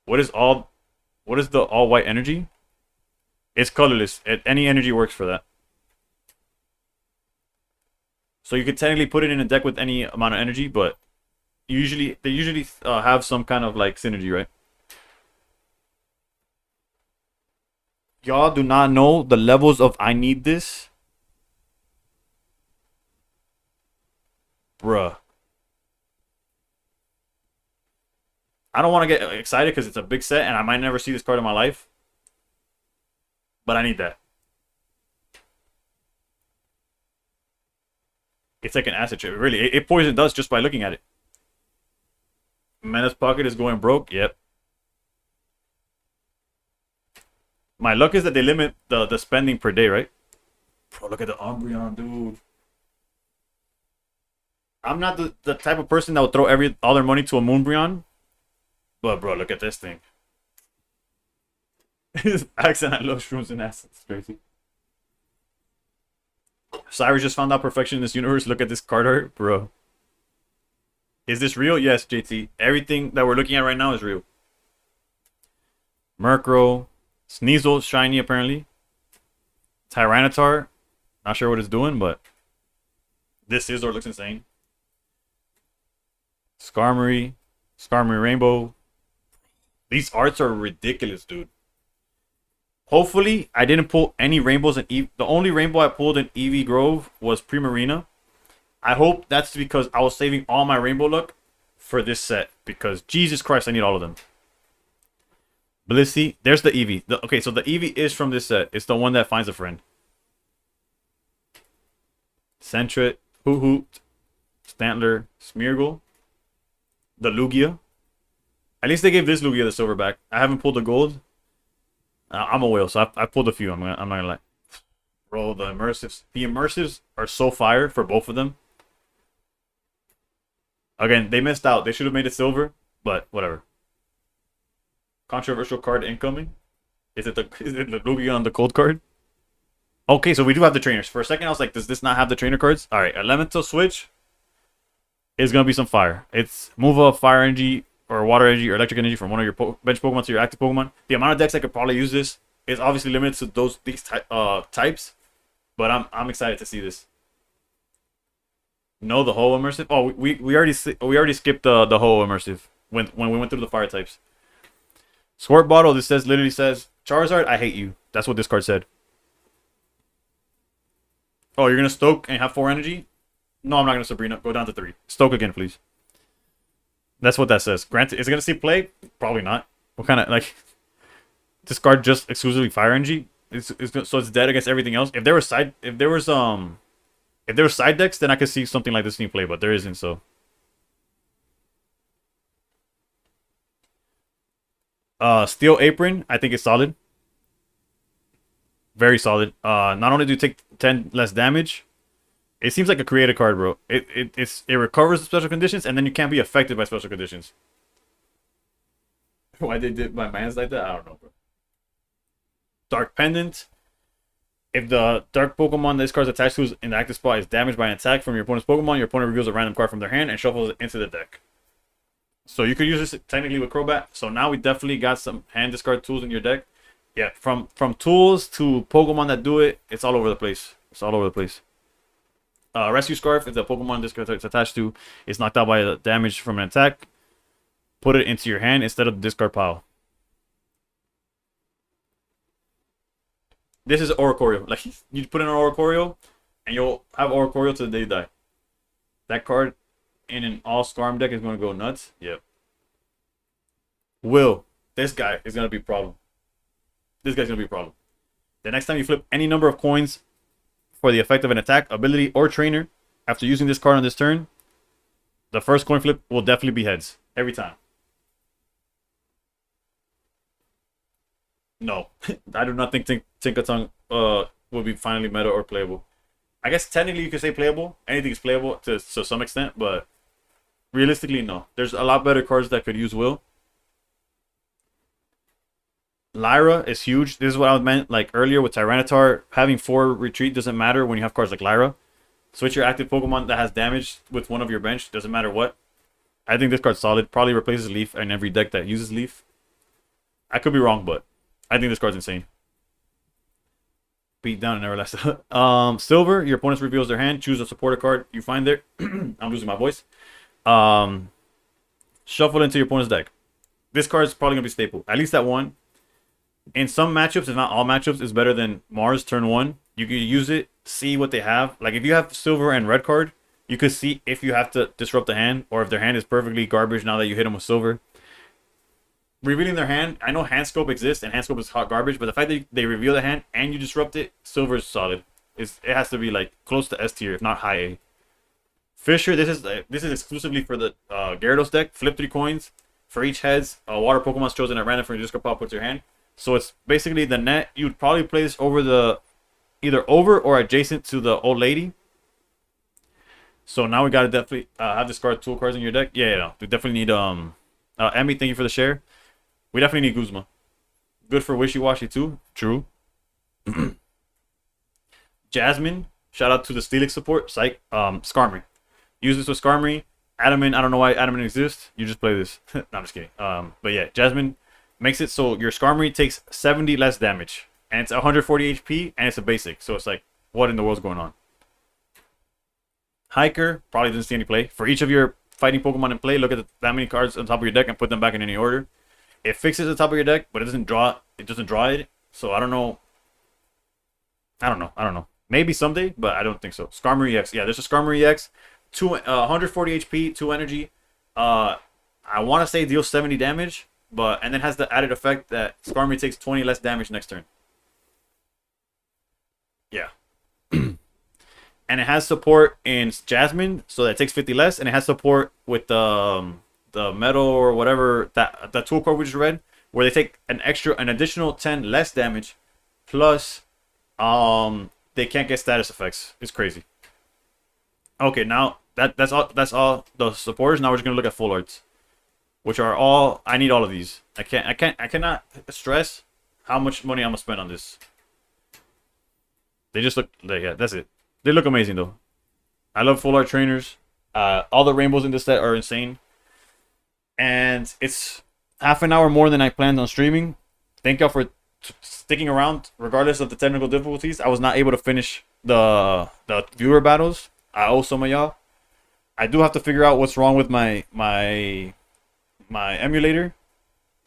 What is the all white energy? It's colorless. Any energy works for that. So you could technically put it in a deck with any amount of energy, but they usually have some kind of like synergy, right? Y'all do not know the levels of I need this. Bruh. I don't want to get excited because it's a big set and I might never see this card in my life. But I need that. It's like an acid trip. Really, it poison dust just by looking at it. Menace Pocket is going broke. Yep. My luck is that they limit the spending per day, right? Bro, look at the Umbreon, dude. I'm not the type of person that would throw all their money to a Moonbreon. But, bro, look at this thing. His accent, I love shrooms and acids. It's crazy. Cyrus just found out perfection in this universe. Look at this card art, bro. Is this real? Yes, JT. Everything that we're looking at right now is real. Murkrow. Sneasel, shiny apparently. Tyranitar. Not sure what it's doing, but this Scizor looks insane. Skarmory. Skarmory Rainbow. These arts are ridiculous, dude. Hopefully, I didn't pull any rainbows in Eevee. The only rainbow I pulled in Eevee Grove was Primarina. I hope that's because I was saving all my rainbow luck for this set. Because, Jesus Christ, I need all of them. Blissey. There's the Eevee. Okay, so the Eevee is from this set. It's the one that finds a friend. Sentret. Hoot. Stantler. Smeargle. The Lugia. At least they gave this Lugia the silverback. I haven't pulled the gold. I'm a whale, so I pulled a few. I'm not gonna lie. Bro, the immersives. The immersives are so fire for both of them. Again, they missed out. They should have made it silver. but whatever. Controversial card incoming. Is it the Lugia on the cold card? Okay, so we do have the trainers. For a second, I was like, does this not have the trainer cards? All right, Elemental Switch is gonna be some fire. It's move a fire energy or water energy or electric energy from one of your bench Pokemon to your active Pokemon. The amount of decks I could probably use this is obviously limited to these types, but I'm excited to see this. No, the whole immersive. Oh, we already skipped the whole immersive when we went through the fire types. Squirt Bottle. This literally says Charizard, I hate you. That's what this card said. Oh, you're gonna Stoke and have 4 energy? No, I'm not gonna Sabrina. Go down to 3. Stoke again, please. That's what that says. Granted, is it gonna see play? Probably not. What kind of like this card just exclusively fire energy? So it's dead against everything else. If there was side decks, then I could see something like this in play, but there isn't. So Steel Apron, I think it's solid. Very solid. Not only do you take 10 less damage, it seems like a creative card, bro. It recovers the special conditions, and then you can't be affected by special conditions. Why they did my man's like that? I don't know, bro. Dark Pendant. If the dark Pokemon this card's attached to is in the active spot is damaged by an attack from your opponent's Pokemon, your opponent reveals a random card from their hand and shuffles it into the deck. So you could use this technically with Crobat. So now we definitely got some hand discard tools in your deck. Yeah, from tools to Pokemon that do it, it's all over the place. It's all over the place. Rescue Scarf, if the Pokemon this card it's attached to is knocked out by the damage from an attack, put it into your hand instead of the discard pile. This is Oricorio. Like, you put in an Oricorio, and you'll have Oricorio till the day you die. That card in an all Scarm deck is going to go nuts. Yep. Will. This guy is going to be a problem. This guy's going to be a problem. The next time you flip any number of coins for the effect of an attack, ability, or trainer, after using this card on this turn, the first coin flip will definitely be heads. Every time. No. I do not think Tinkaton will be finally meta or playable. I guess technically you could say playable. Anything is playable to some extent, but realistically, no. There's a lot better cards that could use Will. Lyra is huge. This is what I meant like earlier with Tyranitar. Having 4 retreat doesn't matter when you have cards like Lyra. Switch your active Pokemon that has damage with one of your bench. Doesn't matter what. I think this card's solid. Probably replaces Leaf in every deck that uses Leaf. I could be wrong, but I think this card's insane. Beat down and never last. Silver, your opponent reveals their hand. Choose a supporter card you find there. I'm losing my voice. Shuffle into your opponent's deck. This card is probably going to be staple. At least that one. In some matchups, if not all matchups, is better than Mars turn 1. You can use it, see what they have. Like, if you have silver and red card, you could see if you have to disrupt the hand, or if their hand is perfectly garbage now that you hit them with silver. Revealing their hand, I know hand scope exists and hand scope is hot garbage, but the fact that they reveal the hand and you disrupt it, silver is solid. It has to be like close to S tier, if not high A. Fisher, this is exclusively for the Gyarados deck. Flip 3 coins for each heads. Water Pokemon is chosen at random from your discard pile, puts your hand. So it's basically the net. You'd probably play this over either over or adjacent to the old lady. So now we gotta definitely have discard tool cards in your deck. Yeah, we definitely need Emmy, thank you for the share. We definitely need Guzma. Good for Wishy-Washy too. True. Jasmine, shout out to the Steelix support. Psych. Skarmory. Use this with Skarmory. Adamant, I don't know why Adamant exists. You just play this. No, I'm just kidding. But yeah, Jasmine makes it so your Skarmory takes 70 less damage. And it's 140 HP, and it's a basic. So it's like, what in the world's going on? Hiker, probably doesn't see any play. For each of your fighting Pokemon in play, look at that many cards on top of your deck and put them back in any order. It fixes the top of your deck, but it doesn't draw it. So I don't know. I don't know. Maybe someday, but I don't think so. Skarmory EX. Yeah, there's a Skarmory EX. 140 HP, 2 energy. I want to say deals 70 damage, and then has the added effect that Skarmory takes 20 less damage next turn. Yeah. And it has support in Jasmine, so that it takes 50 less, and it has support with the metal or whatever that tool card we just read, where they take an additional 10 less damage, plus they can't get status effects. It's crazy. Okay, now that's all the supporters. Now we're just gonna look at full arts. which are all I need all of these. I cannot stress how much money I'm gonna spend on this. They just look yeah, that's it. They look amazing though. I love full art trainers. All the rainbows in this set are insane. And it's half an hour more than I planned on streaming. Thank y'all for sticking around regardless of the technical difficulties. I was not able to finish the viewer battles. I owe some of y'all. I do have to figure out what's wrong with my emulator,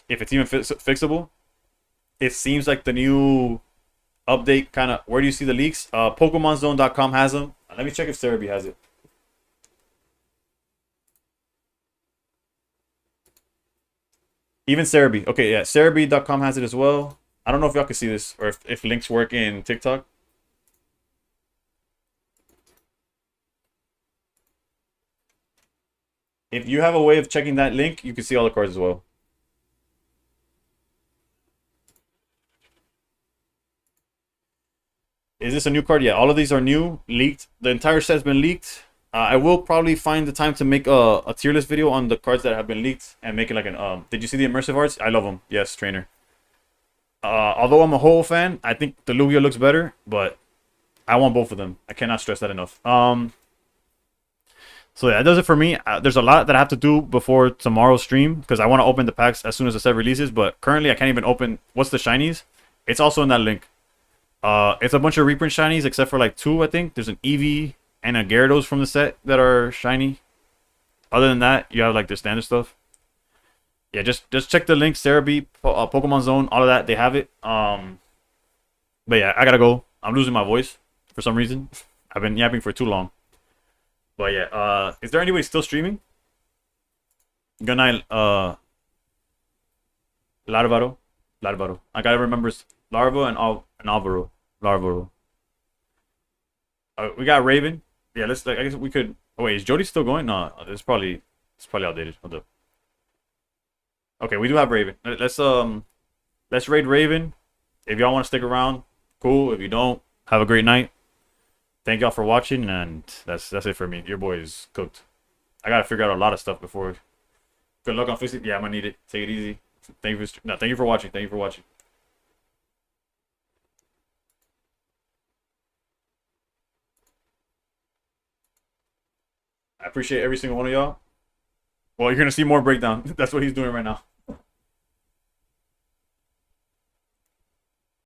if it's even fixable. It seems like the new update kind of, where do you see the leaks? PokemonZone.com has them. Let me check if Cerebi has it. Even Cerebi. Okay, yeah, Cerebi.com has it as well. I don't know if y'all can see this or if links work in TikTok. If you have a way of checking that link, you can see all the cards as well. Is this a new card? Yeah, all of these are new, leaked. The entire set's been leaked. I will probably find the time to make a tier list video on the cards that have been leaked and make it like an Did you see the immersive arts? I love them. Yes, trainer. Although I'm a whole fan, I think the Lugia looks better, but I want both of them. I cannot stress that enough. So yeah, that does it for me. There's a lot that I have to do before tomorrow's stream because I want to open the packs as soon as the set releases. But currently, I can't even open. What's the shinies? It's also in that link. It's a bunch of reprint shinies except for like 2, I think. There's an Eevee and a Gyarados from the set that are shiny. Other than that, you have like the standard stuff. Yeah, just check the link. Cerebi, Pokemon Zone, all of that. They have it. But yeah, I gotta go. I'm losing my voice for some reason. I've been yapping for too long. But yeah, is there anybody still streaming? Good night, Larvaro. I gotta remember Larva and Alvaro. Larvaro. We got Raven. Yeah, let's like. I guess we could. Oh wait, is Jody still going? No, it's probably outdated. Hold up. Okay, we do have Raven. Let's raid Raven. If y'all want to stick around, cool. If you don't, have a great night. Thank y'all for watching, and that's it for me. Your boy is cooked. I gotta figure out a lot of stuff before. Good luck on fixing. Yeah, I'm gonna need it. Take it easy. Thank you for watching. Thank you for watching. I appreciate every single one of y'all. Well, you're gonna see more breakdown. That's what he's doing right now.